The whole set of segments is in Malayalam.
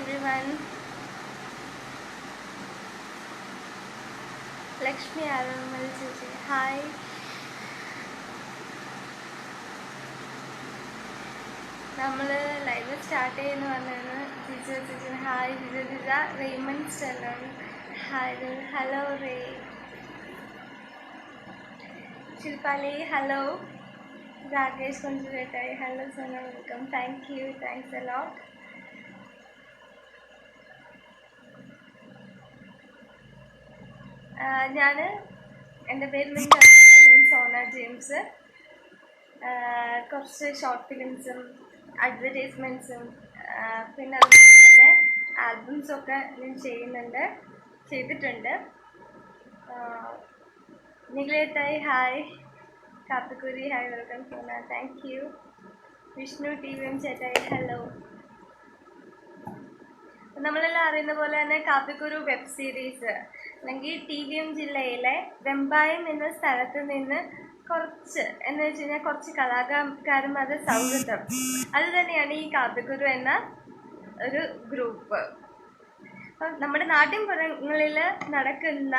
everyone. Lakshmi Aramal Chichi. Hi. നമ്മൾ ലൈവ് സ്റ്റാർട്ട് ചെയ്യുന്ന പറഞ്ഞാണ് Jiju Jiju. Hi Jiju Jija. Raymon Stellon. Hi. Hello Ray. Shilpali hello. Rakesh കൊഞ്ചുരേട്ടായി hello Sona welcome. Thank you. Thanks a lot. ഞാൻ എൻ്റെ പേര് നിങ്ങൾക്ക് ഞാൻ സോന ജെയിംസ്. കുറച്ച് ഷോർട്ട് ഫിലിംസും അഡ്വർടൈസ്മെൻറ്റ്സും പിന്നെ അതുപോലെ തന്നെ ആൽബംസൊക്കെ ഞാൻ ചെയ്തിട്ടുണ്ട്. നിഖിലേട്ടായി hi. Kappikuri hi welcome Sona. Thank you. Vishnu T V M ചേട്ടായി ഹലോ. നമ്മളെല്ലാം അറിയുന്ന പോലെ തന്നെ കാപ്പിക്കുരു വെബ് സീരീസ് അല്ലെങ്കിൽ TVM ജില്ലയിലെ വെമ്പായം എന്ന സ്ഥലത്ത് നിന്ന് കുറച്ച് എന്ന് വെച്ച് കഴിഞ്ഞാൽ കുറച്ച് കലാകാരന്മാരുടെ സൗഹൃദം, അത് തന്നെയാണ് ഈ കാപ്പിക്കുരു എന്ന ഒരു ഗ്രൂപ്പ്. അപ്പം നമ്മുടെ നാട്ടിൻപുറങ്ങളിൽ നടക്കുന്ന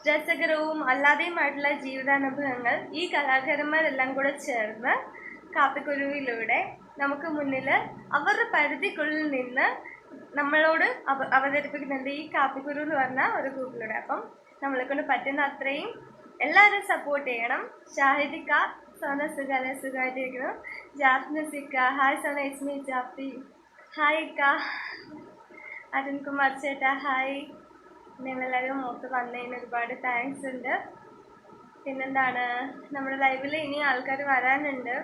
രസകരവും അല്ലാതെയുമായിട്ടുള്ള ജീവിതാനുഭവങ്ങൾ ഈ കലാകാരന്മാരെല്ലാം കൂടെ ചേർന്ന് കാപ്പിക്കുരുവിലൂടെ നമുക്ക് മുന്നിൽ അവരുടെ പരിധിക്കുള്ളിൽ നിന്ന് നമ്മളോട് അവതരിപ്പിക്കുന്നുണ്ട് ഈ കാപ്പിക്കുരു എന്ന് പറഞ്ഞ ഒരു ഗ്രൂപ്പിലൂടെ. അപ്പം നമ്മളെ കൊണ്ട് പറ്റുന്ന അത്രയും എല്ലാവരും സപ്പോർട്ട് ചെയ്യണം. ഷാഹിദിക്ക സോന സുഖമായിട്ടിരിക്കുന്നു. ജാഫ്നസിക്ക ഹായ് സോന. ഇസ്മി ജാഫി ഹായ് ഇക്ക. അരുൺകുമാർ ചേട്ടാ ഹായ്. നിങ്ങളെല്ലാവരും മോത്ത് വന്നതിന് ഒരുപാട് താങ്ക്സ് ഉണ്ട്. പിന്നെന്താണ്, നമ്മുടെ ലൈവിൽ ഇനി ആൾക്കാർ വരാനുണ്ട്.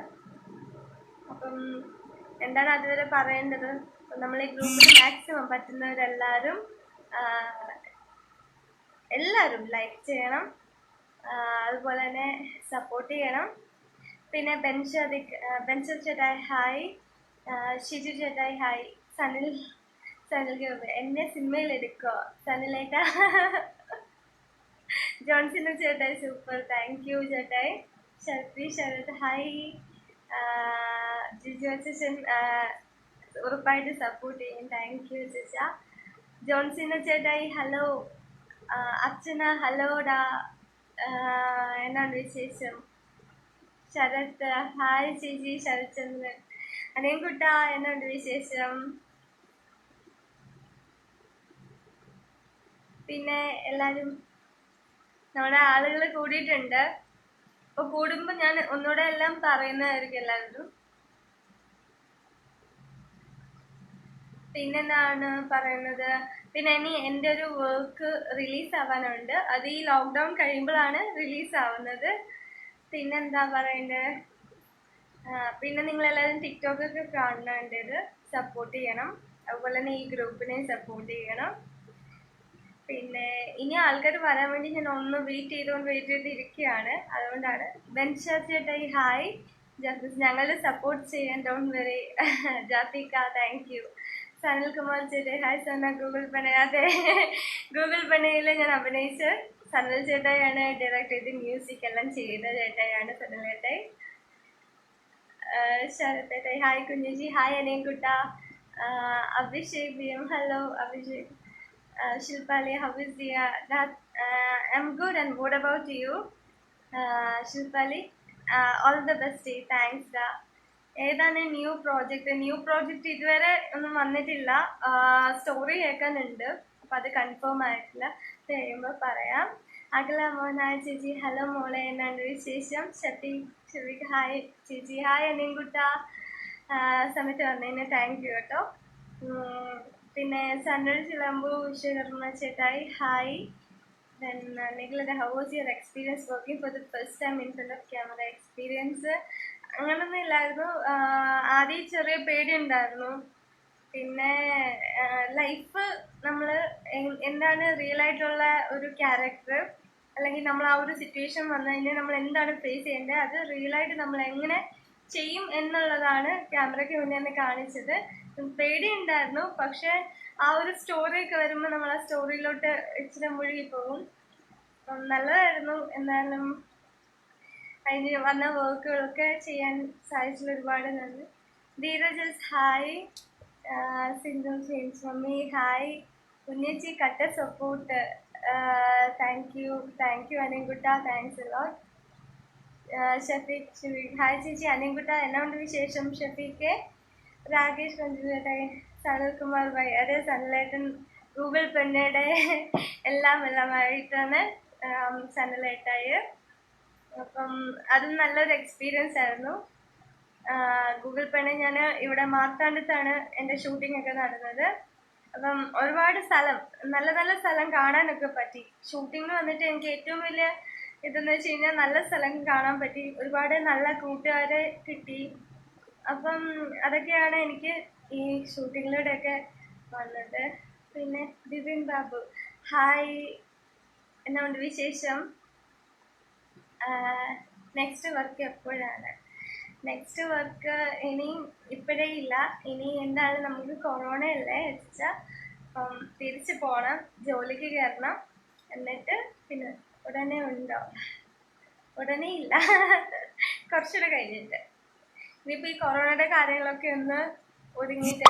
അപ്പം എന്താണ് അതുവരെ പറയേണ്ടത്? നമ്മൾ ഈ ഗ്രൂപ്പിൽ മാക്സിമം പറ്റുന്നവരെല്ലാവരും ലൈക്ക് ചെയ്യണം, അതുപോലെ തന്നെ സപ്പോർട്ട് ചെയ്യണം. പിന്നെ ബെൻഷർ ചേട്ടായി ഹായ്. ഷിജു ചേട്ടായി ഹായ്. സനിൽ എന്നെ സിനിമയിൽ എടുക്കോ സനിലേട്ടാ. ജോൺസിന് ചേട്ടായി സൂപ്പർ. താങ്ക് യു ചേട്ടായി. ശരത് ഹായ്. ജിജു അച്ഛൻ ഉറപ്പായിട്ട് സപ്പോർട്ട് ചെയ്യും. Thank you ചേച്ച. ജോൺസിന ചേട്ടായി ഹലോ. അച്ഛന ഹലോടാ. എന്നാണ് വിശേഷം? ശരത് ഹായ് ചേച്ചി. ശരത്ചന്ദ്രൻ അനേൻകുട്ട എന്നാണ് വിശേഷം? പിന്നെ എല്ലാവരും നമ്മുടെ ആളുകൾ കൂടിയിട്ടുണ്ട്. അപ്പോൾ കൂടുമ്പോൾ ഞാൻ ഒന്നുകൂടെ എല്ലാം പറയുന്നതായിരിക്കും എല്ലാവരും. പിന്നെന്താണ് പറയുന്നത്, പിന്നെ ഇനി എൻ്റെ ഒരു വർക്ക് റിലീസ് ആവാനുണ്ട്. അത് ഈ ലോക്ക്ഡൗൺ കഴിയുമ്പോഴാണ് റിലീസ് ആവുന്നത്. പിന്നെന്താ പറയേണ്ടത്, പിന്നെ നിങ്ങളെല്ലാവരും ടിക്ടോക്കൊക്കെ കാണേണ്ടത് സപ്പോർട്ട് ചെയ്യണം. അതുപോലെ തന്നെ ഈ ഗ്രൂപ്പിനെ സപ്പോർട്ട് ചെയ്യണം. പിന്നെ ഇനി ആൾക്കാർ വരാൻ വേണ്ടി ഞാൻ ഒന്ന് വെയിറ്റ് ചെയ്തിരിക്കുകയാണ്. അതുകൊണ്ടാണ്. ബെൻഷാ ചേട്ടായി ഹായ്. ഞങ്ങളുടെ സപ്പോർട്ട് ചെയ്യാൻ ഡോണ്ട് വെറി. ജാഫിക്ക താങ്ക് യു. സനൽകുമാർ ചേട്ടായി ഹായ്. സോന ഗൂഗിൾ പണയ. അതെ, ഗൂഗിൾ പണയിൽ ഞാൻ അഭിനയിച്ച് സനൽ ചേട്ടായാണ് ഡയറക്റ്റ് ചെയ്ത് മ്യൂസിക് എല്ലാം ചെയ്ത ചേട്ടായാണ് സനൽ ചേട്ടായി. ശരത്തേട്ടായി ഹായ്. കുഞ്ഞുജി ഹായ്. അനേൻകുട്ട. Abhishek B M hello Abhishek. Shilpali, how is I'm good, and what about you? Shilpali, all the best. Thanks. ഏതാണ് ന്യൂ പ്രോജക്റ്റ് ഇതുവരെ ഒന്നും വന്നിട്ടില്ല. സ്റ്റോറി കേൾക്കാനുണ്ട്, അപ്പം അത് കൺഫേം ആയിട്ടില്ല. കഴിയുമ്പോൾ പറയാം. അഖില മോഹൻ ഹായ് ചേച്ചി. ഹലോ മോളെ, എന്നാണ് വിശേഷം? ഷഫീഖ് ഹായ് ചേച്ചി. ഹായ് അനിൻകുട്ട. സമയത്ത് വന്നതിന് താങ്ക് യു കേട്ടോ. പിന്നെ സന്നൽ ചിലമ്പു വിശ്വകർമ്മ ചേട്ടായി hi. Then Nikhilada, how was your experience working for the first time in front of camera? Experience അങ്ങനൊന്നും ഇല്ലായിരുന്നു. ആദ്യം ചെറിയ പേടി ഉണ്ടായിരുന്നു. പിന്നെ ലൈഫ് നമ്മൾ എന്താണ് റിയൽ ആയിട്ടുള്ള ഒരു ക്യാരക്ടർ, അല്ലെങ്കിൽ നമ്മൾ ആ ഒരു സിറ്റുവേഷൻ വന്നു കഴിഞ്ഞാൽ നമ്മൾ എന്താണ് ഫേസ് ചെയ്യേണ്ടത്, അത് റിയൽ ആയിട്ട് നമ്മൾ എങ്ങനെ ചെയ്യും എന്നുള്ളതാണ് ക്യാമറയ്ക്ക് മുന്നേ തന്നെ കാണിച്ചത്. പേടി ഉണ്ടായിരുന്നു, പക്ഷെ ആ ഒരു സ്റ്റോറിയൊക്കെ വരുമ്പോൾ നമ്മൾ ആ സ്റ്റോറിയിലോട്ട് ഇച്ചിരി മുഴുകി പോകും. നല്ലതായിരുന്നു. എന്നാലും അതിന് വന്ന വർക്കുകളൊക്കെ ചെയ്യാൻ സാധിച്ചതിൽ ഒരുപാട് നന്ദി. ധീരജസ് hi. Single Change Mummy, hi. Punyachi Katta support. Thank you, Aningutta, thanks a lot. Shafiq, hi ചേച്ചി അനിൻകുട്ട, എന്നാണ്ട് വിശേഷം ഷഫീഖെ? രാകേഷ് മഞ്ജുലേട്ടായി, സനൽകുമാർ ഭായ്, അതെ സനലേട്ടൻ ഗൂഗിൾ പെണ്ണയുടെ എല്ലാമായിട്ടാണ് സനലേട്ടായി. അപ്പം അതും നല്ലൊരു എക്സ്പീരിയൻസ് ആയിരുന്നു. ഗൂഗിൾ പെണ്ണെ ഞാൻ ഇവിടെ മാർത്താണ്ഡത്താണ് എൻ്റെ ഷൂട്ടിംഗ് ഒക്കെ നടന്നത്. അപ്പം ഒരുപാട് സ്ഥലം, നല്ല നല്ല സ്ഥലം കാണാനൊക്കെ പറ്റി. ഷൂട്ടിങ്ങിന് വന്നിട്ട് എനിക്ക് ഏറ്റവും വലിയ ഇതെന്ന് വെച്ച് കഴിഞ്ഞാൽ നല്ല സ്ഥലം കാണാൻ പറ്റി, ഒരുപാട് നല്ല കൂട്ടുകാരെ കിട്ടി. അപ്പം അതൊക്കെയാണ് എനിക്ക് ഈ ഷൂട്ടിങ്ങിലൂടെയൊക്കെ വന്നത്. പിന്നെ ബിപിൻ ബാബു, ഹായ്, എന്നാണ്ട് വിശേഷം? നെക്സ്റ്റ് വർക്ക് എപ്പോഴാണ്? നെക്സ്റ്റ് വർക്ക് ഇനിയും ഇപ്പോഴേ ഇല്ല. ഇനി എന്താണ്, നമുക്ക് കൊറോണയല്ലേ വെച്ചാൽ തിരിച്ച് പോകണം, ജോലിക്ക് കയറണം, എന്നിട്ട് പിന്നെ ഉടനെ ഉണ്ടോ? ഉടനെ ഇല്ല, കുറച്ചുകൂടെ കഴിഞ്ഞിട്ട്. ഇനിയിപ്പോൾ ഈ കൊറോണയുടെ കാര്യങ്ങളൊക്കെ ഒന്ന് ഒതുങ്ങിയിട്ട്.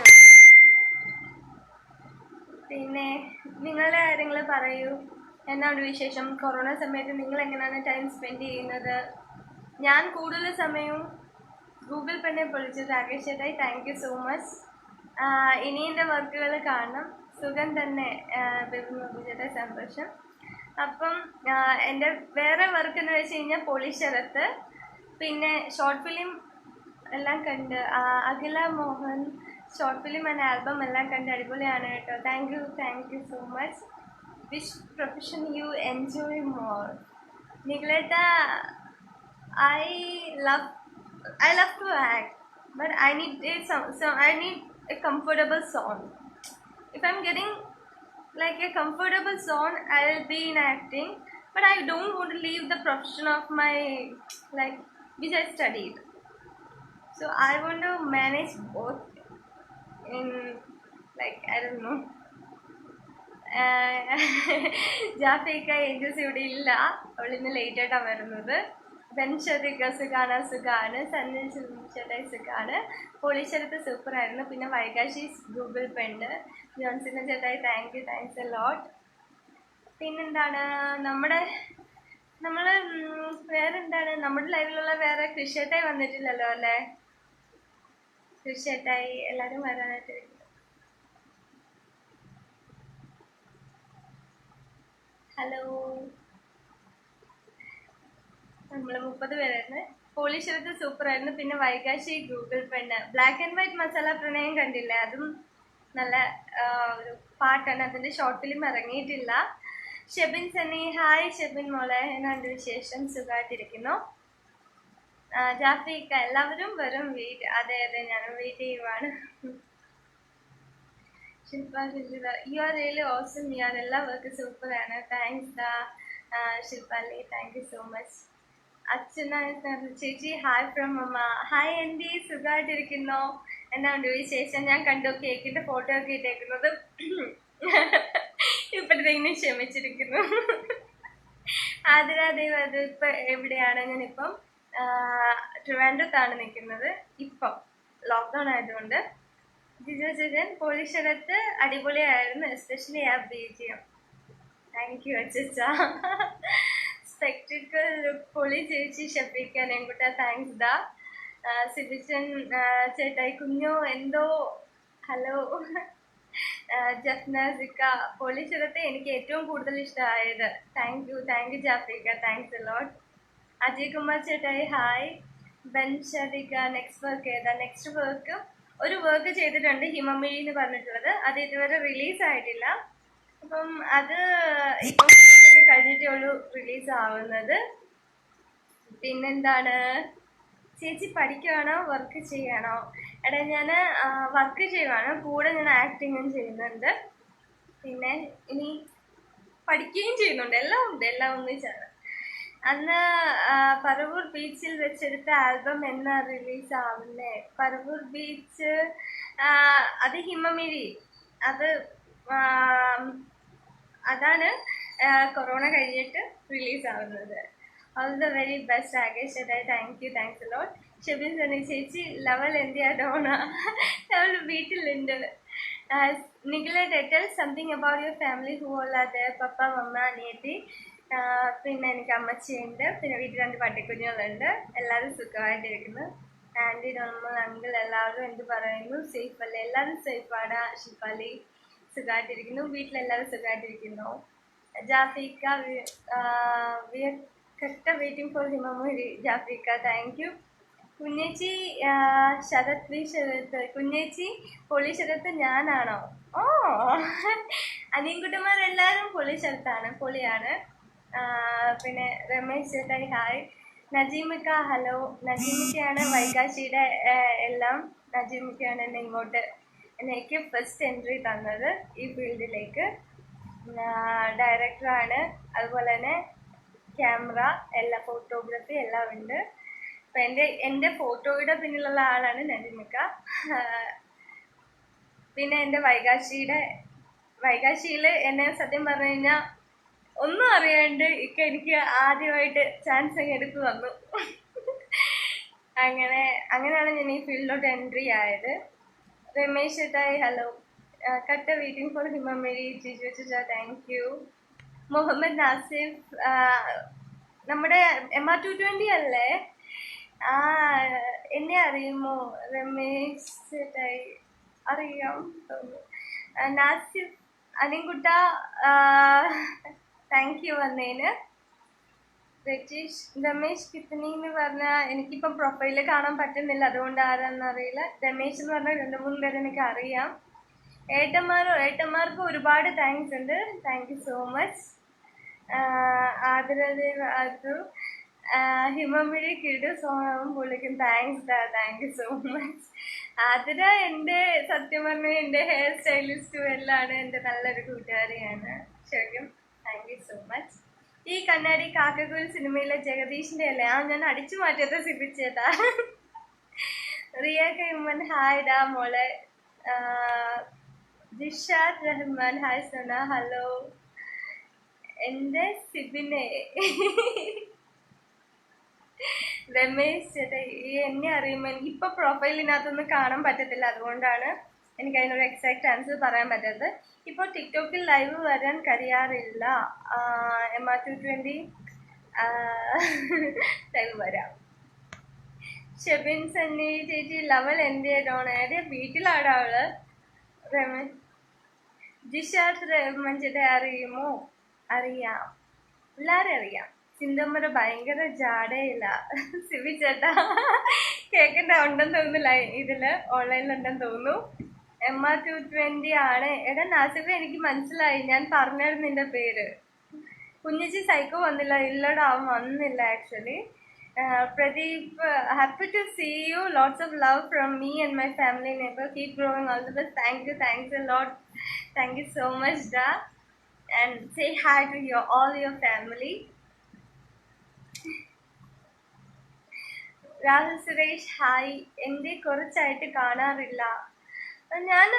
പിന്നെ നിങ്ങളുടെ കാര്യങ്ങൾ പറയൂ, എന്നാണ് വിശേഷം? കൊറോണ സമയത്ത് നിങ്ങൾ എങ്ങനെയാണ് ടൈം സ്പെൻഡ് ചെയ്യുന്നത്? ഞാൻ കൂടുതൽ സമയവും ഗൂഗിൾ പെണ്ണെ പൊളിച്ചു. രാകേഷ് ചേട്ടായി, താങ്ക് യു സോ മച്ച്. ഇനി എൻ്റെ വർക്കുകൾ കാണണം. സുഖം തന്നെ ചേട്ടായി, സന്തോഷം. അപ്പം എൻ്റെ വേറെ വർക്ക് എന്ന് വെച്ച് കഴിഞ്ഞാൽ പോളിശരത്ത്, പിന്നെ ഷോർട്ട് ഫിലിം എല്ലാം കണ്ട്, Akhila Mohan short film and album എല്ലാം കണ്ട് അടിപൊളിയാണ് കേട്ടോ. Thank you so much. Which profession you enjoy more? നിങ്ങളേട്ട, I love to act, but I need a comfortable zone. If I'm getting like a comfortable zone, I'll be in acting, but I don't want to leave the profession of my which I studied. So I want to manage both in I don't know. ജാഫിക്ക ഏഞ്ചസ് ഇവിടെ ഇല്ല, അവളിന്ന് ലേറ്റായിട്ടാണ് വരുന്നത്. ബെൻഷറിക്ക സുഖാണ്, സന്നിൽ ചേട്ടായി സുഖാണ്, പോളിശരത്ത് സൂപ്പറായിരുന്നു. പിന്നെ വൈകാശി ഗൂഗിൾ പെണ്ണ്, ജോൺസിന ചേട്ടായി താങ്ക്സ് എ ലോട്ട്. പിന്നെന്താണ് നമ്മൾ വേറെന്താണ്, നമ്മുടെ ലൈവിലുള്ള വേറെ കൃഷിയേട്ടായി വന്നിട്ടില്ലല്ലോ അല്ലേ? കൃഷിയേട്ടായി എല്ലാവരും വരാനായിട്ട്. ഹലോ, നമ്മൾ 30 പേരായിരുന്നു. പോളിശരത്ത് സൂപ്പറായിരുന്നു. പിന്നെ വൈകാശി ഗൂഗിൾ പെണ്ണ്, ബ്ലാക്ക് ആൻഡ് വൈറ്റ് മസാല പ്രണയം കണ്ടില്ലേ? അതും നല്ല ഒരു പാട്ടാണ്. അതിൻ്റെ ഷോർട്ട് ഫിലിം ഇറങ്ങിയിട്ടില്ല. ഷെബിൻ സണ്ണി, ഹായ് ഷെബിൻ മോളെ, എന്നാണ്ട് വിശേഷം? സുഖമായിട്ടിരിക്കുന്നു. ജാഫിക്ക, എല്ലാവരും വരും. അതെ ഞാനും വെയിറ്റ് ചെയ്യുവാണ്. Shilpa you are really awesome, you are എല്ലാ വർക്ക് സൂപ്പറാണ്. Thanks Shilpali, thank you so much. അച്ഛന ചേച്ചി, ഹായ് ഫ്രം അമ്മ. ഹായ് ആൻറ്റി, സുഖമായിട്ടിരിക്കുന്നോ? എന്നാണ്ട് വിശേഷം? ഞാൻ കണ്ടു കേക്കിൻ്റെ ഫോട്ടോ ഒക്കെ ഇട്ടേക്കുന്നത്, ഇപ്പോഴത്തേക്കിനും ക്ഷമിച്ചിരിക്കുന്നു. ആതിരാദേവ്, അത് ഇപ്പം എവിടെയാണ്? ഞാനിപ്പം ട്രിവാൻഡ്രത്താണ് നിൽക്കുന്നത്. ഇപ്പം ലോക്ക്ഡൗൺ ആയതുകൊണ്ട്. ജിജോ ചേച്ചൻ, പോളിശരത്ത് അടിപൊളിയായിരുന്നു, എസ്പെഷ്യലി ആ BGM. താങ്ക് യു അച്ഛ. സ്പെക്ടിക്കൽ ലുക്ക് പൊളി ചേച്ചി. ഷഫീഖ നെങ്കുട്ട, താങ്ക്സ് ദാ. സിബിച്ചൻ ചേട്ടായി, കുഞ്ഞോ എന്തോ, ഹലോ. ജഫ്ന സിക്ക, പോളിശരത്തെ എനിക്ക് ഏറ്റവും കൂടുതൽ ഇഷ്ടമായത്. താങ്ക് യു ജാഫിക, thanks a lot. Ajay Kumar ചേട്ടായി, ഹായ്. ബെൻഷറിക, നെക്സ്റ്റ് വർക്ക് ഏതാ? നെക്സ്റ്റ് വർക്ക് ഒരു വർക്ക് ചെയ്തിട്ടുണ്ട്, ഹിമമിഴി എന്ന് പറഞ്ഞിട്ടുള്ളത്. അത് ഇതുവരെ റിലീസ് ആയിട്ടില്ല. അപ്പം അത് ഇപ്പം കൊറോണയൊക്കെ കഴിഞ്ഞിട്ടേ ഉള്ളൂ റിലീസ് ആവുന്നത്. പിന്നെന്താണ്, ചേച്ചി പഠിക്കുകയാണോ വർക്ക് ചെയ്യണോ? എടാ, ഞാൻ വർക്ക് ചെയ്യുവാണ്, കൂടെ ഞാൻ ആക്ടിങ്ങും ചെയ്യുന്നുണ്ട്, പിന്നെ ഇനി പഠിക്കുകയും ചെയ്യുന്നുണ്ട്. എല്ലാം ഒന്നിച്ചാണ്. അന്ന് പറവൂർ ബീച്ചിൽ വെച്ചെടുത്ത ആൽബം എന്നാ റിലീസ് ആവുന്നേ? പറവൂർ ബീച്ച്, അത് ഹിമമിഴി, അതാണ് കൊറോണ കഴിഞ്ഞിട്ട് റിലീസ് ആവുന്നത്. All the very best Rakesh ചേട്ടായി, thanks a lot. Shebin Sunny ചേച്ചി, ലവൽ എന്തിയാ ഡോണ? ലവൽ വീട്ടിലുണ്ട്. Nikhila, tell something about your family, who all are there? പപ്പ, മമ്മ, അനിയത്തി, പിന്നെ എനിക്ക് അമ്മച്ചിയുണ്ട്, പിന്നെ വീട്ടിൽ 2 പട്ടിക്കുഞ്ഞുങ്ങളുണ്ട്. എല്ലാവരും സുഖമായിട്ടിരിക്കുന്നു. ആൻറ്റി, നമ്മൾ, അങ്കിൾ എല്ലാവരും എന്ത് പറയുന്നു? സേഫ് അല്ലേ? എല്ലാവരും സേഫാണ്. ഷിഫാലി സുഖമായിട്ടിരിക്കുന്നു. വീട്ടിലെല്ലാവരും സുഖമായിട്ടിരിക്കുന്നു. ജാഫിക്ക, we are waiting for Himamuri. ജാഫിക്ക, താങ്ക് യു. കുഞ്ഞേച്ചി, ശരത് വി ശരത്ത്. കുഞ്ഞേച്ചി, പൊളി ശരത്ത് ഞാനാണോ? ഓ, അനിയൻകുട്ടന്മാരെല്ലാവരും പൊളി ശരത്താണ്, പൊളിയാണ്. പിന്നെ രമേശ് ചേട്ടായി ഹായ്. നജീമിക്ക ഹലോ. നജീമിക്കയാണ് വൈകാശിയുടെ എല്ലാം. നജീമിക്കയാണ് എന്നെ ഇങ്ങോട്ട് എനിക്ക് ഫസ്റ്റ് എൻട്രി തന്നത് ഈ ഫീൽഡിലേക്ക്. ഡയറക്ടറാണ്, അതുപോലെ തന്നെ ക്യാമറ, എല്ലാ ഫോട്ടോഗ്രാഫി എല്ലാം ഉണ്ട്. അപ്പം എൻ്റെ ഫോട്ടോയുടെ പിന്നിലുള്ള ആളാണ് നജീമിക്ക. പിന്നെ എൻ്റെ വൈകാശിയിൽ എന്നെ സത്യം പറഞ്ഞു കഴിഞ്ഞാൽ ഒന്നും അറിയാണ്ട് എനിക്ക് ആദ്യമായിട്ട് ചാൻസ് അങ്ങ് എടുത്തു തന്നു. അങ്ങനെയാണ് ഞാൻ ഈ ഫീൽഡിലോട്ട് എൻട്രി ആയത്. രമേശ് ചേട്ടായി ഹലോ. കട്ട വെയിറ്റിംഗ് ഫോർ ഹിമമരി. ജിജു ചേച്ചാ താങ്ക് യു. മുഹമ്മദ് നാസിഫ്, നമ്മുടെ MR220 അല്ലേ? എന്നെ അറിയുമോ? രമേശ് ചേട്ടായി അറിയാം തോന്നുന്നു. നാസിഫ്, അനിൻകുട്ട താങ്ക് യു വന്നതിന്. രമേശ് കിത്തനി എന്ന് പറഞ്ഞാൽ എനിക്കിപ്പം പ്രൊഫൈല് കാണാൻ പറ്റുന്നില്ല, അതുകൊണ്ട് ആരാന്നറിയില്ല. രമേശ് എന്ന് പറഞ്ഞാൽ 2-3 പേര് എനിക്ക് അറിയാം. ഏട്ടന്മാർക്ക് ഒരുപാട് താങ്ക്സ് ഉണ്ട്. Thank you so much. ആദരദേവ് അതു, ഹിമമിഴി കിടു സോണവും പുള്ളിക്കും thank you so much. Athira എൻ്റെ സത്യം പറഞ്ഞാൽ എൻ്റെ ഹെയർ സ്റ്റൈലിസ്റ്റും എല്ലാമാണ്, എൻ്റെ നല്ലൊരു കൂട്ടുകാരിയാണ്. ശരിക്കും താങ്ക് യു സോ മച്ച്. ഈ കണ്ണാടി കാക്കക്കുയിൽ സിനിമയിലെ ജഗദീഷിൻ്റെ അല്ലേ? ഞാൻ അടിച്ചു മാറ്റിയത് സിബിച്ചേട്ടാ. റിയ കൈമൻ ഹായ് ഡാ മോളെ. ജിഷാദ് റഹ്മാൻ ഹായ് സന ഹലോ. എൻ്റെ സിബിനെ രമേശ് ചേട്ടാ എന്നെ അറിയുമ്പോൾ എനിക്കിപ്പോൾ പ്രൊഫൈലിനകത്തൊന്നും കാണാൻ പറ്റത്തില്ല, അതുകൊണ്ടാണ് എനിക്ക് അതിനൊരു എക്സാക്റ്റ് ആൻസർ പറയാൻ പറ്റാത്തത്. ഇപ്പോൾ ടിക്ടോക്കിൽ ലൈവ് വരാൻ കഴിയാറില്ല. MR220 ലൈവ് വരാം. ഷെബിൻ സണ്ണി ചേച്ചി ലവൽ എൻ്റെ ഡോണയുടെ വീട്ടിലാണ് അവള്. രമേശ് ജിഷാദ് റഹ്മാൻ ചേട്ടാ അറിയുമോ? അറിയാം, എല്ലാവരും അറിയാം. സിന്ധമ്മയുടെ ഭയങ്കര ജാടയില്ല. സിബി ചേട്ടാ കേൾക്കണ്ട ഉണ്ടെന്ന് തോന്നുന്നില്ല, ഇതില് ഓൺലൈനിലുണ്ടെന്ന് തോന്നുന്നു. MR220 ആണ്. എടാ നാസിഫ, എനിക്ക് മനസ്സിലായി, ഞാൻ പറഞ്ഞായിരുന്നു നിന്റെ പേര്. കുഞ്ഞിച്ചി സൈക്കോ വന്നില്ല? ഇല്ലടാ, അവൻ വന്നില്ല actually. Pradeep, happy to see you. Lots of love from me and my family neighbor. Keep growing, all the best. Thanks a lot. Thank you so much, da. And say hi to all your family. Rahul Suresh hi. എൻ്റെ കുറച്ചായിട്ട് കാണാറില്ല. ഞാൻ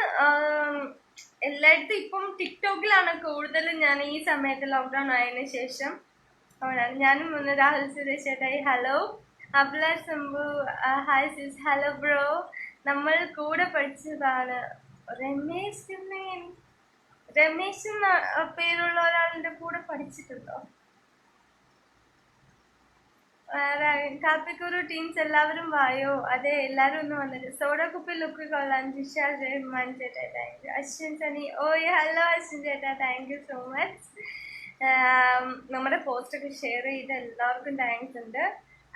എല്ലായിടത്തും ഇപ്പം ടിക്ടോക്കിലാണ് കൂടുതലും. ഞാൻ ഈ സമയത്ത് ലോക്ക്ഡൗൺ ആയതിനു ശേഷം ഞാനും വന്ന്. രാഹുൽ സുരേഷ് ചേട്ടായി ഹലോ. അബ്ല സംഭു ഹായ് സിസ്. ഹലോ ബ്രോ, നമ്മൾ കൂടെ പഠിച്ചതാണ്. രമേശ് എന്ന പേരുള്ള ഒരാളുടെ കൂടെ പഠിച്ചിട്ടുണ്ടോ? കാപ്പിക്കുരു ടീംസ് എല്ലാവരും വായോ. അതെ, എല്ലാവരും ഒന്ന് വന്നിട്ട്. സോഡ കുപ്പി ലുക്ക് കൊള്ളാം. ജിഷാദ് റഹ്മാൻ ചേട്ടാ താങ്ക് യു. അശ്വിൻ സനി ഓയ് ഹലോ അശ്വിൻ ചേട്ടാ താങ്ക് യു സോ മച്ച്. നമ്മുടെ പോസ്റ്റൊക്കെ ഷെയർ ചെയ്ത എല്ലാവർക്കും താങ്ക്സ് ഉണ്ട്.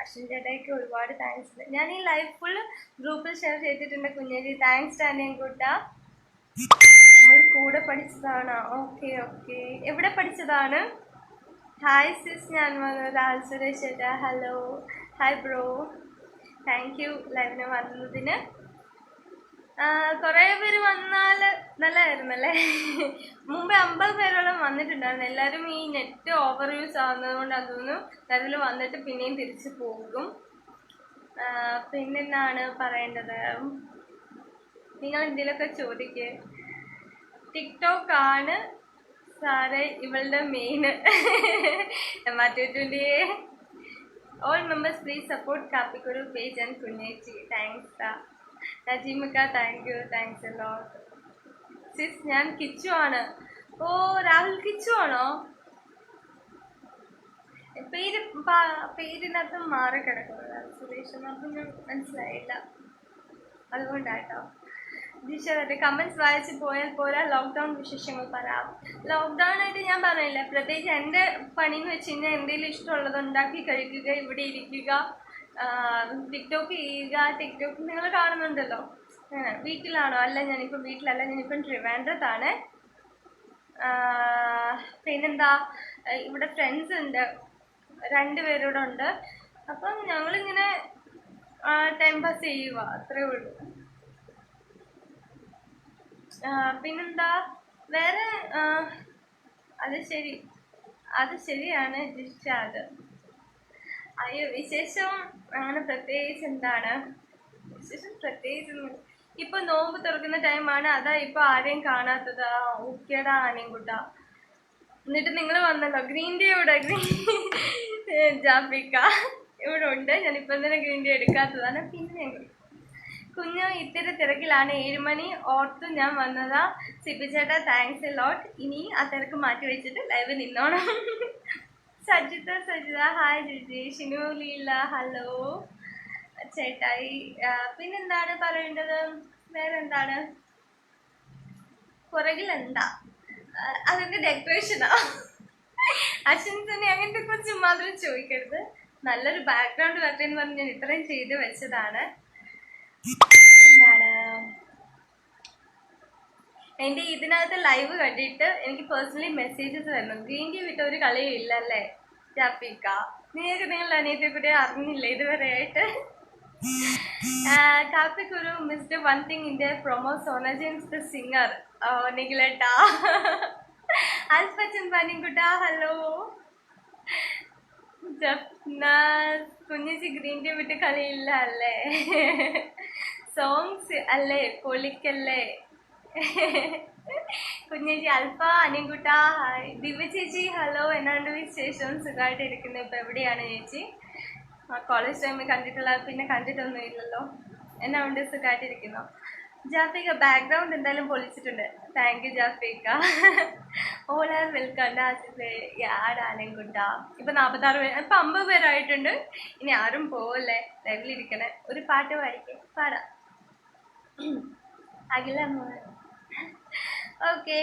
അശ്വിൻ ചേട്ടായിക്ക് ഒരുപാട് താങ്ക്സ് ഉണ്ട്. ഞാൻ ഈ ലൈവ് ഫുൾ ഗ്രൂപ്പിൽ ഷെയർ ചെയ്തിട്ടുണ്ട്. കുഞ്ഞേരി താങ്ക്സ് ടാനിയൻകുട്ട. നമ്മൾ കൂടെ പഠിച്ചതാണ്. ഓക്കെ, എവിടെ പഠിച്ചതാണ്? ഹായ് സിസ്, ഞാൻ രാഹുൽ സുരേഷ് ചേട്ടാ hello. Hi bro, thank you ലൈവിന് വന്നതിന്. കുറേ പേര് വന്നാൽ നല്ലതായിരുന്നല്ലേ. മുമ്പ് 50 പേരോളം വന്നിട്ടുണ്ടായിരുന്നു. എല്ലാവരും ഈ നെറ്റ് ഓവർ യൂസ് ആവുന്നത് കൊണ്ട് അതൊന്ന് ലൈവിൽ വന്നിട്ട് പിന്നെയും തിരിച്ചു പോകും. പിന്നെന്താണ് പറയേണ്ടത്? നിങ്ങൾ എന്തെങ്കിലുമൊക്കെ ചോദിക്കേ. ടിക്ടോക്ക് ആണ് സാറേ ഇവളുടെ main. MR220 all members please support Kappikkuru page and കുഞ്ഞേച്ചി. താങ്ക്സ്. നജീമിക്ക thank you, thanks a lot. Sis ഞാൻ കിച്ചു ആണ്. ഓ രാഹുൽ കിച്ചു ആണോ? പേരിനകത്ത് മാറി കിടക്കുന്നത് സുരേഷ് എന്നൊന്നും മനസ്സിലായില്ല, അതുകൊണ്ടാട്ടോ. ജിഷ കമന്റ്സ് വായിച്ച് പോയാൽ പോരാ, ലോക്ക്ഡൗൺ വിശേഷങ്ങൾ പറയാം. ലോക്ക്ഡൗൺ ആയിട്ട് ഞാൻ പറഞ്ഞില്ല, പ്രത്യേകിച്ച് എൻ്റെ പണിന്ന് വെച്ച് കഴിഞ്ഞാൽ എന്തെങ്കിലും ഇഷ്ടമുള്ളത് ഉണ്ടാക്കി കഴിക്കുക, ഇവിടെ ഇരിക്കുക, ടിക്ടോക്ക് ചെയ്യുക. ടിക്ടോക്ക് നിങ്ങൾ കാണുന്നുണ്ടല്ലോ. വീട്ടിലാണോ? അല്ല, ഞാനിപ്പോൾ വീട്ടിലല്ല, ഞാനിപ്പം ട്രിവാൻഡ്രത്താണ്. പിന്നെന്താ, ഇവിടെ ഫ്രണ്ട്സ് ഉണ്ട്, 2 പേരോടെ ഉണ്ട്. അപ്പം ഞങ്ങളിങ്ങനെ ടൈം പാസ് ചെയ്യുക, അത്രേ ഉള്ളൂ. പിന്നെന്താ വേറെ? അത് ശരിയാണ് ജിഷാദ്. അയ്യോ വിശേഷം അങ്ങനെ പ്രത്യേകിച്ച് എന്താണ് വിശേഷം? പ്രത്യേകിച്ച് ഇപ്പൊ നോമ്പ് തുറക്കുന്ന ടൈമാണ്, അതാ ഇപ്പൊ ആരെയും കാണാത്തത്. ഓക്കേടാ ആനയും എന്നിട്ട് നിങ്ങൾ വന്നല്ലോ. ഗ്രീൻ ടീ ഇവിടെ ജാഫിക്ക ഇവിടെ ഉണ്ട്. ഞാനിപ്പോൾ തന്നെ ഗ്രീൻ ടീ എടുക്കാത്തതാണ്. പിന്നെ കുഞ്ഞു ഇത്തിരി തിരക്കിലാണ്, 7 മണി ഓർത്ത് ഞാൻ വന്നതാ. സിബിച്ചേട്ടാ താങ്ക്സ് എ ലോട്ട്. ഇനി ആ തിരക്ക് മാറ്റി വെച്ചിട്ട് ലൈവ് നിന്നോണം. സജിത ഹായ് ജിജി. ഷിനു ലീല ഹലോ ചേട്ടായി. പിന്നെന്താണ് പറയേണ്ടത്? വേറെ എന്താണ്? പുറകിൽ എന്താ? അതിന്റെ ഡെക്കറേഷനാ. അശ്വിൻസനെ അങ്ങനത്തെ കുറിച്ച് മാത്രം ചോദിക്കരുത്. നല്ലൊരു ബാക്ക്ഗ്രൗണ്ട് വരട്ടെ എന്ന് പറഞ്ഞ് ഞാൻ ഇത്രയും ചെയ്ത് വെച്ചതാണ്. എന്താണ് എൻ്റെ ഇതിനകത്ത് ലൈവ് കണ്ടിട്ട് എനിക്ക് പേഴ്സണലി മെസ്സേജസ് വരുന്നു. ഗ്രീൻ ടീ വിട്ട ഒരു കളിയും ഇല്ലല്ലേ ജാഫിക്ക? നിങ്ങളുടെ അനിയത്തെ കൂടെ അറിഞ്ഞില്ല ഇതുവരെ ആയിട്ട്. Kappikkuru missed one thing in the promo, സോനജൻസ് ദ സിംഗർ. നിഖിലേട്ടാ. അൽഫച്ചൻ പനിക്കുട്ട ഹലോ. കുഞ്ഞേച്ചി ഗ്രീൻ ടീ വിട്ട് കളിയില്ല അല്ലേ? സോങ്സ് അല്ലേ പൊളിക്കല്ലേ? കുഞ്ഞേച്ചി അൽഫ അനിൻകുട്ട ഹായ്. ദിവ്യ ചേച്ചി ഹലോ. എന്നാണ്ട് വിശേഷം? സുഖമായിട്ട് ഇരിക്കുന്നു. ഇപ്പൊ എവിടെയാണ് ചേച്ചി? കോളേജ് ടൈമിൽ കണ്ടിട്ടുള്ള, പിന്നെ കണ്ടിട്ടൊന്നും ഇല്ലല്ലോ. എന്നാ ഉണ്ട്? സുഖമായിട്ടിരിക്കുന്നു. ജാഫിക ബാക്ക്ഗ്രൗണ്ട് എന്തായാലും പൊളിച്ചിട്ടുണ്ട്. താങ്ക് യു ജാഫിക. All are welcome. ആടാനെങ്കുട്ട. ഇപ്പൊ 46 പേര്, ഇപ്പൊ 50 പേരായിട്ടുണ്ട്. ഇനി ആരും പോവല്ലേ, ലൈവിലിരിക്കണേ. ഒരു പാട്ട് പാടാം. അഖില ഓക്കെ.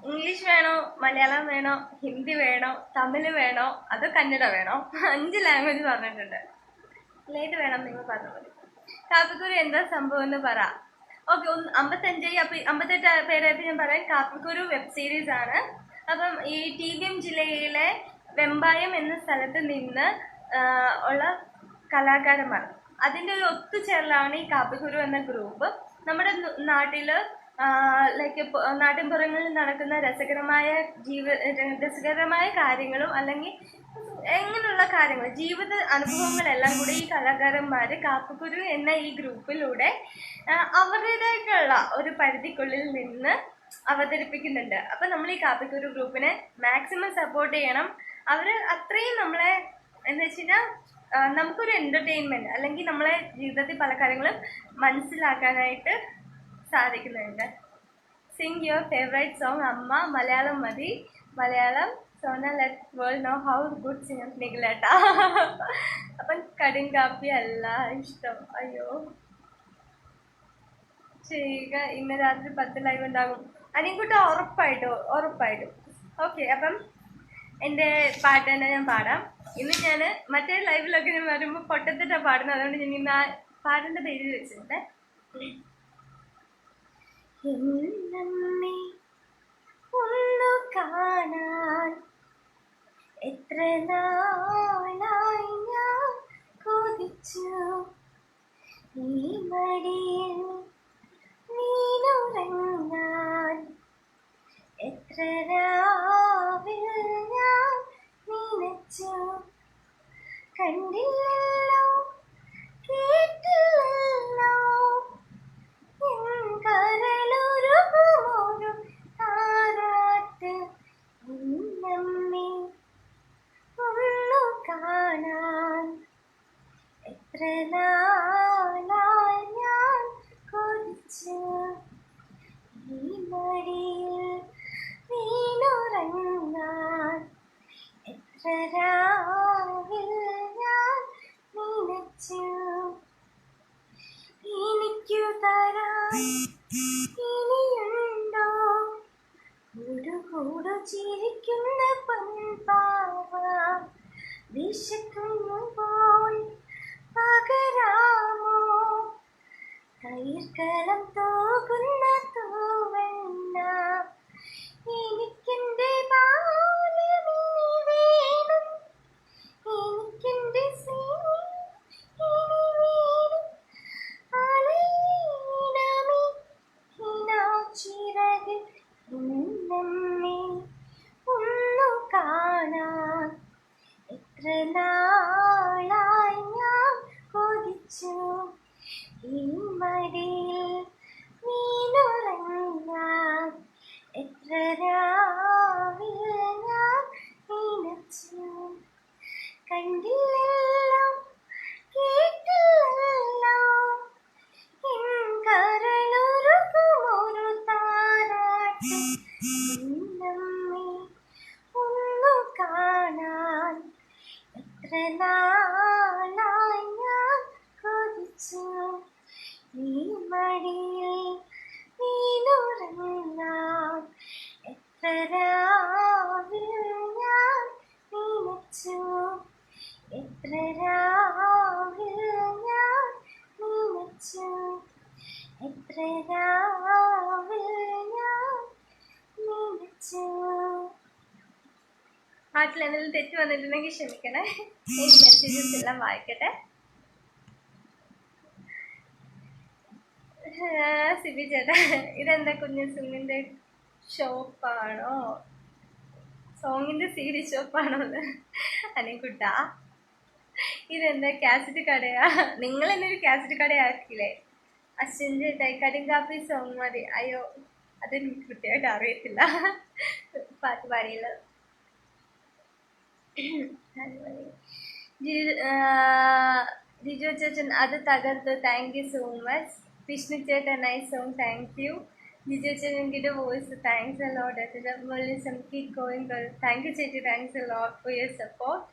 ഇംഗ്ലീഷ് വേണോ, മലയാളം വേണോ, ഹിന്ദി വേണോ, തമിഴ് വേണോ, അതോ കന്നഡ വേണോ? 5 ലാംഗ്വേജ് പറഞ്ഞിട്ടുണ്ട്. ഏത് വേണം നിങ്ങൾ പറഞ്ഞു മതി. കാപ്പിക്കുരു എന്താ സംഭവം എന്ന് പറ. ഓക്കെ, 58 പേരായിട്ട് ഞാൻ പറയാം. കാപ്പിക്കുരു വെബ് സീരീസ് ആണ്. അപ്പം ഈ TBM ജില്ലയിലെ വെമ്പായം എന്ന സ്ഥലത്ത് നിന്ന് ഉള്ള കലാകാരന്മാർ, അതിൻ്റെ ഒരു ഒത്തുചേരലാണ് ഈ കാപ്പിക്കുരു എന്ന ഗ്രൂപ്പ്. നമ്മുടെ നാട്ടില് ലൈക്ക് നാട്ടിൻപുറങ്ങളിൽ നടക്കുന്ന രസകരമായ കാര്യങ്ങളും അല്ലെങ്കിൽ എങ്ങനെയുള്ള കാര്യങ്ങൾ, ജീവിത അനുഭവങ്ങളെല്ലാം കൂടി ഈ കലാകാരന്മാർ കാപ്പിക്കുരു എന്ന ഈ ഗ്രൂപ്പിലൂടെ അവരുടേതായിട്ടുള്ള ഒരു പരിധിക്കുള്ളിൽ നിന്ന് അവതരിപ്പിക്കുന്നുണ്ട്. അപ്പം നമ്മൾ ഈ കാപ്പിക്കുരു ഗ്രൂപ്പിനെ മാക്സിമം സപ്പോർട്ട് ചെയ്യണം. അവർ അത്രയും നമ്മളെ എന്താ വെച്ച് കഴിഞ്ഞാൽ നമുക്കൊരു എൻ്റർടൈൻമെൻറ്റ് അല്ലെങ്കിൽ നമ്മളെ ജീവിതത്തിൽ പല കാര്യങ്ങളും മനസ്സിലാക്കാനായിട്ട് സാധിക്കുന്നുണ്ട്. Sing your favourite song. അമ്മ. മലയാളം മതി. Malayalam. Sona let world know how good singer. നിഖിലേട്ടാ. അപ്പം കടും കാപ്പി അല്ല ഇഷ്ടം. അയ്യോ ചെയ്യുക. ഇന്ന് രാത്രി 10 ലൈവ് ഉണ്ടാകും. അനിൻകുട്ട ഉറപ്പായിട്ടും. ഓക്കെ, അപ്പം എൻ്റെ പാട്ട് തന്നെ ഞാൻ പാടാം. ഇന്ന് ഞാൻ മറ്റേ ലൈവിലൊക്കെ ഞാൻ വരുമ്പോൾ പൊട്ടത്തിട്ടാണ് പാടുന്നത്. അതുകൊണ്ട് ഞാൻ ഇന്ന് ആ പാട്ടിൻ്റെ പേര് വെച്ചിട്ടുണ്ട്. ഒന്നു കാണാൻ എത്ര നാളായി ഞാൻ കൊതിച്ചു, ഈ മടിയിൽ നീനുറങ്ങാൻ എത്ര രാവിൽ ഞാൻ നനച്ചു, കണ്ടില്ലല്ലോ കേട്ടില്ലല്ലോ എൻ കരളൊരു ഇനിയുണ്ടോ കൂടുകൂടു ചിരിക്കുന്ന പൊൻപാവ വിശക്കുമ്പോൾ പകരാമോ കൈർക്കലം തോകുന്ന തൂവെണ്ണ എനിക്കെന്റെ ബാലമേ വേണം എനിക്കെന്റെ സ്നേഹം ഇനി വേണം അലയണമേ ചിറകിൽ നമ്മെ ഒന്നു കാണാൻ എത്ര നാളായി ഞാൻ കൊതിച്ചു ഈ മടിയിൽ നീനുറങ്ങാൻ എത്ര രാവിൽ ഞാൻ നനച്ചു കണ്ടില്ലല്ലോ കേട്ടില്ലല്ലോ എൻ കരളുരുകുമൊരു താരാട്ട് നമ്മെ ഒന്നു കാണാൻ എത്ര നാളായി ഞാൻ കൊതിച്ചു ഈ മടിയിൽ നീനുറങ്ങാൻ എത്ര രാവിൽ ഞാൻ നനച്ചു എത്ര രാവിൽ ഞാൻ നനച്ചു എത്ര രാവിൽ ഞാൻ നനച്ചു. പാട്ടിൽ എന്തെങ്കിലും തെറ്റ് വന്നിട്ടുണ്ടെങ്കിൽ ക്ഷമിക്കണേ. എനിക്ക് മെസ്സേജസ് എല്ലാം വായിക്കട്ടെ. സിബി ചേട്ടാ, ഇതെന്താ കുഞ്ഞു സിംഗിന്റെ ഷോപ്പാണോ? സോങ്ങിന്റെ CD ഷോപ്പാണോ? അനിക്കുട്ടാ, ഇതെന്താ കാസറ്റ് കടയാ? നിങ്ങൾ എന്നെ ഒരു കാസറ്റ് കടയാക്കില്ലേ? അശ്വിൻ ചേട്ടായി കടുങ്കാപ്പി സോങ് മതി. അയ്യോ, അതെനിക്ക് കൃത്യമായിട്ട് അറിയത്തില്ല പാട്ട് പാടിയുള്ളത്. ജിജു ചേട്ടൻ അത് തകർത്ത്. Thank you so much. Vishnu ചേട്ടൻ nice song. Thank you. Jiju ചേട്ടൻ good voice. Thanks a lot. Journalism keep going. Thank you ചേച്ചി. Thanks a lot for your support.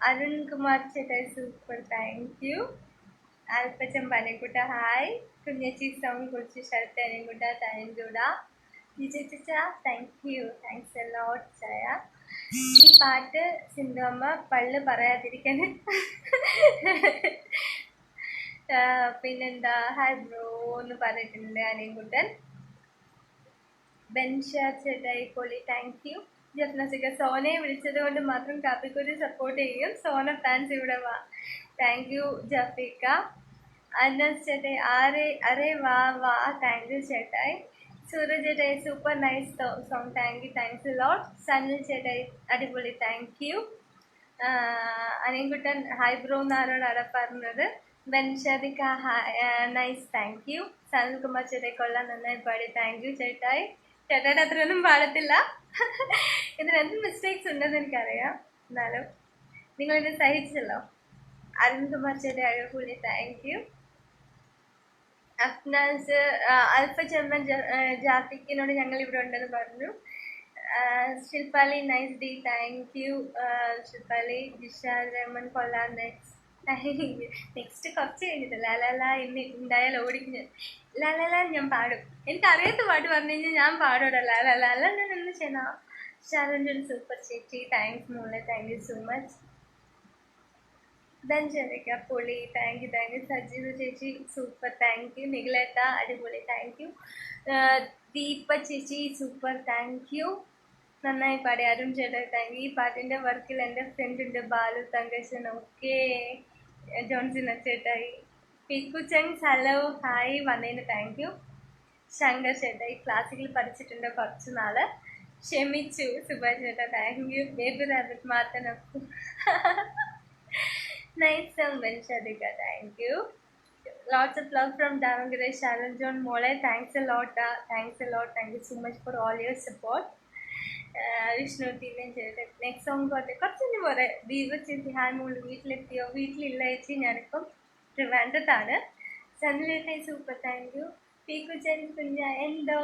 Arun Kumar ചേട്ടായി സൂപ്പർ. Thank you. ആൽപ്പച്ചമ്പനക്കുട്ട ഹായ്. കുഞ്ഞച്ചി സോങ് കുറിച്ച് ശരത്ത് അനിക്കുട്ട താങ്ക് യുടാ. ജിജു ചേച്ച thank you. Thanks a lot ചായ. ഈ പാട്ട് സിന്ധുമ്മ പള്ളു പറയാതിരിക്കാൻ. പിന്നെന്താ ഹായ് ബ്രോ എന്ന് പറഞ്ഞിട്ടുണ്ട് അനിയൻകുട്ടൻ. ബെൻഷാ ചേട്ടായി പൊളി. Thank U. ജഫ്നസിക സോനയെ വിളിച്ചത് കൊണ്ട് മാത്രം കാപ്പിക്കുരി സപ്പോർട്ട് ചെയ്യും. സോന ഫാൻസ് ഇവിടെ വാ. Thank you ജഫീക്ക. അനസ് ചേട്ടായി അരേ വാ വാ. താങ്ക് യു ചേട്ടായി. സൂരജ് ചേട്ടായി super nice song. Thank you. Thanks a lot. Sanil ചേട്ടായി അടിപൊളി. Thank you. അനിയൻകുട്ടൻ ഹായ് ബ്രോ എന്നാരോട് അവിടെ പറഞ്ഞത്. ബെൻഷാദിക്ക നൈസ്. Thank you. സനിൽകുമാർ ചേട്ടായി കൊള്ളാൻ നന്നായി പാടി. താങ്ക് യു ചേട്ടായി. ചേട്ടായിട്ട് അത്രയൊന്നും പാടത്തില്ല. ഇതിനെന്ത് മിസ്റ്റേക്സ് ഉണ്ടെന്ന് എനിക്കറിയാം, എന്നാലും നിങ്ങളിത് സഹിച്ചല്ലോ. അരുൺകുമാർ ചേട്ടായി അഴകുള്ളി. Thank you. അഫ്നാസ് അൽഫ ചെമ്മൻ ജാഫിക്കിനോട് ഞങ്ങൾ ഇവിടെ ഉണ്ടെന്ന് പറഞ്ഞു. Shilpali nice day. Thank you Shilpali. Jishan Raman കൊള്ളാൻ. നെക്സ്റ്റ് കുറച്ച് കഴിഞ്ഞിട്ട് ലാലാല ഇന്ന് ഉണ്ടായാലും ഓടിക്കും ഞാൻ. ലാലാല ഞാൻ പാടും. എനിക്കറിയാത്ത പാട്ട് പറഞ്ഞു കഴിഞ്ഞാൽ ഞാൻ പാടോടാ ലാലാല. ഞാൻ എന്ന് ചെയ്യണ ചാലഞ്ച് സൂപ്പർ ചേച്ചി. താങ്ക്സ് മോളെ. Thank you so much. ധൻചരിക്ക പൊളി. Thank you. Thank you. Sajeeva ചേച്ചി സൂപ്പർ. Thank you. നിഖിലേട്ട അടിപൊളി. Thank U. ദീപ ചേച്ചി സൂപ്പർ. Thank you. നന്നായി പാടി. അരുൺ ചേട്ടാ താങ്ക് യു. ഈ പാട്ടിൻ്റെ വർക്കിൽ എൻ്റെ ഫ്രണ്ട് ഉണ്ട് ബാലു തങ്കശൻ. ഓക്കെ. ജോൺസിന ചേട്ടായി. പിക്കു ചങ്സ് ഹലോ ഹായ് വന്നതിന് താങ്ക് യു. ശങ്കർ ചേട്ടായി ക്ലാസിക്കൽ പഠിച്ചിട്ടുണ്ട് കുറച്ച് നാള്. ക്ഷമിച്ചു. സുഭാഷ് ചേട്ടാ താങ്ക് യു. ബേബി റാബിറ്റ് മാത്തനൊക്കെ നൈസ് സോങ്. ബെൻഷാദിക thank you. Lots of love from Davangere. Sharon John Mole. Thanks a lot. Thanks a lot. Thank you so much for all your support. Vishnu ടീവൻ ചേട്ടൻ നെക്സ്റ്റ് സോങ് പോട്ടെ. കുറച്ചൊന്നും പോരെ. ദീപ ചേച്ചി ഹായ് മോള് വീട്ടിലെത്തിയോ? വീട്ടിലില്ല ചേച്ചി, ഞാനിപ്പം ട്രിവാൻഡ്രത്താണ്. സന്നിലേട്ടായി സൂപ്പർ. താങ്ക് യു. പീക്കുച്ചൻ കുഞ്ഞ എന്തോ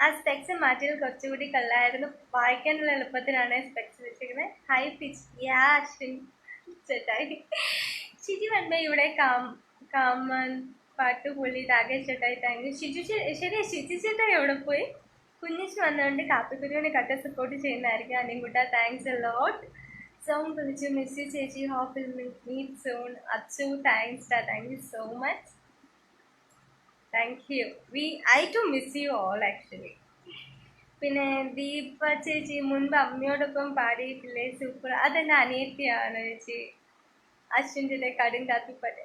ആ സ്പെക്സ് മാറ്റിയത് കുറച്ചുകൂടി കള്ളായിരുന്നു. വായിക്കാനുള്ള എളുപ്പത്തിനാണ് സ്പെക്സ് വെച്ചിരിക്കുന്നത്. ഹൈ പിച്ച് യാ അശ്വിൻ ചേട്ടായി. ചിരി വന്ന ഇവിടെ കാമൻ പാട്ട് പൊളി. രാകേഷ് ചേട്ടായി താങ്ക് യു. ശരി ഷിജു ചേട്ടായി എവിടെ പോയി? കുഞ്ഞിച്ച് വന്നുകൊണ്ട് കാപ്പിക്കുരുവിനെ കട്ട സപ്പോർട്ട് ചെയ്യുന്നതായിരിക്കും. അനിൻകുട്ട താങ്ക്സ് എ ലോട്ട്. സോങ് വിളിച്ചു മിസ് യു ചേച്ചി, hope will meet soon. Achu thanks ടാ, thank you so much. Thank you. I too miss you all actually. പിന്നെ ദീപ ചേച്ചി മുൻപ് അമ്മയോടൊപ്പം പാടിയിട്ടില്ലേ, സൂപ്പർ. അതെൻ്റെ അനിയത്തിയാണ് ചേച്ചി. അശ്വിൻ്റെ കടും കാത്തിപ്പാട്ട്.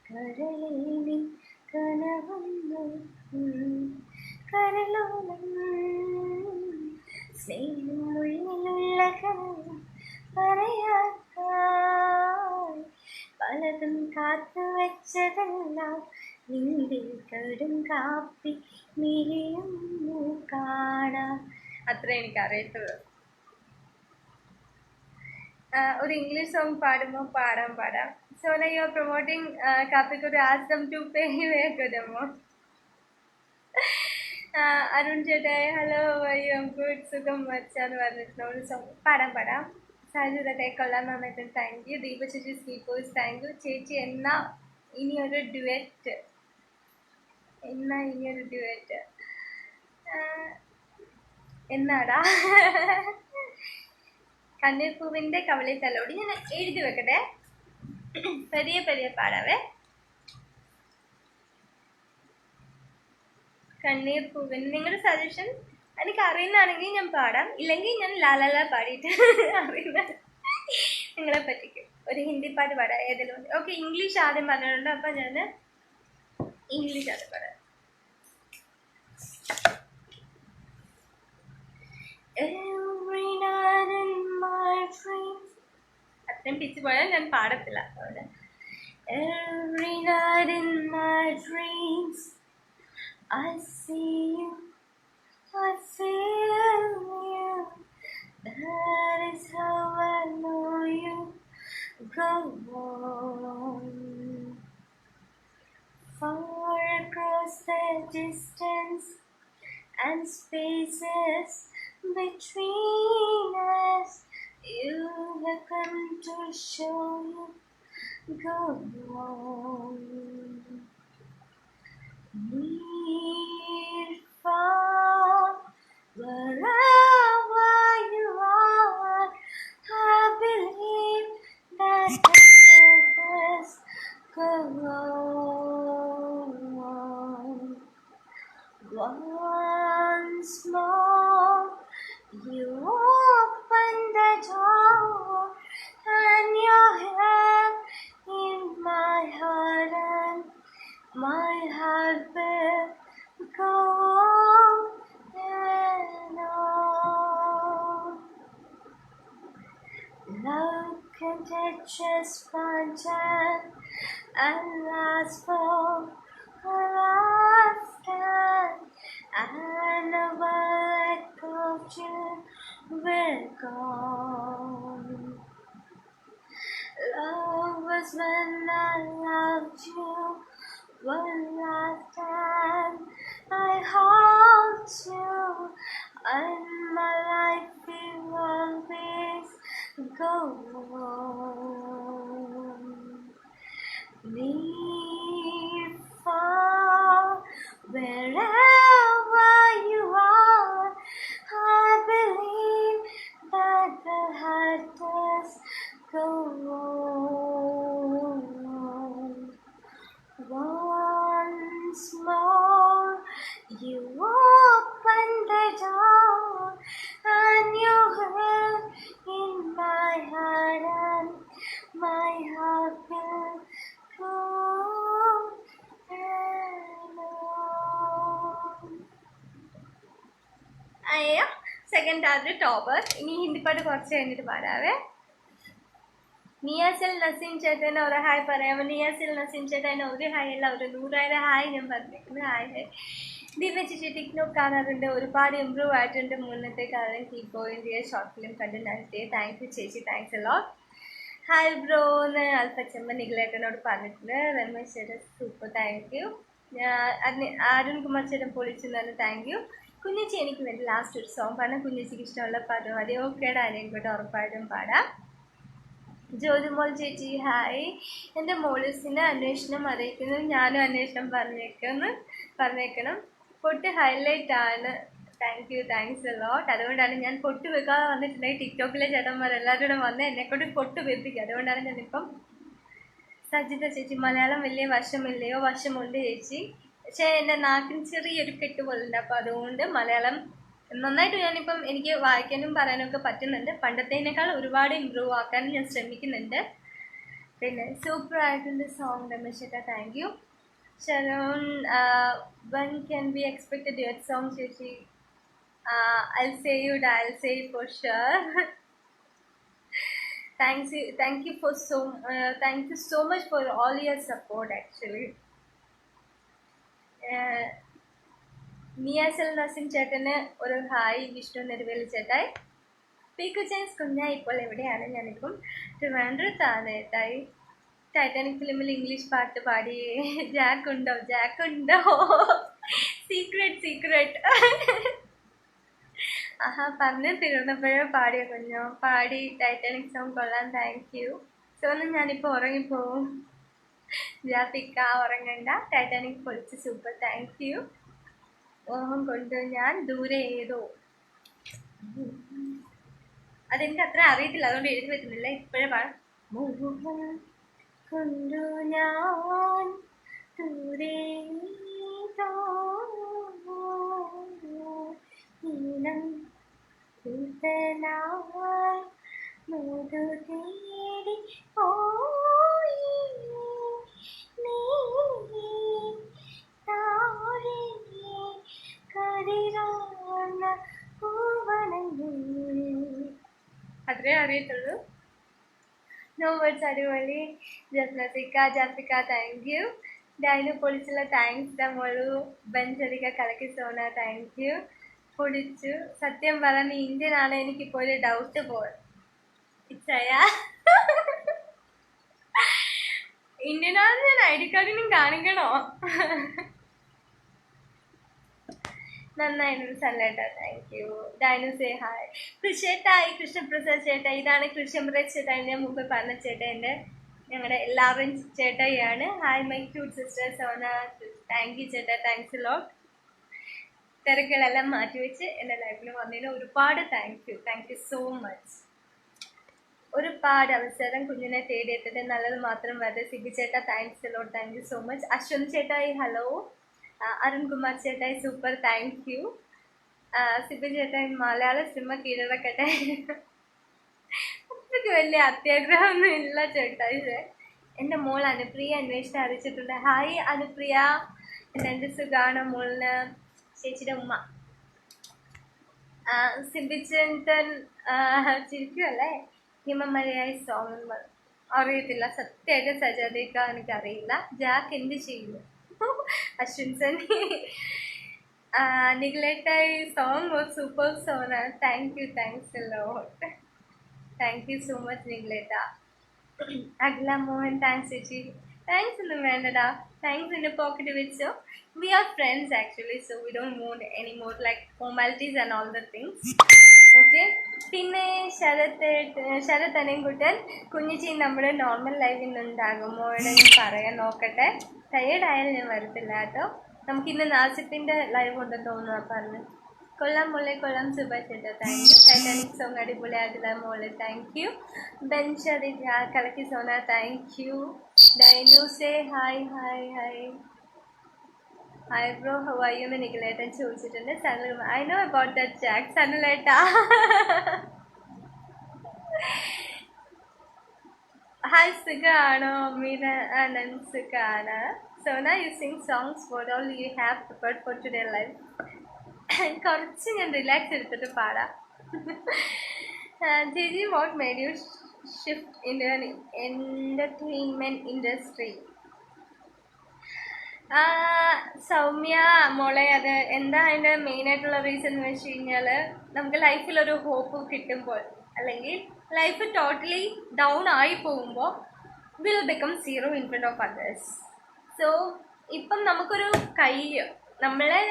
കരളേനി കനവന്നു കരളോളം സ്നേഹമുള്ളിലുള്ള കനവും പറയാൻ പലതും കാത്തു വെച്ചതെല്ലാം നിന്റെ കടും കാപ്പി മിഴിയുന്നു കാണാൻ. അത്ര എനിക്കറിയത്തുള്ളൂ. ഒരു ഇംഗ്ലീഷ് സോങ് പാടുമ്പോൾ പാടാം. Sona you are promoting Kappikkuru, ask them to pay വേഗം. അരുൺ ചേട്ടായി ഹലോ വയ്യോ ഗുഡ് സുഖം വച്ചാന്ന് പറഞ്ഞിട്ടുണ്ട്. ഒരു സോങ് പാടാം. സാധ്യതയെ കൊള്ളാൻ നന്നായിട്ട് താങ്ക് യു. ദീപ ചേച്ചി സ്വീറ്റ് വോയിസ് താങ്ക് യു. ചേച്ചി ഇനിയൊരു ഡ്യുവറ്റ് എന്നാടാ? കണ്ണീർപ്പൂവിൻ്റെ കവളി തലോടി ഞാൻ എഴുതി വെക്കട്ടെ. പെരിയ പാടാവേ. കണ്ണീർപ്പൂവിൻ നിങ്ങളുടെ സജഷൻ എനിക്ക് അറിയുന്നതാണെങ്കിൽ ഞാൻ പാടാം, ഇല്ലെങ്കിൽ ഞാൻ ലാലാല പാടിയിട്ട് അറിയുന്ന നിങ്ങളെ പറ്റിക്കും. ഒരു ഹിന്ദി പാട്ട് പാടാം ഏതെങ്കിലും. ഓക്കെ, ഇംഗ്ലീഷ് ആദ്യം പറഞ്ഞിട്ടുണ്ട്, അപ്പം ഞാൻ ഇംഗ്ലീഷ് ആദ്യം പാടാം. അത്രയും പിച്ച് പോയാൽ ഞാൻ പാടത്തില്ല. അതുകൊണ്ട് Every night in my dreams I see you, I feel you. That is how I know you. Go on. Far across the distance and spaces between us, you have come to show you. Go on. Near, far, wherever you are, I believe that the purpose go on. Once more, you open the door, and you're here in my heart, and my heart will go on and on. Love can touch us one time and last for a lifetime, and the world of you will go on. Love was when I loved you one last time. I hold you, and my life will always go on. Near, far, wherever you are, I believe that the heart does go on. Once more, you open the door, and you're here in my heart, and my heart will go and on. അയ്യോ, സെക്കൻഡ് ആദ്യ ടോപ്പർ. ഇനി ഹിന്ദി പാട്ട് കുറച്ച് കഴിഞ്ഞിട്ട് പാടാവേ. നിയാസിൽ നസീം ചേട്ടൻ ഒരു ഹായ് പറയാമോ? നിയാസിൽ നസീം ചേട്ടൻ ഒരു ഹായ് അല്ല, ഒരു 100,000 ഹായ് ഞാൻ പറഞ്ഞിരിക്കുന്നത്. ഹായ്. ദിവ്യ ചേച്ചി ടിക്ടോക്ക് കാണാറുണ്ട്, ഒരുപാട് ഇമ്പ്രൂവ് ആയിട്ടുണ്ട് മുന്നത്തെ കാലം. Keep going dear. Short film കണ്ട് നടത്തിയ താങ്ക് യു ചേച്ചി, thanks a lot. Hi bro എന്ന് അൽഫച്ചമ്മ നിഖിലേട്ടനോട് പറഞ്ഞിട്ടുണ്ട്. രമേശ് ചേട്ടൻ super, thank you. Arun Kumar ചേട്ടൻ പൊളിച്ചു തന്നെ താങ്ക് യു. കുഞ്ഞിച്ചി എനിക്ക് വേണ്ടി ലാസ്റ്റ് ഒരു സോങ് പാടാം. കുഞ്ഞിച്ചിക്ക് ഇഷ്ടമുള്ള പാട്ട് മതി. ഓക്കേടാ, അതിനെക്കൂട്ട് ഉറപ്പായിട്ടും പാടാം. ജ്യോതിമോൾ ചേച്ചി ഹായ്. എൻ്റെ മോളിസിന് അന്വേഷണം അറിയിക്കുന്നു. ഞാനും അന്വേഷണം പറഞ്ഞേക്കണം. പൊട്ട് ഹൈലൈറ്റ് ആണ്. Thanks lot. അതുകൊണ്ടാണ് ഞാൻ പൊട്ട് വെക്കാതെ വന്നിട്ടുണ്ടെങ്കിൽ ടിക്ടോക്കിലെ ചേട്ടന്മാരെല്ലാവരും വന്ന് എന്നെക്കൊണ്ട് പൊട്ട് വെപ്പിക്കുക. അതുകൊണ്ടാണ് ഞാനിപ്പം. സജിത ചേച്ചി മലയാളം വലിയ വശമില്ലയോ? വശമുണ്ട് ചേച്ചി, പക്ഷേ എൻ്റെ നാക്കിന് ചെറിയൊരു കെട്ട് പോലുണ്ട്. അപ്പോൾ അതുകൊണ്ട് മലയാളം നന്നായിട്ട് ഞാനിപ്പം എനിക്ക് വായിക്കാനും പറയാനും ഒക്കെ പറ്റുന്നുണ്ട്. പണ്ടത്തേനേക്കാൾ ഒരുപാട് ഇമ്പ്രൂവ് ആക്കാനും ഞാൻ ശ്രമിക്കുന്നുണ്ട്. പിന്നെ സൂപ്പർ ആയിട്ടുണ്ട് സോങ് രമേശ് ചേട്ടാ, thank you. Sharon when can we expect a duet song ചേച്ചി? I'll say it for sure. Thank you so much for all your support actually. മിയാസൽ Naseem ചേട്ടന് ഒരു ഹായ്. വിഷ്ണു നെടുവേലി ചേട്ടായി. പീക്കു ജെയിംസ് കുഞ്ഞായി ഇപ്പോൾ എവിടെയാണ്? ഞാനിപ്പം ട്രിവാൻഡ്രത്താണ് ഏട്ടായി. ടൈറ്റാനിക് ഫിലിമിൽ ഇംഗ്ലീഷ് പാട്ട് പാടി. ജാക്ക് ഉണ്ടോ? സീക്രട്ട്. ആഹാ, പറഞ്ഞ് തീർന്നപ്പോഴേ പാടിയ കുഞ്ഞോ. പാടി ടൈറ്റാനിക് സോങ് കൊള്ളാൻ, താങ്ക് യു. സോന്നും ഞാനിപ്പോൾ ഉറങ്ങിപ്പോവും. ജാഫിക്ക ഉറങ്ങണ്ട, ടൈറ്റാനിക് പൊളിച്ച് സൂപ്പർ, താങ്ക് യു. ഓഹം കൊണ്ട് ഞാൻ ദൂരെ ഏതോ, അതെനിക്ക് അത്ര അറിയത്തില്ല, അതുകൊണ്ട് എഴുതി വെക്കുന്നില്ല. ഇപ്പോഴേ പാടാം. മോഹം കൊണ്ടു ഞാൻ ദൂരെ മധു തേടി പോയി അത്രേ അറിയത്തുള്ളൂ. No words. അടിപൊളി. Jafika thank you. ഡൈനു പൊളിച്ചുള്ള താങ്ക്സ് മോളു. ബെഞ്ചരിക്ക കലക്കി സോണ, താങ്ക് യു. പൊളിച്ചു. സത്യം പറഞ്ഞ ഇന്ത്യൻ ആണ് എനിക്കിപ്പോൾ ഒരു ഡൗട്ട് ഇന്ത്യൻ ആണെന്ന് ഞാൻ ഐ ഡി കാർഡിനും കാണിക്കണോ? നന്നായിരുന്നു സല്ലേട്ടാ, thank you. Dainu say hi. കൃഷേട്ടായി, കൃഷ്ണപ്രസാദ് ചേട്ടാ. ഇതാണ് കൃഷ്ണപ്രസാദ് ചേട്ടാ, ഞാൻ മുമ്പ് പറഞ്ഞ ചേട്ടാ, ഞങ്ങളുടെ എല്ലാവരും ചേട്ടായിയാണ്. Hi my cute sister Sona, thank you ചേട്ടാ, താങ്ക്സ് ലോട്ട്. തിരക്കുകളെല്ലാം മാറ്റിവെച്ച് എൻ്റെ ലൈഫിൽ വന്നതിന് ഒരുപാട് താങ്ക് യു സോ മച്ച്. ഒരുപാട് അവസരം കുഞ്ഞിനെ തേടിയെത്തിട്ട് നല്ലത് മാത്രം വരെ. സിബി ചേട്ടാ, thanks lot, thank you so much. Ashwanth ചേട്ടായി ഹലോ. അരുൺകുമാർ ചേട്ടായി സൂപ്പർ, താങ്ക് യു. സിബി ചേട്ടായി മലയാള സിനിമ കീഴടക്കട്ടെ. അത്രയ്ക്ക് വലിയ അത്യാഗ്രഹമൊന്നും ഇല്ല ചേട്ടായി. എൻ്റെ മോൾ അനുപ്രിയ അന്വേഷിച്ച് അറിയിച്ചിട്ടുണ്ട്. ഹായ് അനുപ്രിയ, എൻ്റെ സുഖാണ് മോളിന്. ചേച്ചിയുടെ ഉമ്മ സിബിച്ചേട്ടൻ ചിരിക്കുമല്ലേ. ഹിമമലയായി സോങ് അറിയത്തില്ല സത്യമായിട്ട്. സജാദേക്ക എനിക്കറിയില്ല. ജാക്ക് എന്ത് ചെയ്യുന്നു? അശ്വിൻ സനി. നിഗ്ലേറ്റായി song was super Sona, thank you, thanks lot, thank you so much നിഗ്ലേറ്റ. അഖില മോഹൻ, താങ്ക്സ് ചേച്ചി. താങ്ക്സ് ഒന്നും വേണ്ടടാ, താങ്ക്സ് എൻ്റെ പോക്കറ്റ് വെച്ചോ. We are friends actually, so we don't want any more like formalities and all the things. Okay. പിന്നെ ശരത് അനൻകുട്ടൻ, കുഞ്ഞിച്ചി നമ്മുടെ നോർമൽ ലൈഫിൽ നിന്നുണ്ടാകുമോ എന്ന് ഞാൻ പറയാൻ നോക്കട്ടെ. ടയേർഡായാലും ഞാൻ വരത്തില്ല കേട്ടോ. നമുക്കിന്ന് നാസിപ്പിൻ്റെ ലൈവ് ഉണ്ടെന്ന് തോന്നുന്നു. പറഞ്ഞു കൊള്ളാം മോളെ, കൊള്ളാം സുഭാഷ് ചേട്ടാ, താങ്ക് യു. ടൈറ്റാനിക് സോങ് അടിപൊളിയായിട്ടില്ല മോളെ, താങ്ക് യു. ബെൻഷറി കലക്കി Sona, thank you. Dainu say hi hi hi. Hi bro, how are you എന്ന് നിഖിലേട്ടൻ ചോദിച്ചിട്ടുണ്ട്. Sanal, I know about that chat സനലേട്ടാ. ഹായ്, സുഖാണോ? മീര ആനന്ദ്, സുഖാണ്. Sona, you sing songs. What all you have prepared for today life? കുറച്ച് ഞാൻ റിലാക്സ് എടുത്തിട്ട് പാടാം. ചേച്ചി, what made you shift in entertainment industry? Soumya മോളെ, അത് എന്താ അതിൻ്റെ മെയിനായിട്ടുള്ള റീസൺ എന്ന് വെച്ച് കഴിഞ്ഞാൽ, നമുക്ക് ലൈഫിലൊരു ഹോപ്പ് കിട്ടുമ്പോൾ അല്ലെങ്കിൽ ലൈഫ് ടോട്ടലി ഡൗൺ ആയി പോകുമ്പോൾ will become zero in front of others. So ഇപ്പം നമുക്കൊരു കൈ നമ്മളെ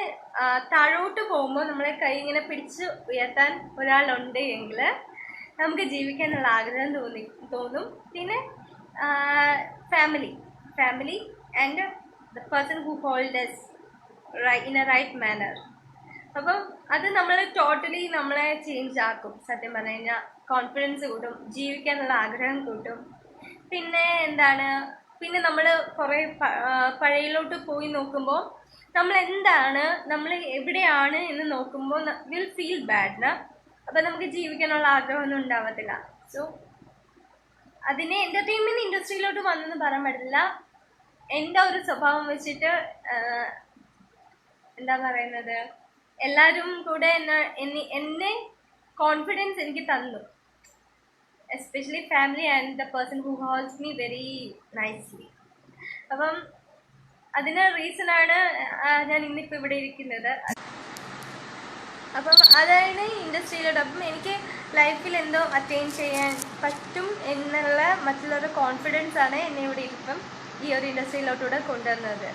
താഴോട്ട് പോകുമ്പോൾ നമ്മളെ കൈ ഇങ്ങനെ പിടിച്ച് ഉയർത്താൻ ഒരാളുണ്ട് എങ്കിൽ നമുക്ക് ജീവിക്കാനുള്ള ആഗ്രഹം തോന്നും. പിന്നെ family and the person who hold us in a right manner. അപ്പം അത് നമ്മൾ ടോട്ടലി നമ്മളെ ചേഞ്ച് ആക്കും. സത്യം പറഞ്ഞു കഴിഞ്ഞാൽ കോൺഫിഡൻസ് കൂട്ടും, ജീവിക്കാനുള്ള ആഗ്രഹം കൂട്ടും. പിന്നെ എന്താണ്, പിന്നെ നമ്മൾ കുറേ പഴയയിലോട്ട് പോയി നോക്കുമ്പോൾ നമ്മൾ എന്താണ്, നമ്മൾ എവിടെയാണ് എന്ന് നോക്കുമ്പോൾ വിൽ ഫീൽ ബാഡ്. അപ്പം നമുക്ക് ജീവിക്കാനുള്ള ആഗ്രഹമൊന്നും ഉണ്ടാവത്തില്ല. സോ അതിനെ എൻ്റർടൈൻമെൻറ്റ് ഇൻഡസ്ട്രിയിലോട്ട് വന്നെന്ന് പറയാൻ പറ്റില്ല. എൻ്റെ ഒരു സ്വഭാവം വെച്ചിട്ട് എന്താ പറയുന്നത്, എല്ലാവരും കൂടെ എന്നെ കോൺഫിഡൻസ് എനിക്ക് തന്നു. Especially family and the person who holds me very nicely. അപ്പം അതിന് റീസണാണ് ഞാൻ ഇന്നിപ്പോൾ ഇവിടെ ഇരിക്കുന്നത്. അപ്പം അതാണ് ഇൻഡസ്ട്രിയിലോട്ട്. അപ്പം എനിക്ക് ലൈഫിൽ എന്തോ അറ്റൈൻ ചെയ്യാൻ പറ്റും എന്നുള്ള മറ്റുള്ളവരുടെ കോൺഫിഡൻസ് ആണ് എന്നെ ഇവിടെ ഇപ്പം ഈ ഒരു ഇൻഡസ്ട്രിയിലോട്ടൂടെ കൊണ്ടുവന്നത്.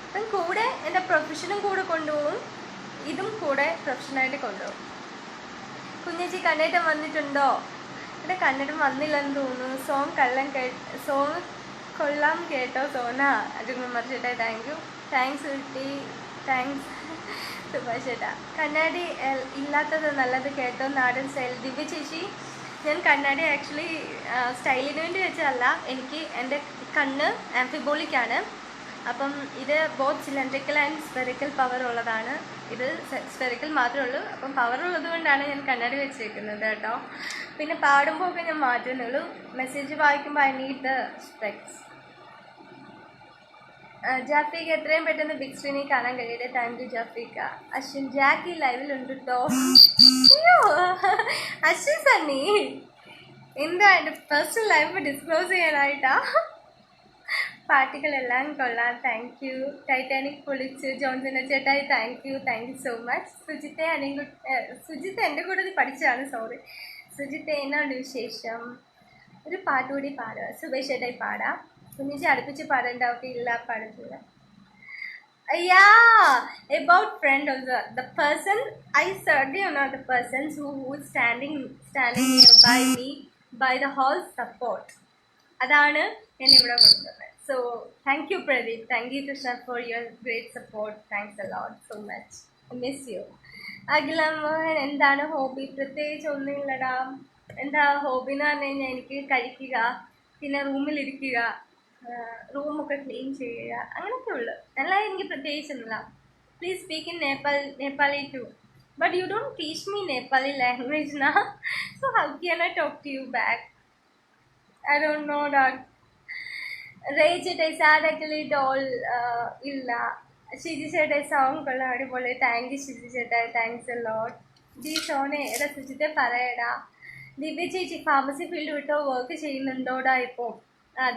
അപ്പം കൂടെ എൻ്റെ പ്രൊഫഷനും കൂടെ കൊണ്ടുപോകും, ഇതും കൂടെ പ്രൊഫഷനായിട്ട് കൊണ്ടുപോകും. കുഞ്ഞേച്ചി കണ്ണേറ്റം വന്നിട്ടുണ്ടോ? എൻ്റെ കണ്ണേറ്റം വന്നില്ലെന്ന് തോന്നുന്നു. സോങ് കൊള്ളാം കേട്ടോ സോന. അജുകുമാർ ചേട്ടാ താങ്ക്സ് കുട്ടി, താങ്ക്സ് സുഭാഷ് ചേട്ടാ. കണ്ണാടി ഇല്ലാത്തത് നല്ലത് കേട്ടോ, നാടൻ സ്റ്റൈൽ. ദിവ്യ ചേച്ചി, ഞാൻ കണ്ണാടി ആക്ച്വലി സ്റ്റൈലിന് വേണ്ടി വെച്ചതല്ല. എനിക്ക് എൻ്റെ കണ്ണ് ആംഫിബോളിക്കാണ്. അപ്പം ഇത് both cylindrical and spherical power ഉള്ളതാണ്. ഇത് സ്പെറിക്കൽ മാത്രമേ ഉള്ളൂ. അപ്പം പവർ ഉള്ളത് കൊണ്ടാണ് ഞാൻ കണ്ണാടി വെച്ചേക്കുന്നത് കേട്ടോ. പിന്നെ പാടുമ്പോൾ ഒക്കെ ഞാൻ മാറ്റുന്നുള്ളൂ. മെസ്സേജ് വായിക്കുമ്പോൾ ഐ നീഡ് ദ സ്പെക്സ്. ജാഫിക്ക് എത്രയും പെട്ടെന്ന് ബിഗ് സ്ക്രീനിൽ കാണാൻ കഴിയട്ടെ. താങ്ക് യു ജാഫിക്ക. അശ്വിൻ ജാക്ക് ഈ ലൈവിലുണ്ട് കേട്ടോ. അയ്യോ അശ്വിൻ സണ്ണി, എന്താ എൻ്റെ പേഴ്സണൽ ലൈഫ് ഡിസ്ക്ലോസ് ചെയ്യാനായിട്ടാ? പാട്ടുകളെല്ലാം കൊള്ളാം, താങ്ക് യു. ടൈറ്റാനിക് പൊളിച്ച് ജോൺസൺ ചേട്ടായി താങ്ക് യു സോ മച്ച്. സുജിത്തെ എൻ്റെ കൂടെ പഠിച്ചതാണ്, സോറി. സുജിത്തെ എന്നാണ് വിശേഷം? ഒരു പാട്ടുകൂടി പാടുക. സുബേഷ് ചേട്ടായി പാടാം. കുഞ്ഞിച്ച് അടുപ്പിച്ച് പാടേണ്ട ഒക്കെ ഇല്ല, പാടത്തില്ല. About friend also. The person I certainly am not the persons who is standing nearby me by the whole support. അതാണ് ഞാൻ ഇവിടെ കൊണ്ടുവന്നത്. So thank you Pradeep, thank you Krishna for your great support. Thanks a lot so much. I miss you. അഖില മോഹൻ, എന്താണ് ഹോബി? പ്രത്യേകിച്ച് ഒന്നുമില്ലടാ. എന്താ ഹോബി എന്ന് പറഞ്ഞു കഴിഞ്ഞാൽ എനിക്ക് കഴിക്കുക, പിന്നെ റൂമിലിരിക്കുക, റൂമൊക്കെ ക്ലീൻ ചെയ്യുക, അങ്ങനെയൊക്കെ ഉള്ളു. അല്ലാതെ എനിക്ക് പ്രത്യേകിച്ചൊന്നുമില്ല. Please speak in Nepali too. But you don't teach me Nepali language na, so how can I talk to you back? I don't know that. Rage it I sad actually doll illa. Shiji said I song kolla adipole. Thank you Shiji said I, thanks a lot. Di sone era Sujite parayada. Divya ചേച്ചി ഫാർമസി ഫീൽഡ് വിട്ടോ വർക്ക് ചെയ്യുന്നുണ്ടോടാ ഇപ്പോൾ?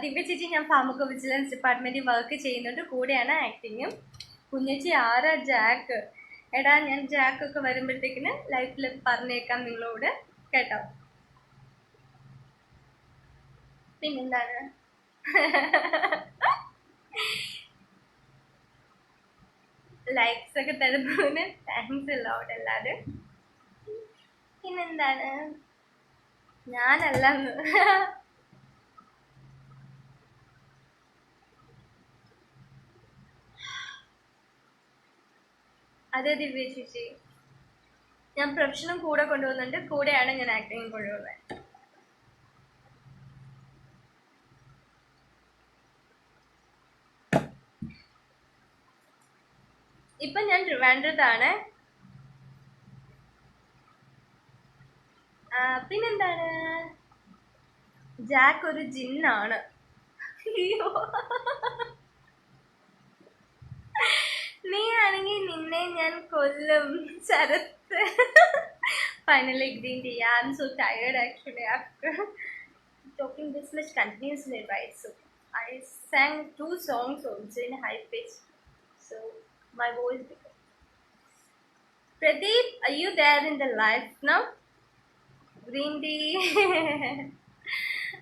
ദിവ്യ ചേച്ചി, ഞാൻ ഫാർമക്കോ വിജിലൻസ് ഡിപ്പാർട്ട്മെൻറ്റിൽ വർക്ക് ചെയ്യുന്നുണ്ട്, കൂടെയാണ് ആക്ടിങ്ങും. കുഞ്ഞേച്ചി ആരാ ജാക്ക്? എടാ ഞാൻ ജാക്കൊക്കെ വരുമ്പോഴത്തേക്കിന് ലൈഫിൽ പറഞ്ഞേക്കാം നിങ്ങളോട് കേട്ടോ. പിന്നെന്താണ്, ലൈക്സ് ഒക്കെ തരുന്നതിന് താങ്ക്സ് ലോട്ട് എല്ലാവരും. പിന്നെന്താണ്, ഞാനല്ലെന്ന് അതെ ദിവ്യ ചേച്ചി, ഞാൻ പ്രൊഫഷനും കൂടെ കൊണ്ടുപോകുന്നുണ്ട്, കൂടെയാണ് ഞാൻ ആക്ടിങ് കൊണ്ടുപോകുന്നത്. ഇപ്പൊ ഞാൻ ട്രിവാൻഡ്രത്താണ്. പിന്നെന്താണ്, ജാക്ക് ഒരു ജിന്നാണ്. നീ ആണെങ്കിൽ നിന്നെ ഞാൻ കൊല്ലും Sarath. Finally green tea. Yeah, I'm so tired actually after talking this much continuously, right? So I sang 2 songs also in high pitch, so my voice became. Pradeep, are you there in the live now? Green tea.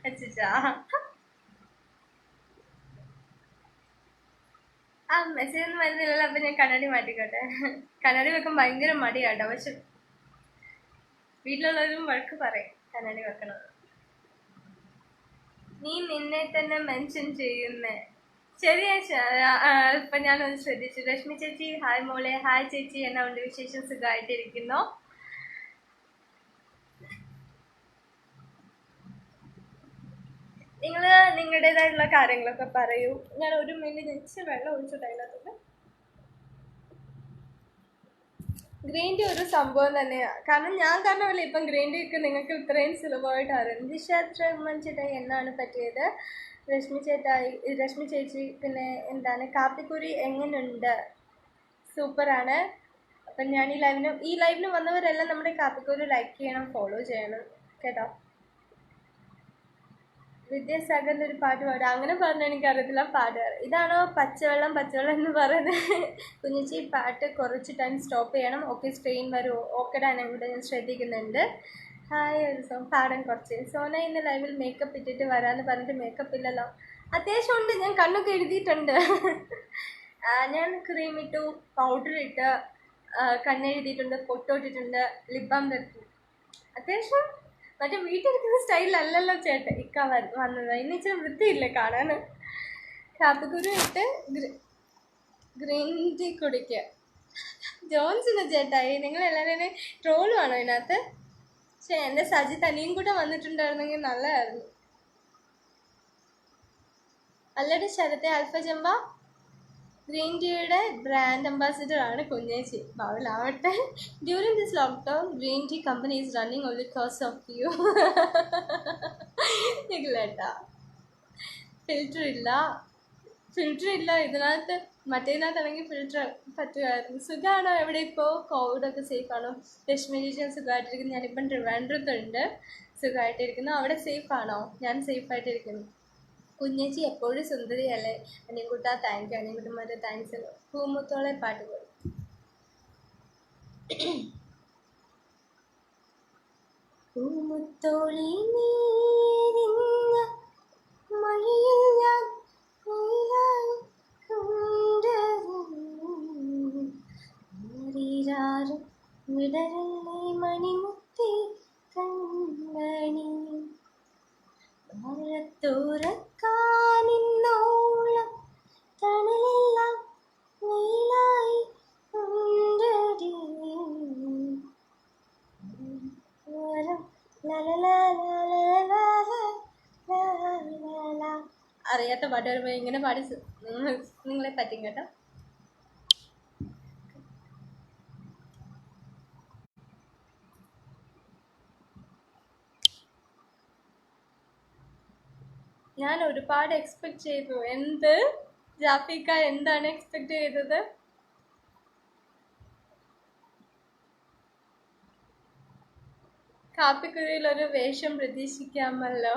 Acha. ആ മെസ്സേജ് ഒന്നും വരുന്നില്ലല്ലോ. അപ്പൊ ഞാൻ കണ്ണാടി മാറ്റിക്കോട്ടെ. കണ്ണാടി വെക്കാൻ ഭയങ്കര മടിയാട്ടോ. പക്ഷെ വീട്ടിലുള്ളവരും വഴക്ക് പറയും കണ്ണാടി വെക്കണത്. നീ നിന്നെ തന്നെ മെൻഷൻ ചെയ്യുന്നേ. ശരിയാ. ഇപ്പൊ ഞാനൊന്ന് ശ്രദ്ധിച്ചു. രശ്മി ചേച്ചി ഹായ് മോളെ. ഹായ് ചേച്ചി, എന്നാ ഉണ്ട് വിശേഷം? സുഖമായിട്ടിരിക്കുന്നോ? നിങ്ങള് നിങ്ങളുടേതായിട്ടുള്ള കാര്യങ്ങളൊക്കെ പറയൂ. ഞാൻ 1 മിനിറ്റ് വെച്ച് വെള്ളം ഒഴിച്ചിട്ട് അതിനകത്ത്. ഗ്രീൻ ടീ ഒരു സംഭവം തന്നെയാണ്. കാരണം ഞാൻ കാരണമല്ലേ ഇപ്പം ഗ്രീൻ ടീ ഒക്കെ നിങ്ങൾക്ക് ഇത്രയും സുലഭമായിട്ട് അറിയാം. ദിശാത്രമൻ ചേട്ടായി എന്നാണ് പറ്റിയത്? രശ്മി ചേച്ചി പിന്നെ എന്താണ് കാപ്പിക്കുരി എങ്ങനെയുണ്ട്? സൂപ്പറാണ്. അപ്പം ഞാൻ ഈ ലൈവിന് വന്നവരെല്ലാം നമ്മുടെ കാപ്പിക്കുരി ലൈക്ക് ചെയ്യണം, ഫോളോ ചെയ്യണം കേട്ടോ. വിദ്യാസാഗറിന്റെ ഒരു പാട്ട് പാടുക, അങ്ങനെ പറഞ്ഞ എനിക്കറിയത്തില്ല പാടുക. ഇതാണോ പച്ചവെള്ളം പച്ചവെള്ളം എന്ന് പറയുന്നത്? കുഞ്ഞിച്ചി പാട്ട് കുറച്ച് ടൈം സ്റ്റോപ്പ് ചെയ്യണം. ഓക്കെ സ്ട്രെയിൻ വരുമോ? ഓക്കെടാ, ഞാൻ കൂടെ ഞാൻ ശ്രദ്ധിക്കുന്നുണ്ട്. ഹായ്, ഒരു സോങ് പാടാൻ കുറച്ച്. സോന ഇന്ന് ലൈവിൽ മേക്കപ്പ് ഇട്ടിട്ട് വരാമെന്ന് പറഞ്ഞിട്ട് മേക്കപ്പ് ഇല്ലല്ലോ. അത്യാവശ്യം ഉണ്ട്, ഞാൻ കണ്ണൊക്കെ എഴുതിയിട്ടുണ്ട്. ഞാൻ ക്രീം ഇട്ടു, പൗഡർ ഇട്ട്, കണ്ണെഴുതിയിട്ടുണ്ട്, പൊട്ടോ ഇട്ടിട്ടുണ്ട്, ലിപ് ബാം തട്ടി. അത്യാവശ്യം മറ്റേ വീട്ടിലിരിക്കുന്ന സ്റ്റൈലല്ലല്ലോ ചേട്ടൻ ഇക്ക വന്നത്. ഇന്ന് ഇച്ചിരി വൃത്തിയില്ലേ കാണാൻ. കാപ്പിക്കുരു ഇട്ട് ഗ്രീൻ ടീ കുടിക്കുക. ജോൺസിന് ചേട്ടായി നിങ്ങളെല്ലാവരും ട്രോളുമാണോ ഇതിനകത്ത്? പക്ഷേ എൻ്റെ സജി തനിയും കൂടെ വന്നിട്ടുണ്ടായിരുന്നെങ്കിൽ നല്ലതായിരുന്നു. അല്ലടി ശരത്തെ ആൽഫ ജമ്പ ഗ്രീൻ ടീയുടെ ബ്രാൻഡ് അംബാസിഡർ ആണ് കുഞ്ഞേച്ചി. ബാവലാവട്ടെ. During this lockdown green tea company is running only cause of you. ഇല്ലേട്ടാ, ഫിൽറ്റർ ഇല്ല ഇതിനകത്ത്. മറ്റേതിനകത്താണെങ്കിൽ ഫിൽറ്റർ പറ്റുമായിരുന്നു. സുഖമാണോ? എവിടെ ഇപ്പോൾ കോവിഡൊക്കെ സേഫ് ആണോ? രശ്മി ചേച്ചി സുഖമായിട്ടിരിക്കുന്നു. ഞാനിപ്പം ട്രിവാൻഡ്രത്തുണ്ട്, സുഖമായിട്ടിരിക്കുന്നു. അവിടെ സേഫ് ആണോ? ഞാൻ സേഫായിട്ടിരിക്കുന്നു. കുഞ്ഞേച്ചി എപ്പോഴും സുന്ദരിയല്ലേ? അനിയൻകുട്ടാ താങ്ക് യു. അനിയൻകുട്ടന്മാരെ താങ്ക്സ്. പൂമുത്തോളെ പാട്ട് പോയി. പൂമുത്തോളി നീരിഞ്ഞ മഴയിൽ ഞാൻ വിടരല്ലേ മണിമുത്തി കൺമണി തുറക്കാനിന്നോളം തണലെല്ലാം വെയിലായി ഉണ്ടടി. അറിയാത്ത പാട്ട് വരുമ്പോൾ ഇങ്ങനെ പാടി നിങ്ങളെ പറ്റും കേട്ടോ. ഞാൻ ഒരുപാട് എക്സ്പെക്ട് ചെയ്തു. എന്ത് ജാഫിക്ക, എന്താണ് എക്സ്പെക്ട് ചെയ്തത്? കാപ്പിക്കുരിയിലൊരു വേഷം പ്രതീക്ഷിക്കാമല്ലോ.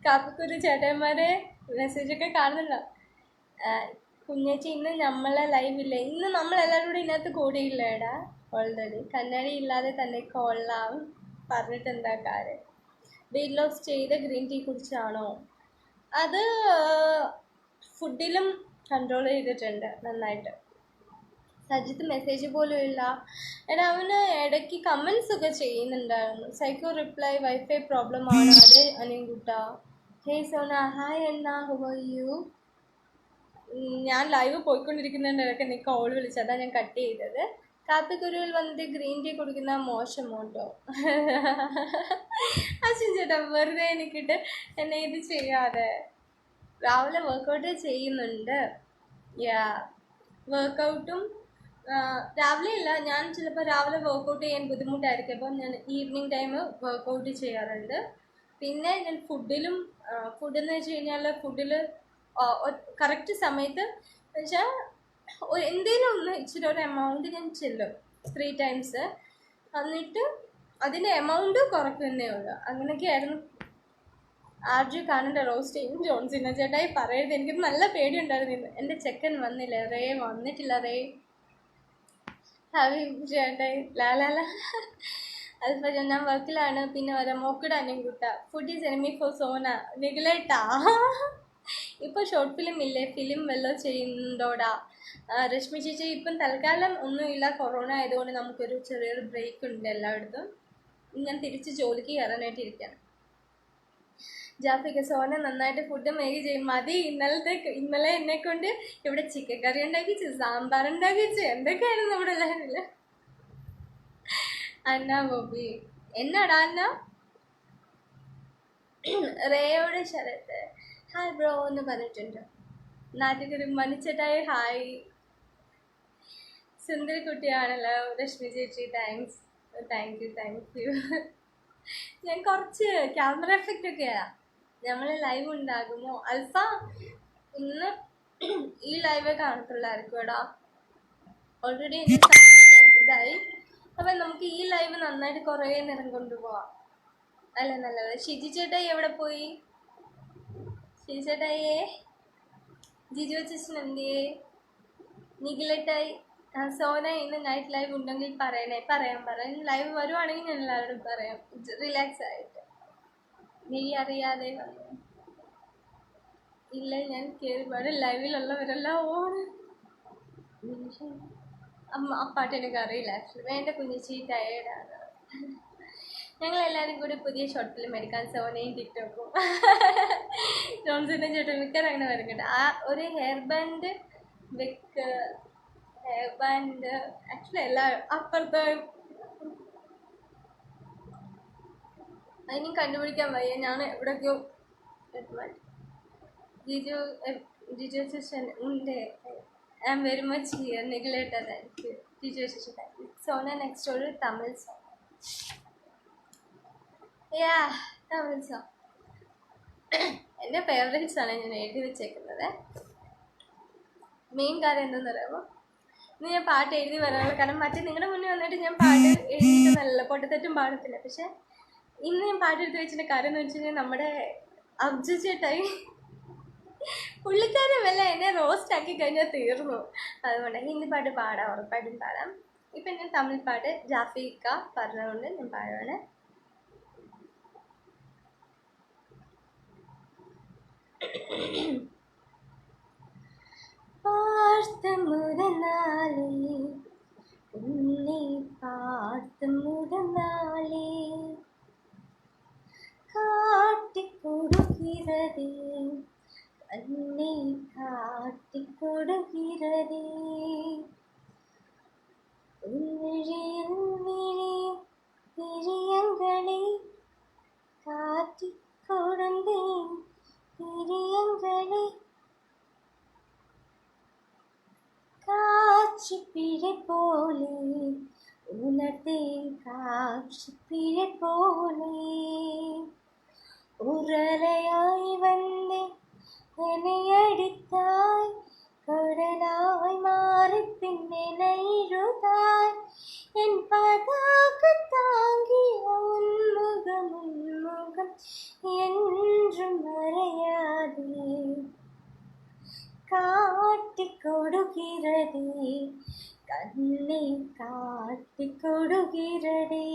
കാപ്പിക്കുരി ചേട്ടന്മാരെ മെസ്സേജൊക്കെ കാണുന്നില്ല. കുഞ്ഞേച്ചി ഇന്ന് നമ്മളെ ലൈവില്ലേ? ഇന്ന് നമ്മളെല്ലാവരും കൂടി ഇതിനകത്ത് കൂടിയില്ലേടാ? ഓൾറെഡി കണ്ണാടി ഇല്ലാതെ തന്നെ കൊള്ളാം പറഞ്ഞിട്ട് എന്താ കാര്യം? വെയിറ്റ് ലോസ് ചെയ്ത് ഗ്രീൻ ടീ കുടിച്ചാണോ? അത് ഫുഡിലും കൺട്രോൾ ചെയ്തിട്ടുണ്ട് നന്നായിട്ട്. സജിത്ത് മെസ്സേജ് പോലും ഇല്ല. എടാ, അവന് ഇടയ്ക്ക് കമൻസ് ഒക്കെ ചെയ്യുന്നുണ്ടായിരുന്നു. സൈക്കോ റിപ്ലൈ വൈഫൈ പ്രോബ്ലം ആണ്. അതെ അനിയൻകുട്ട. ഹേ സോന ഹായ് അണ്ണ, ഹൗ ആർ യു? ഞാൻ ലൈവ് പോയിക്കൊണ്ടിരിക്കുന്നതിൻ്റെ ഇടയ്ക്ക് നീ കോൾ വിളിച്ചു, അതാണ് ഞാൻ കട്ട് ചെയ്തത്. കാപ്പിക്കുരുവിൽ വന്നിട്ട് ഗ്രീൻ ടീ കുടിക്കുന്ന മോശമോ കേട്ടോ? അച്ഛൻ ചേട്ടാ, വെറുതെ എനിക്കിട്ട് എന്നെ ഇത് ചെയ്യാതെ. രാവിലെ വർക്കൗട്ട് ചെയ്യുന്നുണ്ട്. വർക്കൗട്ടും രാവിലെ ഇല്ല, ഞാൻ ചിലപ്പോൾ രാവിലെ വർക്കൗട്ട് ചെയ്യാൻ ബുദ്ധിമുട്ടായിരിക്കും. അപ്പം ഞാൻ ഈവനിങ് ടൈം വർക്കൗട്ട് ചെയ്യാറുണ്ട്. പിന്നെ ഞാൻ ഫുഡെന്ന് വെച്ച് കഴിഞ്ഞാൽ ഫുഡിൽ കറക്റ്റ് സമയത്ത് വെച്ചാൽ എന്തെങ്കിലും ഒന്ന് ഇച്ചിരി ഒരു എമൗണ്ട് ഞാൻ ചെല്ലും 3 times. എന്നിട്ട് അതിൻ്റെ എമൗണ്ട് കുറയ്ക്കുന്നേ ഉള്ളൂ. അങ്ങനെയൊക്കെയായിരുന്നു. ആർജു കാണേണ്ട റോസ്റ്റ് ചെയ്യും. ജോൺസിനെ ചേട്ടായി പറയരുത്, എനിക്ക് നല്ല പേടിയുണ്ടായിരുന്നു. എൻ്റെ ചെക്കൻ വന്നില്ല റേ, വന്നിട്ടില്ല റേ. ഹബീബ് ചേട്ടായി ലാലാല. അതിപ്പോൾ ഞാൻ വർക്കിലാണ്. പിന്നെ വരാം മോക്കിടാനും കുട്ട. Food is enemy for Sona. നിഖിലേട്ടാ, ഇപ്പോൾ ഷോർട്ട് ഫിലിം ഇല്ലേ, ഫിലിം വല്ലതും ചെയ്യുന്നുണ്ടോടാ? രശ്മി ചേച്ചി ഇപ്പം തൽക്കാലം ഒന്നുമില്ല, കൊറോണ ആയതുകൊണ്ട് നമുക്കൊരു ചെറിയൊരു ബ്രേക്ക് ഉണ്ട് എല്ലായിടത്തും. ഞാൻ തിരിച്ച് ജോലിക്ക് കയറാനായിട്ട് ഇരിക്കുകയാണ്. ജാഫിക്ക് സോന നന്നായിട്ട് ഫുഡ് മേക്ക് ചെയ്യും. മതി, ഇന്നലെ എന്നെ കൊണ്ട് ഇവിടെ ചിക്കൻ കറി ഉണ്ടാക്കിച്ച്, സാമ്പാർ ഉണ്ടാക്കിച്ച്, എന്തൊക്കെയായിരുന്നു നമ്മുടെ ലൈനില്. അന്ന ബോബി എന്നാടാ അന്ന? റേയോട് ശരത്ത് ഹായ് ബ്രോ എന്ന് പറഞ്ഞിട്ടുണ്ട്. നാട്ടിൽ മണിച്ചേട്ടായി ഹായ്. സുന്ദരി കുട്ടിയാണല്ലോ രശ്മി ചേച്ചി, താങ്ക് യു. ഞാൻ കുറച്ച് ക്യാമറ എഫക്റ്റ് ഒക്കെയാ. നമ്മൾ ലൈവ് ഉണ്ടാകുമോ അൽഫ? ഇന്ന് ഈ ലൈവേ കാണത്തുള്ളായിരിക്കും എടാ. ഓൾറെഡി ഇതായി. അപ്പം നമുക്ക് ഈ ലൈവ് നന്നായിട്ട് കുറേ നേരം കൊണ്ടുപോവാം, അല്ല നല്ലത്. ഷിജി ചേട്ടായി എവിടെ പോയി? ഷിജി ചേട്ടായിയെ, ജിജു ചേച്ചൻ എന്തിയേ? നിഖിലേട്ടായി സോന ഇന്ന് നൈറ്റ് ലൈവ് ഉണ്ടെങ്കിൽ പറയാം. ലൈവ് വരുവാണെങ്കിൽ ഞാൻ എല്ലാവരോടും പറയാം, റിലാക്സ് ആയിട്ട്. നീ അറിയാതെ വന്നു ഇല്ല, ഞാൻ കേൾപ്പാട് ലൈവിലുള്ളവരെല്ലാം ഓണ്. ആ പാട്ട് എനിക്ക് അറിയില്ല ആക്ച്വലി. എൻ്റെ കുഞ്ഞിച്ചി ടയേർഡാണ്. ഞങ്ങളെല്ലാവരും കൂടി പുതിയ ഷോർട്ട് ഫിലിം എടുക്കാൻ സോനയും ടിക്ടോക്കും ജോൺസിൻ്റെ ചേട്ടൻ മിക്കവാറും അങ്ങനെ വരുന്നുണ്ട്. ആ ഒരു ഹെയർ ബാൻഡ് ആക്ച്വലി എല്ലാ അപ്പുറത്തെ അതിനും കണ്ടുപിടിക്കാൻ വയ്യ. ഞാൻ എവിടെയൊക്കെയോ ജിജു സെഷൻ ഉണ്ട്. I am very much here. നിഖിലേട്ടാ താങ്ക് യു. ജിജു സെഷൻ താങ്ക് യു. സോന നെക്സ്റ്റ് ഒരു തമിഴ് സോങ്. തമിഴ് സോങ് എൻ്റെ ഫേവറേറ്റ്സ് ആണ് ഞാൻ എഴുതി വെച്ചേക്കുന്നത്. മെയിൻ കാര്യം എന്താണെന്ന് അറിയാമോ, ഇന്ന് ഞാൻ പാട്ട് എഴുതി വരാനുള്ള കാരണം മറ്റേ നിങ്ങളുടെ മുന്നിൽ വന്നിട്ട് ഞാൻ പാട്ട് എഴുതിയിട്ട് നല്ല പൊട്ടത്തെറ്റും പാടത്തില്ല. പക്ഷെ ഇന്ന് ഞാൻ പാട്ട് എടുത്ത് വെച്ചിട്ട് കാര്യം എന്ന് വെച്ച് കഴിഞ്ഞാൽ നമ്മുടെ അബ്ജു ചേട്ടായി പുള്ളിക്കാരൻ വല്ല എന്നെ റോസ്റ്റ് ആക്കി കഴിഞ്ഞാൽ തീർന്നു. അതുകൊണ്ട് ഹിന്ദി പാട്ട് പാടാം, ഉറപ്പായിട്ടും പാടാം. ഇപ്പം ഞാൻ തമിഴ് പാട്ട് ജാഫിക്ക പറഞ്ഞതുകൊണ്ട് ഞാൻ പാടുവാണ്. பார்த்த முதல் நாளே உன்னை பார்த்த முதல் நாளே காட்டி கொடுக்கிறதே கண்ணை காட்டி கொடுக்கிறதே உன்னிழியில் விழியும் பிரியங்களை காட்டி கொடுந்தேன் பிரியங்களை காட்சி பிழை போலே உணர்ந்தேன் காட்சி பிழை போலே உரலையாய் வந்தேன் என்னை அடித்தாய் கடலாய் மாறி பின்னெனை இழுதாய் என் பதாக தாங்கிய உன்முகம் என்றும் மறையாதே காட்டி கொடுக்கிறதே கண்ணை காட்டி கொடுக்கிறதே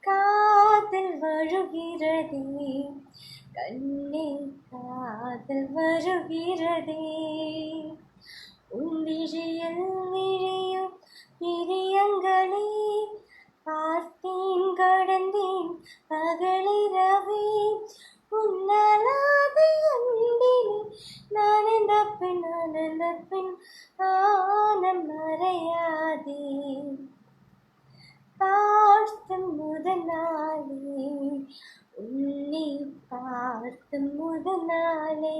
காதல் வருகிறதே கண்ணை காதல் வருகிறதே உன்விழியில் விழியும் பிரியங்களே பார்த்தேன் கடந்தேன் பகலிரவே உன்னலாதி அன்பினே நானந்த பின் ஆனம் மறையாதே பார்த்த முதல் நாளே உன்னை பார்த்த முதல் நாளே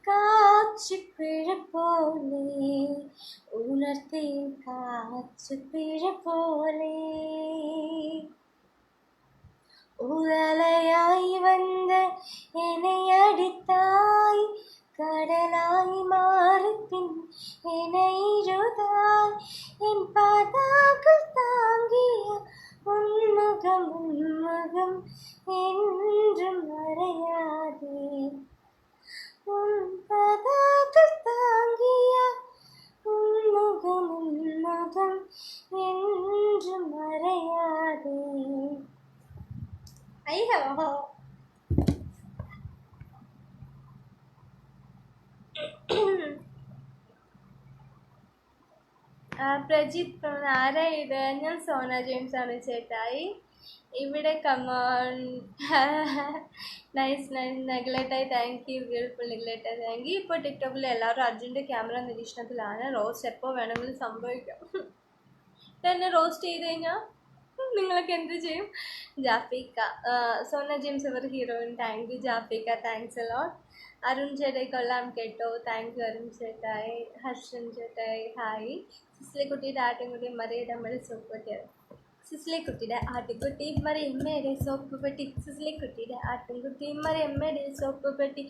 காட்சி பிழை போலே உணர்த்தேன் காட்சி பிழை போலே உரலையாய் வந்த என்னை அடித்தாய் கடலாய் மாறி பின் என்னை இழுதாய் என் பாதாக்கள் தாங்கிய உன்முகம் என்றும் மறையாதே உன் பாதாக்கள் தாங்கிய உன்முகம் என்றும் மறையாதே. ஐயோ പ്രജിത്ത് ഫ്രം ആരാ ഇത്? ഞാൻ സോന ജെയിംസ് ആണ് ചേട്ടായി. ഇവിടെ കമോൺ. നൈസ് നൈസ് നെഗ്ലേറ്റായി, താങ്ക് യു. ബ്യൂട്ടിഫുൾ നെഗ്ലേറ്റായി, താങ്ക് യു. ഇപ്പോൾ ടിക്ടോക്കിൽ എല്ലാവരും അർജുൻ്റെ ക്യാമറ നിരീക്ഷണത്തിലാണ്. റോസ്റ്റ് എപ്പോൾ വേണമെങ്കിലും സംഭവിക്കാം. എന്നെ റോസ്റ്റ് ചെയ്ത് കഴിഞ്ഞാൽ നിങ്ങളൊക്കെ എന്ത് ചെയ്യും? ജാഫിക്ക, Sona James our heroine, thank you ജാഫിക്ക, താങ്ക്സ് എ ലോട്ട്. അരുൺ ചേട്ടായി കൊള്ളാം കേട്ടോ, താങ്ക് യു അരുൺ ചേട്ടായി. ഹർഷൻ ചേട്ടായി ഹായ്. സിസ്ലിക്കുട്ടിയുടെ ആട്ടിൻകുട്ടി മറിയുടെ സോപ്പ് പെട്ടിയാണ്. സിസ്ലിക്കുട്ടിയുടെ ആട്ടിൻകുട്ടി മറിയമ്മയുടെ സോപ്പ് പെട്ടി, സിസ്ലിക്കുട്ടിയുടെ ആട്ടിൻകുട്ടി മറിയമ്മയുടെ സോപ്പ് പെട്ടി.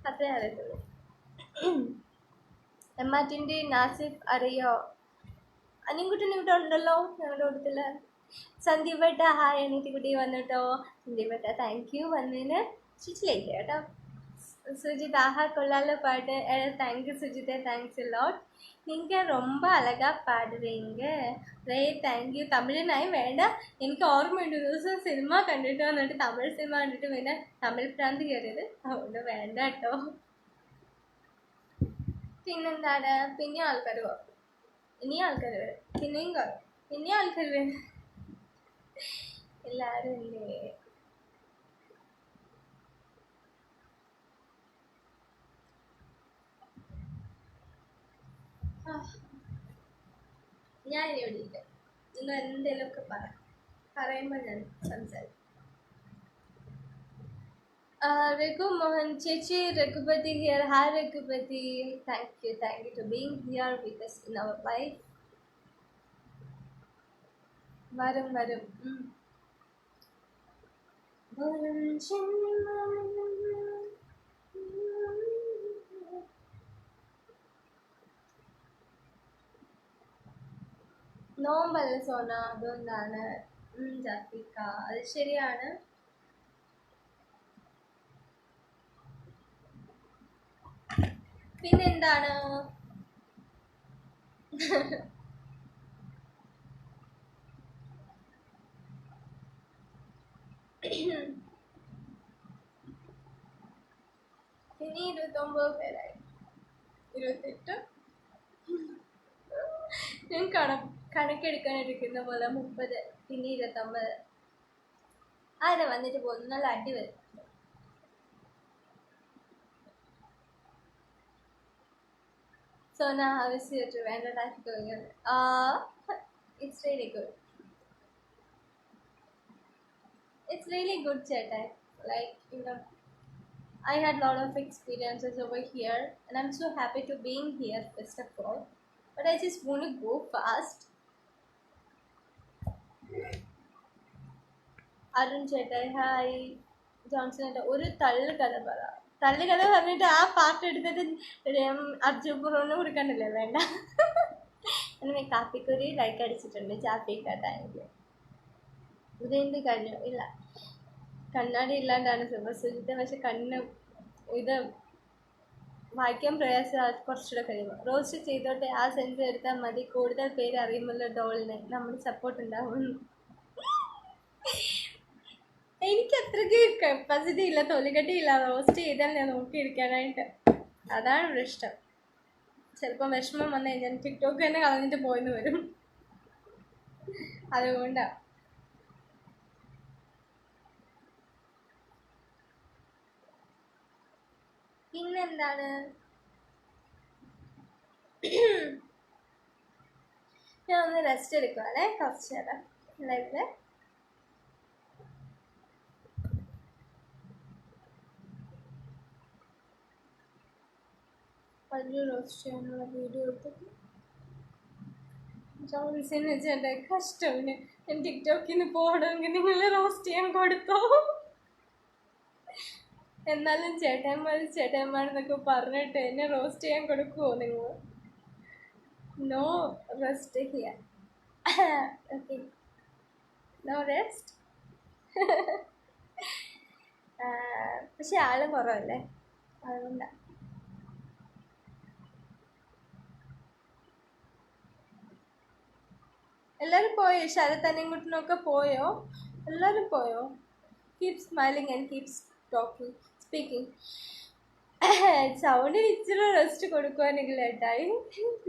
അത്രേ അറിയത്തുള്ളൂ. എമ്മാറ്റിൻ്റെ നാസിഫ് അറിയോ? അനിയൻകുട്ടൻ ഇവിടെ ഉണ്ടല്ലോ, ഞങ്ങളുടെ കൂട്ടത്തിൽ. സന്ദീപ് ബേട്ട ഹായ്, അനിയത്തിക്കുട്ടി വന്നിട്ടോ. സന്ദീപ് ബേട്ട താങ്ക് യു വന്നതിന്. സ്റ്റിച്ചിലേക്ക് കേട്ടോ. സുജിത് ആഹാ കൊള്ളാലോ പാട്ട്. താങ്ക് യു സുജിത്തെ, താങ്ക്സ് എ ലോട്ട്. നിങ്ങൾ ரொம்ப അഴകാ പാടുறீங்க. റേ താങ്ക് യു. തമിഴിനായി വേണ്ട, എനിക്ക് ഓർമ്മയുണ്ട് ഒരു ദിവസം സിനിമ കണ്ടിട്ട് വന്നിട്ട് തമിഴ് സിനിമ കണ്ടിട്ട് പിന്നെ തമിഴ് പ്രാന്ത് കയറിയത്, അതുകൊണ്ട് വേണ്ട കേട്ടോ. പിന്നെന്താണ്, പിന്നെ ആൾക്കാർ കുറവ്, ഇനിയും ആൾക്കാർ വരും, പിന്നെയും കുറവ്, പിന്നെയും ആൾക്കാർ വരും. എല്ലാവരും ഇല്ലേ? ഞാൻ ഇനി ഇവിടെ ഇല്ല. നിങ്ങൾ എന്തെങ്കിലുമൊക്കെ പറയുമ്പോൾ ഞാൻ സംസാരിക്കും. Raghu Mohan Chechi, Raghupati here. Hi Raghupati. Thank you for being here with us in our life. Varam. നോമ്പല്ല Sona, അതുകൊണ്ടാണ്. ജാഫിക്ക, അത് ശരിയാണ്. പിന്നെന്താണ്? ഇനി 29 പേരായി, 28. ഞാൻ കണക്കെടുക്കാനിരിക്കുന്ന പോലെ 30, പിന്നെ 29. ആരെ വന്നിട്ട് പോകുന്നു, നല്ല അടി വരും. Sona, how is your Trivandrum life going on? It's really good. It's really good, Chetai. Like, I had a lot of experiences over here, and I'm so happy to being here, first of all. But I just want to go fast. Arun Chetai, hi. Johnson, ഒരു തള്ളുകഥ പറ. തള്ളുകഥ പറഞ്ഞിട്ട് ആ പാട്ട് എടുത്തിട്ട് അർജുപൂർവ്വം കൊടുക്കണ്ടല്ലേ, വേണ്ട. അങ്ങനെ കാപ്പിക്കൊരു ലൈക്ക് അടിച്ചിട്ടുണ്ട്. ജാഫിക്ക താങ്ക് യു. ഇതെന്ത് കഴിഞ്ഞു? ഇല്ല, കണ്ണാടി ഇല്ലാണ്ടാണ് സുജിത്തെ, പക്ഷെ ഇത് വായിക്കാൻ പ്രയാസം, കുറച്ചുകൂടെ കഴിയുമ്പോൾ. റോസ്റ്റ് ചെയ്തോട്ടെ, ആ സെൻസ് എടുത്താൽ മതി, കൂടുതൽ പേര് അറിയുമല്ലോ ഡോളിനെ, നമ്മുടെ സപ്പോർട്ട് ഉണ്ടാവും. എനിക്ക് അത്രയ്ക്ക് കപ്പാസിറ്റി ഇല്ല, തൊലികട്ടിയില്ല റോസ്റ്റ് ചെയ്താൽ ഞാൻ നോക്കിയിരിക്കാനായിട്ട്. അതാണ് പ്രശ്നം. ചിലപ്പോൾ വിഷമം വന്നു കഴിഞ്ഞാൽ ടിക്ടോക്ക് തന്നെ കളഞ്ഞിട്ട് പോയെന്ന് വരും, അതുകൊണ്ടാണ്. പിന്നെന്താണ്? ഞാൻ ഒന്ന് റെസ്റ്റ് എടുക്കുവാണേ കുറച്ച് നേരം ലൈവില്. പല്ല് റോസ്റ്റ് ചെയ്യാനുള്ള വീഡിയോ എടുത്തിട്ട് ജോൺസിന് വെച്ചെൻ്റെ കഷ്ടമിന്. ഞാൻ ടിക്ടോക്കിൽ നിന്ന് പോകണമെങ്കിൽ നിങ്ങൾ റോസ്റ്റ് ചെയ്യാൻ കൊടുത്തോ. എന്നാലും ചേട്ടന്മാരെന്നൊക്കെ പറഞ്ഞിട്ട് എന്നെ റോസ്റ്റ് ചെയ്യാൻ കൊടുക്കുമോ നിങ്ങൾ? No rest here. Okay, no rest. പക്ഷെ ആള് കുറവല്ലേ, അതുകൊണ്ടാണ്. എല്ലാവരും പോയോ? ശരത് അനിയൻകുട്ടനൊക്കെ പോയോ? എല്ലാവരും പോയോ? Keep smiling and keep speaking. സൗണ്ടിന് ഇച്ചിരി റെസ്റ്റ് കൊടുക്കുവാനെങ്കിൽ ഏട്ടായി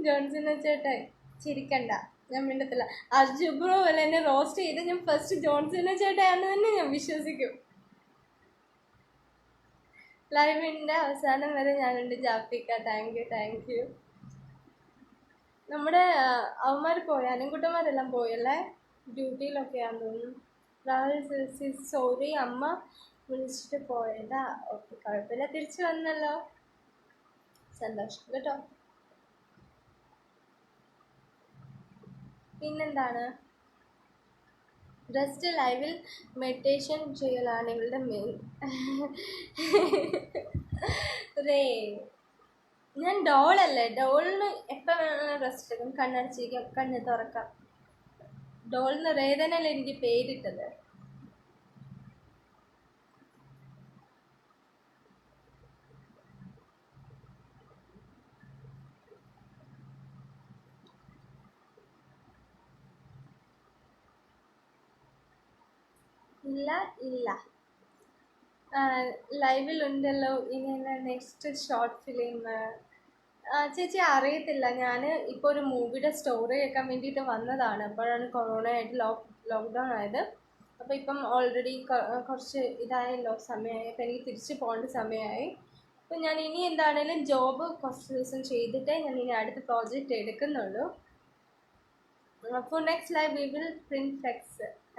ജോൺസൺ ചേട്ടായി ചിരിക്കണ്ട, ഞാൻ മിണ്ടത്തില്ല. അർജുബ്രോ പോലെ എന്നെ റോസ്റ്റ് ചെയ്ത് ഞാൻ ഫസ്റ്റ് ജോൺസൺ ചേട്ടായാണെന്ന് തന്നെ ഞാൻ വിശ്വസിക്കും. ലൈവിൻ്റെ അവസാനം വരെ ഞാനുണ്ട് ജാഫിക്ക. Thank U. നമ്മുടെ അവന്മാർ പോയി, അനൻകുട്ടന്മാരെല്ലാം പോയല്ലേ, ഡ്യൂട്ടിയിലൊക്കെയാന്ന് തോന്നുന്നു. രാഹുൽ സോറി അമ്മ വിളിച്ചിട്ട് പോയതാ. ഓക്കെ, കുഴപ്പമില്ല, തിരിച്ചു വന്നല്ലോ, സന്തോഷം കേട്ടോ. പിന്നെന്താണ്, ജസ്റ്റ് ലൈവിൽ മെഡിറ്റേഷൻ ചെയ്യലാണ് ഇവളുടെ മെയിൻ. റേ ഞാൻ ഡോളല്ലേ, ഡോളിന് എപ്പോൾ വേണമെങ്കിലും റെസ്റ്റ് എടുക്കും, കണ്ണടച്ചിരിക്കാം, കണ്ണ് തുറക്കാം. ഡോളിന് റേതനല്ലേ എനിക്ക് പേരിട്ടത്. ഇല്ല ലൈവിലുണ്ടല്ലോ ഇനി നെക്സ്റ്റ് ഷോർട്ട് ഫിലിം. ചേച്ചി അറിയത്തില്ല, ഞാൻ ഇപ്പോൾ ഒരു മൂവിയുടെ സ്റ്റോറി കേൾക്കാൻ വേണ്ടിയിട്ട് വന്നതാണ്. അപ്പോഴാണ് കൊറോണ ആയിട്ട് ലോക്ക്ഡൗൺ ആയത്. അപ്പോൾ ഇപ്പം ഓൾറെഡി കുറച്ച് ഇതായല്ലോ, സമയമായി. അപ്പോൾ എനിക്ക് തിരിച്ച് പോകേണ്ട സമയമായി. അപ്പോൾ ഞാൻ ഇനി എന്താണേലും ജോബ് കുറച്ച് ദിവസം ചെയ്തിട്ടേ ഞാൻ ഇനി അടുത്ത പ്രോജക്റ്റ് എടുക്കുന്നുള്ളൂ. For next live we will print flex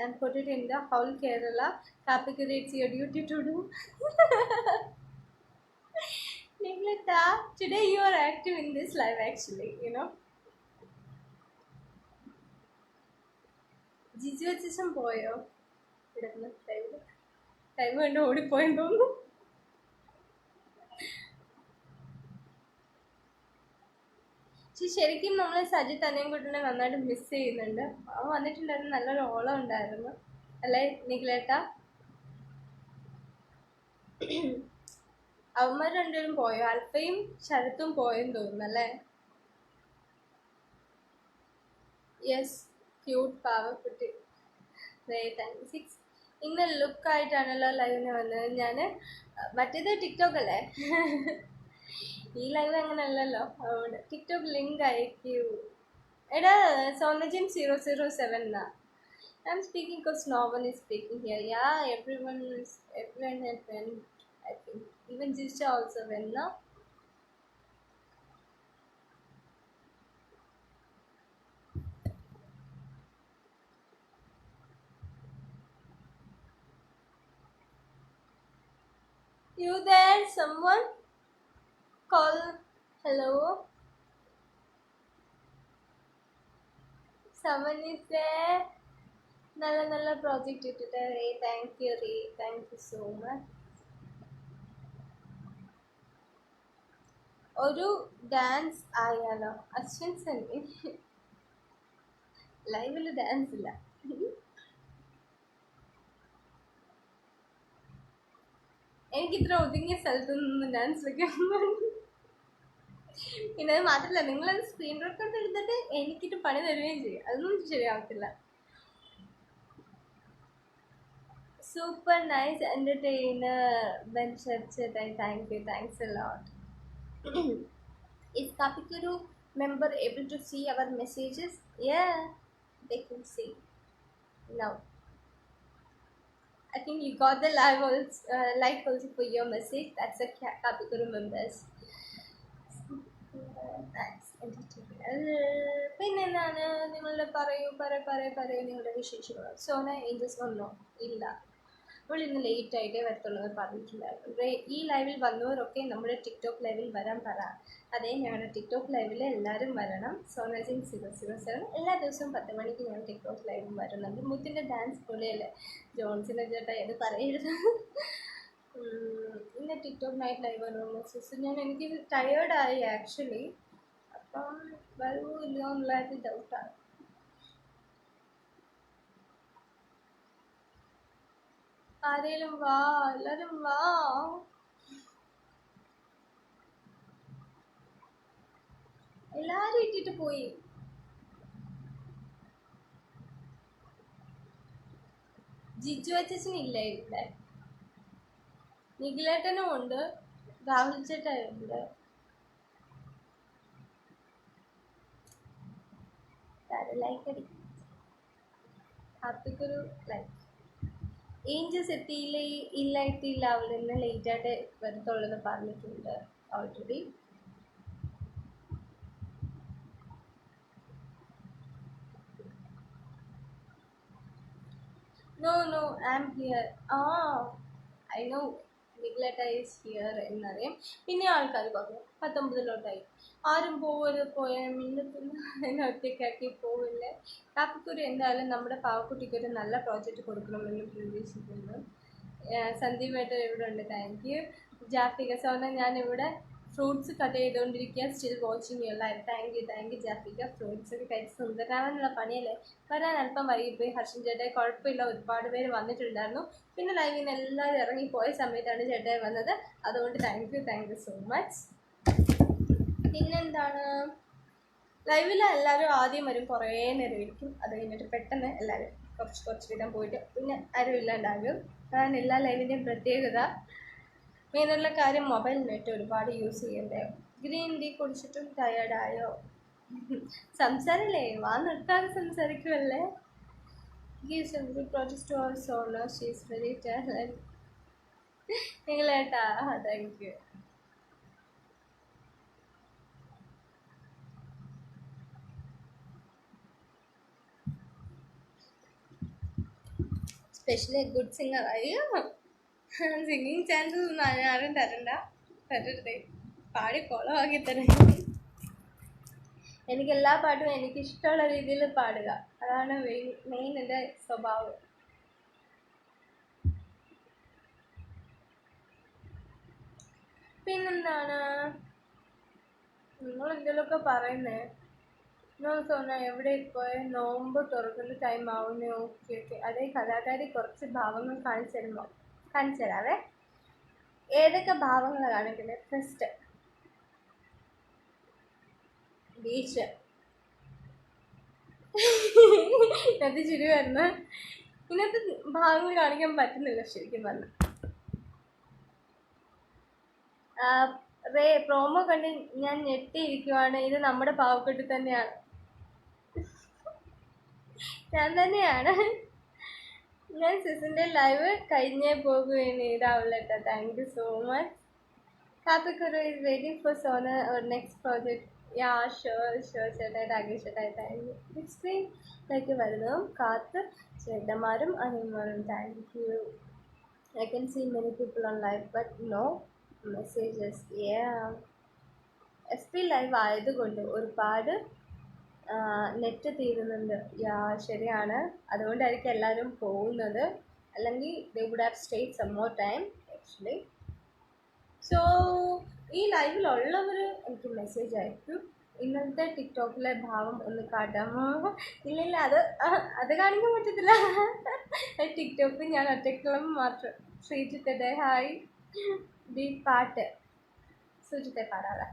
and put it in the whole Kerala. Kapikuri, it's your duty to do. Niglata, today you are active in this live actually, you know. Jiju വെച്ചും പോയോ? ടൈം കൊണ്ട് ഓടിപ്പോയെന്ന് തോന്നുന്നു. ശരിക്കും നമ്മൾ സജിത്ത് അനിയൻകുട്ടനെ നന്നായിട്ട് മിസ് ചെയ്യുന്നുണ്ട്. അവൻ വന്നിട്ടുണ്ടായിരുന്നു, നല്ലൊരു ഓളം ഉണ്ടായിരുന്നു അല്ലേ നിഖിലേട്ടാ? അവന്മാർ രണ്ടുപേരും പോയോ? അൽഫയും ശരത്തും പോയെന്ന് തോന്നുന്നു അല്ലേ? Yes, cute പാവക്കുട്ടി. 6 ഇന്ന് ലുക്കായിട്ടാണല്ലോ ലൈവിന് വന്നത്. ഞാൻ മറ്റേത് ടിക്ടോക്ക് അല്ലേ, ഈ ലൈവ് അങ്ങനെ അല്ലല്ലോ, അതുകൊണ്ട് ടിക്ടോക്ക് ലിങ്ക് അയക്കൂ. എടാ സോനജിൻ 007 എന്നാ. I'm speaking because no one is speaking here. Yeah, everyone had went, I think. Even Jisha also went, no? You there? Someone? Call. Hello? Someone is there? നല്ല പ്രോജക്റ്റ് ഇട്ടിട്ട് Ray. Thank you Ray, thank you so much. ഒരു ഡാൻസ് ആയാലോ? അശ്വിൻ സണ്ണി ലൈവിൽ ഡാൻസ് ഇല്ല. എനിക്കിത്ര ഒതുങ്ങിയ സ്ഥലത്ത് നിന്ന് ഡാൻസ് വെക്കാൻ. പിന്നെ അത് മാത്രമല്ല, നിങ്ങളത് സ്ക്രീൻ റെക്കോർഡ് എടുത്തിട്ട് എനിക്കിട്ട് പണി തരുകയും ചെയ്യും, അതൊന്നും ശരിയാവത്തില്ല. Super nice entertainer, Ben Sharchetai. Thanks a lot. Is Kapikuru member able to see our messages? Yeah, they can see now. I think you got the live also, like also for your message. That's a Kapikuru members. Thanks, entertainer. പിന്നെ എന്താണ് നിങ്ങളുടെ പറയൂ നിങ്ങളുടെ വിശേഷങ്ങൾ. സോന ഏഞ്ചൽസ് വന്നോ? ഇല്ല, അപ്പോൾ ഇന്ന് ലേറ്റ് ആയിട്ടേ വരത്തുള്ളത് പറഞ്ഞിട്ടുണ്ടായിരുന്നു. ഈ ലൈവിൽ വന്നവരൊക്കെ നമ്മുടെ ടിക്ടോക്ക് ലൈവിൽ വരാൻ പറ. അതേ, ഞങ്ങളുടെ ടിക്ടോക്ക് ലൈവിൽ എല്ലാവരും വരണം. സോനജിൻ 007 എല്ലാ ദിവസവും 10 മണിക്ക് ഞാൻ ടിക്ടോക്ക് ലൈവിൽ വരുന്നുണ്ട്. മുത്തിൻ്റെ ഡാൻസ് പൊളിയല്ലേ ജോൺസിനെ ചേട്ടാ, ഇത് പറയരുത്. ഇന്ന് ടിക്ടോക്ക് നൈറ്റ് ലൈവ് വരുന്നു സിസ്. എനിക്ക് ടയേർഡായി ആക്ച്വലി, അപ്പം വരുമോ ഇല്ലയോ എന്നുള്ളതായിട്ട് ഡൗട്ടാണ്. ആരേലും വാ, എല്ലാരും വാ. എല്ലാരും ഇട്ടിട്ട് പോയി. ജിജു അച്ഛനില്ല ഇവിടെ. നിഖിലേട്ടനും ഉണ്ട്, രാഹുൽ ചേട്ടായുണ്ട്. ലൈക്ക് അടി അപ്പിക്കൊരു ലൈക്ക്. ഏഞ്ചസ് എത്തിയില്ല അവിടെ നിന്ന് ലേറ്റായിട്ട് വരത്തുള്ളെന്ന് പറഞ്ഞിട്ടുണ്ട് already. No, I'm here. I know നിഗ്ലറ്റ ഈസ് ഹിയർ എന്നറിയാം. പിന്നെ ആൾക്കാർ പറഞ്ഞു 19 ആരും പോയ മിന്നത്തുന്ന ഒറ്റയ്ക്കാക്കി പോവില്ലേ. കാപ്പിക്കുരു എന്തായാലും നമ്മുടെ പാവക്കുട്ടിക്കൊരു നല്ല പ്രോജക്റ്റ് കൊടുക്കണമെന്ന് പ്രതീക്ഷിക്കുന്നു. സന്ദീപേട്ടൻ ഇവിടെ ഉണ്ട്. Thank you. ജാഫിക സോന ഞാനിവിടെ ഫ്രൂട്ട്സ് കട്ട് ചെയ്തുകൊണ്ടിരിക്കുക. Still watching you live. Thank you ജാഫിക. ഫ്രൂട്ട്സ് ഒക്കെ കഴിച്ച് സുന്ദരാവാനുള്ള പണിയല്ലേ. വരാൻ അല്പം വൈകിപ്പോയി. ഹർഷൻ ചേട്ടായി കുഴപ്പമില്ല, ഒരുപാട് പേര് വന്നിട്ടുണ്ടായിരുന്നു. പിന്നെ ലൈവിൽ നിന്ന് എല്ലാവരും ഇറങ്ങിപ്പോയ സമയത്താണ് ചേട്ടായി വന്നത്. അതുകൊണ്ട് താങ്ക് യു സോ മച്ച്. പിന്നെന്താണ്, ലൈവിൽ എല്ലാവരും ആദ്യം വരും, കുറേ നേരം ഇരിക്കും. അത് കഴിഞ്ഞിട്ട് പെട്ടെന്ന് എല്ലാവരും കുറച്ച് വീതം പോയിട്ട് പിന്നെ ആരും ഇല്ലാണ്ടാകും. അതാണ് എല്ലാ ലൈവിൻ്റെയും പ്രത്യേകത. മെയിനുള്ള കാര്യം മൊബൈൽ നെറ്റ് ഒരുപാട് യൂസ് ചെയ്യണ്ടേ. ഗ്രീൻ ടീ കുടിച്ചിട്ടും ടയേർഡായോ? സംസാരല്ലേ, വാ നിർത്താതെ സംസാരിക്കുമല്ലേ. Gives a good project to our Sona, she is very talent. നിങ്ങളേട്ടാ thank you. Specially good singer. അയ്യോ, സിംഗിങ് ചാൻസ് ഒന്നും ആരും തരരുതേ. പാടി കുളമാക്കി തരാം. എനിക്ക് എല്ലാ പാട്ടും എനിക്കിഷ്ടമുള്ള രീതിയിൽ പാടുക, അതാണ് മെയിൻ എൻ്റെ സ്വഭാവം. പിന്നെന്താണ്, നിങ്ങൾ എന്തെങ്കിലുമൊക്കെ പറയുന്നേ. സോന എവിടെ പോയ? നോമ്പ് തുറക്കുന്ന ടൈം ആവുന്നേ. ഓക്കെ. അതേ കലാകാരി കുറച്ച് ഭാവങ്ങൾ കാണിച്ചു തരാവേ. ഏതൊക്കെ ഭാവങ്ങളാണ് കാണിക്കുന്നത്? First beach. അത് ശരി വരുന്ന ഇന്നത്തെ ഭാവങ്ങൾ കാണിക്കാൻ പറ്റുന്നില്ല ശരിക്കും പറഞ്ഞു. പ്രോമോ കണ്ട് ഞാൻ ഞെട്ടിയിരിക്കുവാണ്. ഇത് നമ്മുടെ പാവക്കെട്ടി തന്നെയാണ്. ഞാൻ തന്നെയാണ്. ഞാൻ സിസിൻ്റെ ലൈവ് കഴിഞ്ഞേ പോകുകയാണ്. ഇതാവുള്ളട്ടോ. Thank you so much. Kappikkuru is waiting for Sona or next project. Yeah sure ചേട്ടായി, രാകേഷ് ചേട്ടായി. Thank you. ബിഗ് സ്ക്രീനിലേക്ക് വരുന്നതും കാത്ത് ചേട്ടന്മാരും അനിയന്മാരും. Thank you. I can see many people on live but no messages. Yeah, SP live ആയതുകൊണ്ട് ഒരുപാട് നെറ്റ് തീരുന്നുണ്ട്. യാ ശരിയാണ്, അതുകൊണ്ടായിരിക്കും എല്ലാവരും പോകുന്നത്. അല്ലെങ്കിൽ they would have stayed some more time actually. So ഈ ലൈവിലുള്ളവർ എനിക്ക് മെസ്സേജ് അയക്കും. ഇന്നത്തെ ടിക്ടോക്കിലെ ഭാവം ഒന്ന് കാട്ടാമോ? ഇല്ല അത് കാണിക്കാൻ പറ്റത്തില്ല. ടിക്ടോക്ക് ഞാൻ ഒറ്റക്കുള്ള മാത്രം. ശ്രീജിത്തെ ഹായ്. ബി പാട്ട് സുജിത്തെ പാടാതെ.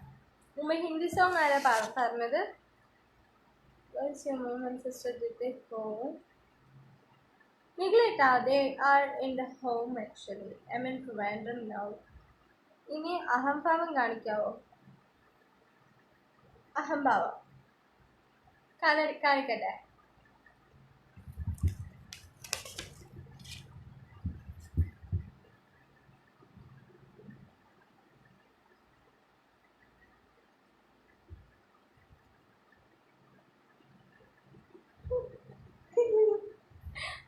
മുമ്പ് ഹിന്ദി സോങ് ആരാ പറഞ്ഞത്? സിസ്റ്റർ നിങ്ങളേട്ടാ, they are in the home actually. I'm in Trivandrum now. ഇനി അഹംഭാവം കാണിക്കാവോ? അഹംഭാവം കാണിക്കട്ടെ.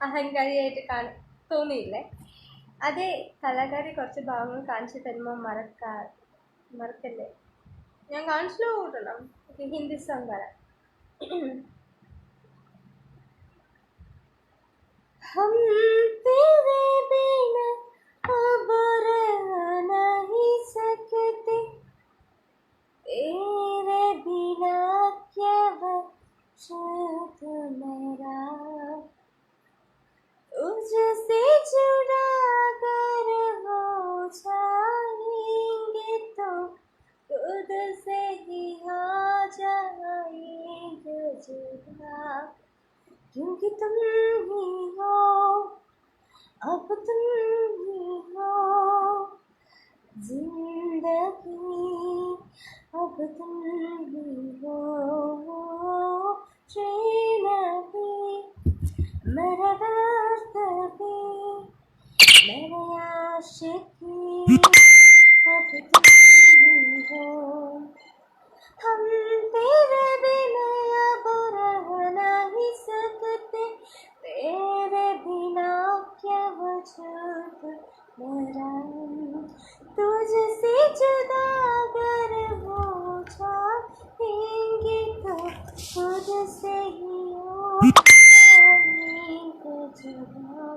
അഹങ്കാരിയായിട്ട് തോന്നിയില്ലേ? അതേ കലാകാരി കുറച്ച് ഭാവങ്ങൾ കാണിച്ചു തരുമ്പോൾ മറക്കല്ലേ. ഞാൻ കാണിച്ചു കൂട്ടണം. ഹിന്ദി സോങ് വരാം. हम तेरे बिना अब रह नहीं सकते, तेरे बिना क्या वजूद मेरा, तुझसे जुड़ा कर हो जाएंगे तो खुद से ही हो जाएंगे जुदा, क्योंकि तुम ही हो, अब तुम ही हो जिंदगी अब तुम ही हो चैन भी मेरा दर्द भी मेरे आशिकी अब तुम ही हो हम तेरे बिना अब रह नहीं सकते तेरे बिना क्या वजूद मेरा तुझसे जुदा अगर हो जाएंगे तो खुद से ही हो जाएंगे जुदा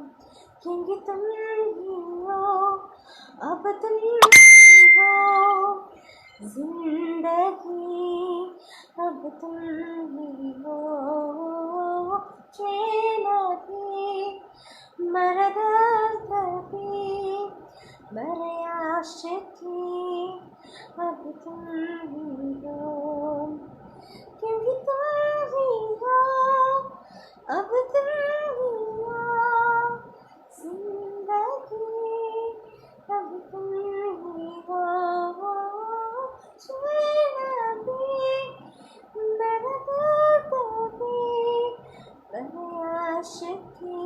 क्योंकि तुम ही हो अब तुम ही हो जिंदगी अब तुम ही हो चैन भी मेरा दर्द भी मेरे आशिकी अब तुम ही हो क्योंकि तुम ही हो अब तुम ही हो जिंदगी अब तुम ही हो चैन भी मेरा दर्द भी मेरे आशिकी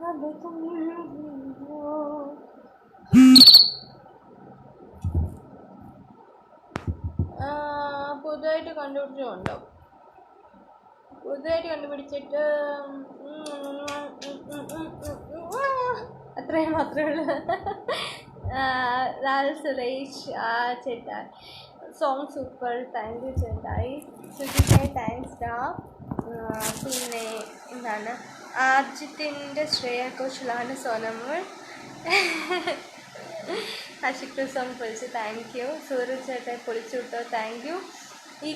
अब तुम ही हो പുതുതായിട്ട് കണ്ടുപിടിച്ചുണ്ടോ പുതുതായിട്ട് കണ്ടുപിടിച്ചിട്ട് അത്രയും മാത്രമേ ഉള്ളൂ ലാൽ സുരേഷ് ചേട്ടാ സോങ് സൂപ്പർ താങ്ക് യു ചേട്ടായി സുജിത്തെ താങ്ക്സ് ഡാ പിന്നെ എന്താണ് ആർജിത്തിൻ്റെ ശ്രേയ ഘോഷലാണ് സോനമോൾ ആഷിഖ് സോങ് പൊളിച്ചു താങ്ക് യു സൂരജ് ചേട്ടായി പൊളിച്ചു വിട്ടോ താങ്ക് യു ഈ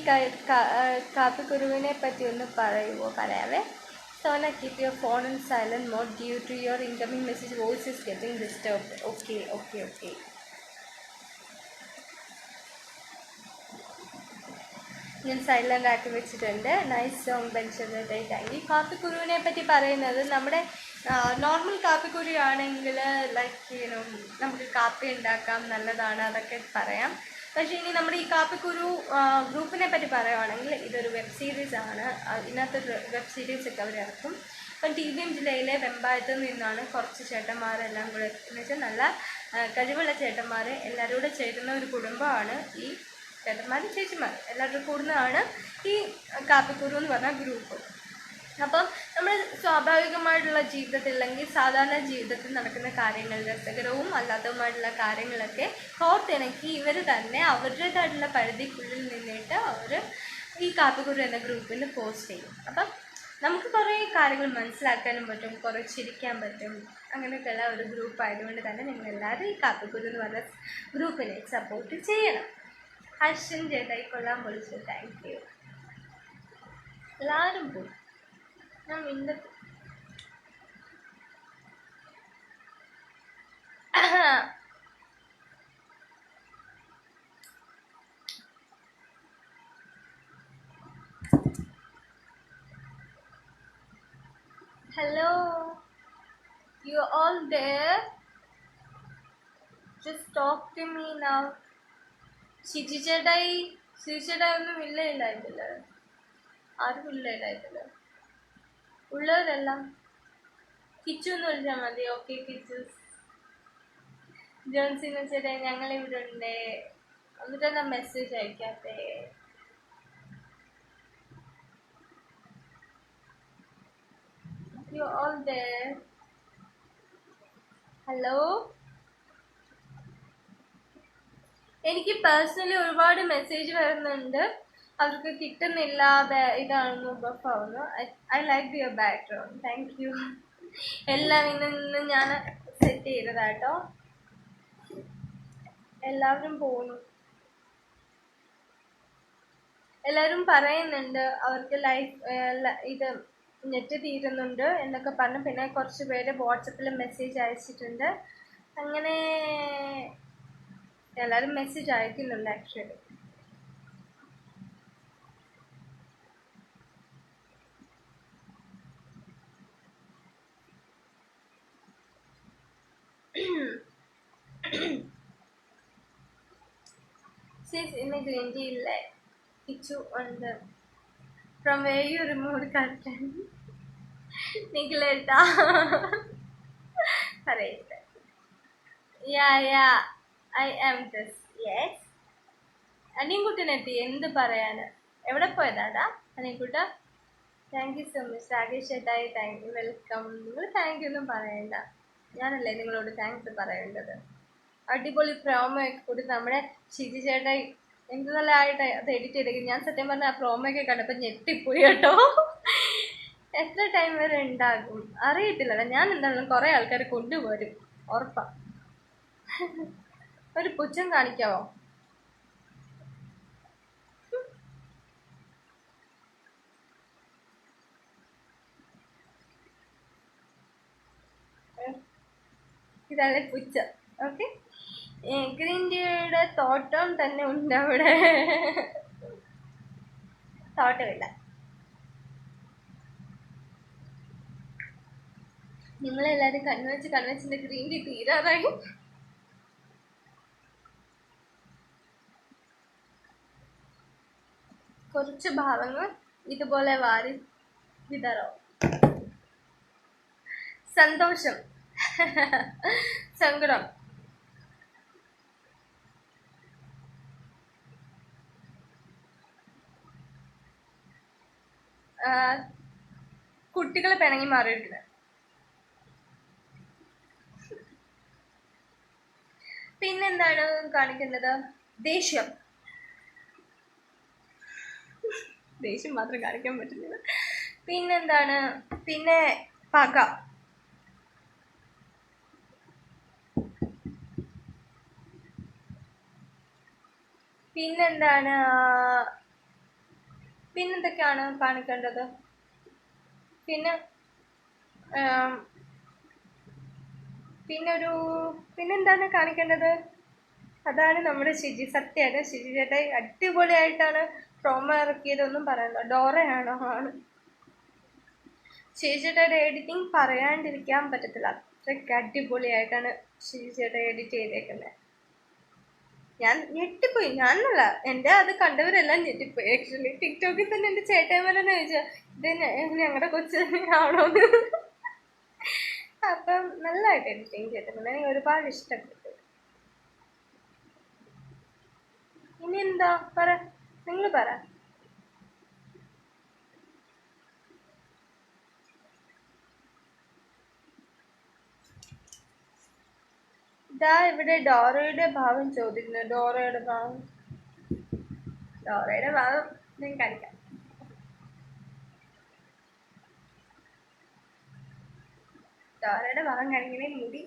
കാപ്പിക്കുരുവിനെ പറ്റി ഒന്ന് പറയുമോ പറയാവേ Sona keep your phone in silent mode due to your incoming message voice is getting disturbed okay okay okay ഞാൻ സൈലൻ്റ് ആക്കി വെച്ചിട്ടുണ്ട് നൈസ് സോങ് ബെൻഷേട്ടായി താങ്ക് യു കാപ്പിക്കുരുവിനെ പറ്റി പറയുന്നത് നമ്മുടെ നോർമൽ കാപ്പിക്കുരു ആണെങ്കിൽ ലൈക്ക് നമുക്ക് കാപ്പി ഉണ്ടാക്കാം നല്ലതാണ് അതൊക്കെ പറയാം പക്ഷേ ഇനി നമ്മുടെ ഈ കാപ്പിക്കുരു ഗ്രൂപ്പിനെ പറ്റി പറയുകയാണെങ്കിൽ ഇതൊരു വെബ് സീരീസ് ആണ് ഇതിനകത്ത് വെബ് സീരീസ് ഒക്കെ അവർ ഇറക്കും ഇപ്പം TBM ജില്ലയിലെ വെമ്പായത്ത് നിന്നാണ് കുറച്ച് ചേട്ടന്മാരെല്ലാം കൂടെ എന്ന് വെച്ചാൽ നല്ല കഴിവുള്ള ചേട്ടന്മാർ എല്ലാവരും കൂടെ ചേരുന്ന ഒരു കുടുംബമാണ് ഈ ചേട്ടന്മാരും ചേച്ചിമാർ എല്ലാവരും കൂടുന്നതാണ് ഈ കാപ്പിക്കുരു എന്ന് പറഞ്ഞ ഗ്രൂപ്പ് അപ്പം നമ്മൾ സ്വാഭാവികമായിട്ടുള്ള ജീവിതത്തിൽ അല്ലെങ്കിൽ സാധാരണ ജീവിതത്തിൽ നടക്കുന്ന കാര്യങ്ങൾ രസകരവും അല്ലാത്തതുമായിട്ടുള്ള കാര്യങ്ങളൊക്കെ കോർത്തിണക്കി ഇവർ തന്നെ അവരുടേതായിട്ടുള്ള പരിധിക്കുള്ളിൽ നിന്നിട്ട് അവർ ഈ കാപ്പിക്കുരു എന്ന ഗ്രൂപ്പിൽ പോസ്റ്റ് ചെയ്യും അപ്പം നമുക്ക് കുറേ കാര്യങ്ങൾ മനസ്സിലാക്കാനും പറ്റും കുറേ ചിരിക്കാൻ പറ്റും അങ്ങനെയൊക്കെയുള്ള ഒരു ഗ്രൂപ്പ് ആയതുകൊണ്ട് തന്നെ നിങ്ങളെല്ലാവരും ഈ കാപ്പിക്കുരു എന്ന് പറഞ്ഞ ഗ്രൂപ്പിനെ സപ്പോർട്ട് ചെയ്യണം ഹർഷൻ ചേട്ടായി കൊള്ളാൻ പൊളിച്ചു താങ്ക് യു എല്ലാവരും പോയി ഞാൻ മിണ്ടത്ത് hello you all there just talk to me now ശിജി ചേട്ടായി ഒന്നും ഇല്ലായിട്ടില്ല ആരും ഇല്ലായിട്ടില്ല ഉള്ളവരെല്ലാം കിച്ചു എന്ന് വിളിച്ചാൽ മതി ഓക്കെ കിച്ചു ജോൺസിന്ന് ചേട്ടായി ഞങ്ങളിവിടെ ഉണ്ട് എന്നിട്ടെന്താ മെസ്സേജ് അയക്കാത്തേ you all there hello എനിക്ക് പേഴ്സണലി ഒരുപാട് മെസ്സേജ് വരുന്നുണ്ട് അവർക്ക് കിട്ടുന്നില്ല ഇതാണെന്ന് ബഫാവുന്നു I like your background thank you എല്ലാം ഇന്ന് ഞാൻ സെറ്റ് ചെയ്തതാട്ടോ എല്ലാവരും പോകുന്നു എല്ലാവരും പറയുന്നുണ്ട് അവർക്ക് ഇത് നെറ്റ് തീരുന്നുണ്ട് എന്നൊക്കെ പറഞ്ഞു പിന്നെ കുറച്ച് പേര് വാട്സപ്പിൽ മെസ്സേജ് അയച്ചിട്ടുണ്ട് അങ്ങനെ എല്ലാവരും മെസ്സേജ് അയക്കുന്നുണ്ട് actually says in the green tea like Kichu on the from where you removed curtain. Nicoletta. Correct. Yeah, I am this. Yes. അനിയൻകുട്ടനെത്തി എന്ത് പറയാന്? എവിടെ പോയതാടാ അനിയൻകുട്ട? Thank you so much Rakesh ചേട്ടായി, താങ്ക് യു, വെൽക്കം. നിങ്ങൾ താങ്ക് യു ഒന്നും പറയണ്ട, ഞാനല്ലേ നിങ്ങളോട് താങ്ക്സ് പറയേണ്ടത്. അടിപൊളി പ്രോമോ ഒക്കെ കൊടുത്ത് നമ്മുടെ ഷിജി ചേട്ടായി എന്ത് നല്ലതായിട്ട് അത് എഡിറ്റ് ചെയ്തേക്കും. ഞാൻ സത്യം പറഞ്ഞാൽ ആ പ്രോമോ ഒക്കെ കണ്ടപ്പോൾ ഞെട്ടിപ്പോയി കേട്ടോ. എത്ര ടൈം വരെ ഉണ്ടാകും അറിയത്തില്ലടാ. ഞാൻ എന്തായാലും കുറേ ആൾക്കാരെ കൊണ്ടുപോരും ഉറപ്പാ. ഒരു പുച്ഛം കാണിക്കാവോ? ഇതല്ലേ പുച്ഛം. ഓക്കെ, ഗ്രീൻ ടീയുടെ തോട്ടം തന്നെ ഉണ്ട് അവിടെ. തോട്ടമില്ല. നിങ്ങളെല്ലാരും കൺവെൻസിന്റെ ഗ്രീൻ ടീ തീരാറായി. കുറച്ച് ഭാവങ്ങൾ ഇതുപോലെ വാരി വിതറോ. സന്തോഷം, സങ്കടം, കുട്ടികളെ പിണങ്ങി മാറിയിട്ടില്ല. പിന്നെന്താണ് കാണിക്കേണ്ടത്? ദേഷ്യം മാത്രം കാണിക്കാൻ പറ്റുന്നില്ല. പിന്നെന്താണ്? പിന്നെ പക, പിന്നെന്താണ്? പിന്നെന്തൊക്കെയാണ് കാണിക്കേണ്ടത്? പിന്നെന്താണ് കാണിക്കേണ്ടത്? അതാണ് നമ്മുടെ ഷിജി. സത്യമായിട്ട് ഷിജി ചേട്ടായി അടിപൊളിയായിട്ടാണ് പ്രോമോ ഇറക്കിയതൊന്നും പറയണ്ട. ഡോറയാണോ? ആണ്. ഷിജി ചേട്ടായുടെ എഡിറ്റിംഗ് പറയാണ്ടിരിക്കാൻ പറ്റത്തില്ല, അത്രയ്ക്ക് അടിപൊളിയായിട്ടാണ് ഷിജി ചേട്ടായി എഡിറ്റ് ചെയ്തേക്കുന്നത്. ഞാൻ ഞെട്ടിപ്പോയി. ഞാനല്ല, എൻ്റെ അത് കണ്ടവരെല്ലാം ഞെട്ടിപ്പോയി. ആക്ച്വലി ടിക്ടോക്കിൽ തന്നെ എൻ്റെ ചേട്ടായിമാരെന്ന് ചോദിച്ചാൽ ഇത് ഞങ്ങളുടെ കൊച്ചു തന്നെയാണോന്ന്. അപ്പം നല്ലതായിട്ട് എഡിറ്റിങ് ചെയ്തിട്ടുണ്ട്, എനിക്ക് ഒരുപാട് ഇഷ്ടപ്പെട്ടു. ഇനി എന്താ പറ, നിങ്ങൾ പറ. ഇതാ ഇവിടെ ഡോറയുടെ ഭാവം ചോദിക്കുന്നു. ഡോറയുടെ ഭാവം ഞാൻ കാണിക്കാം. ഡോറയുടെ ഭാവം കാണിക്കണേ. മുടി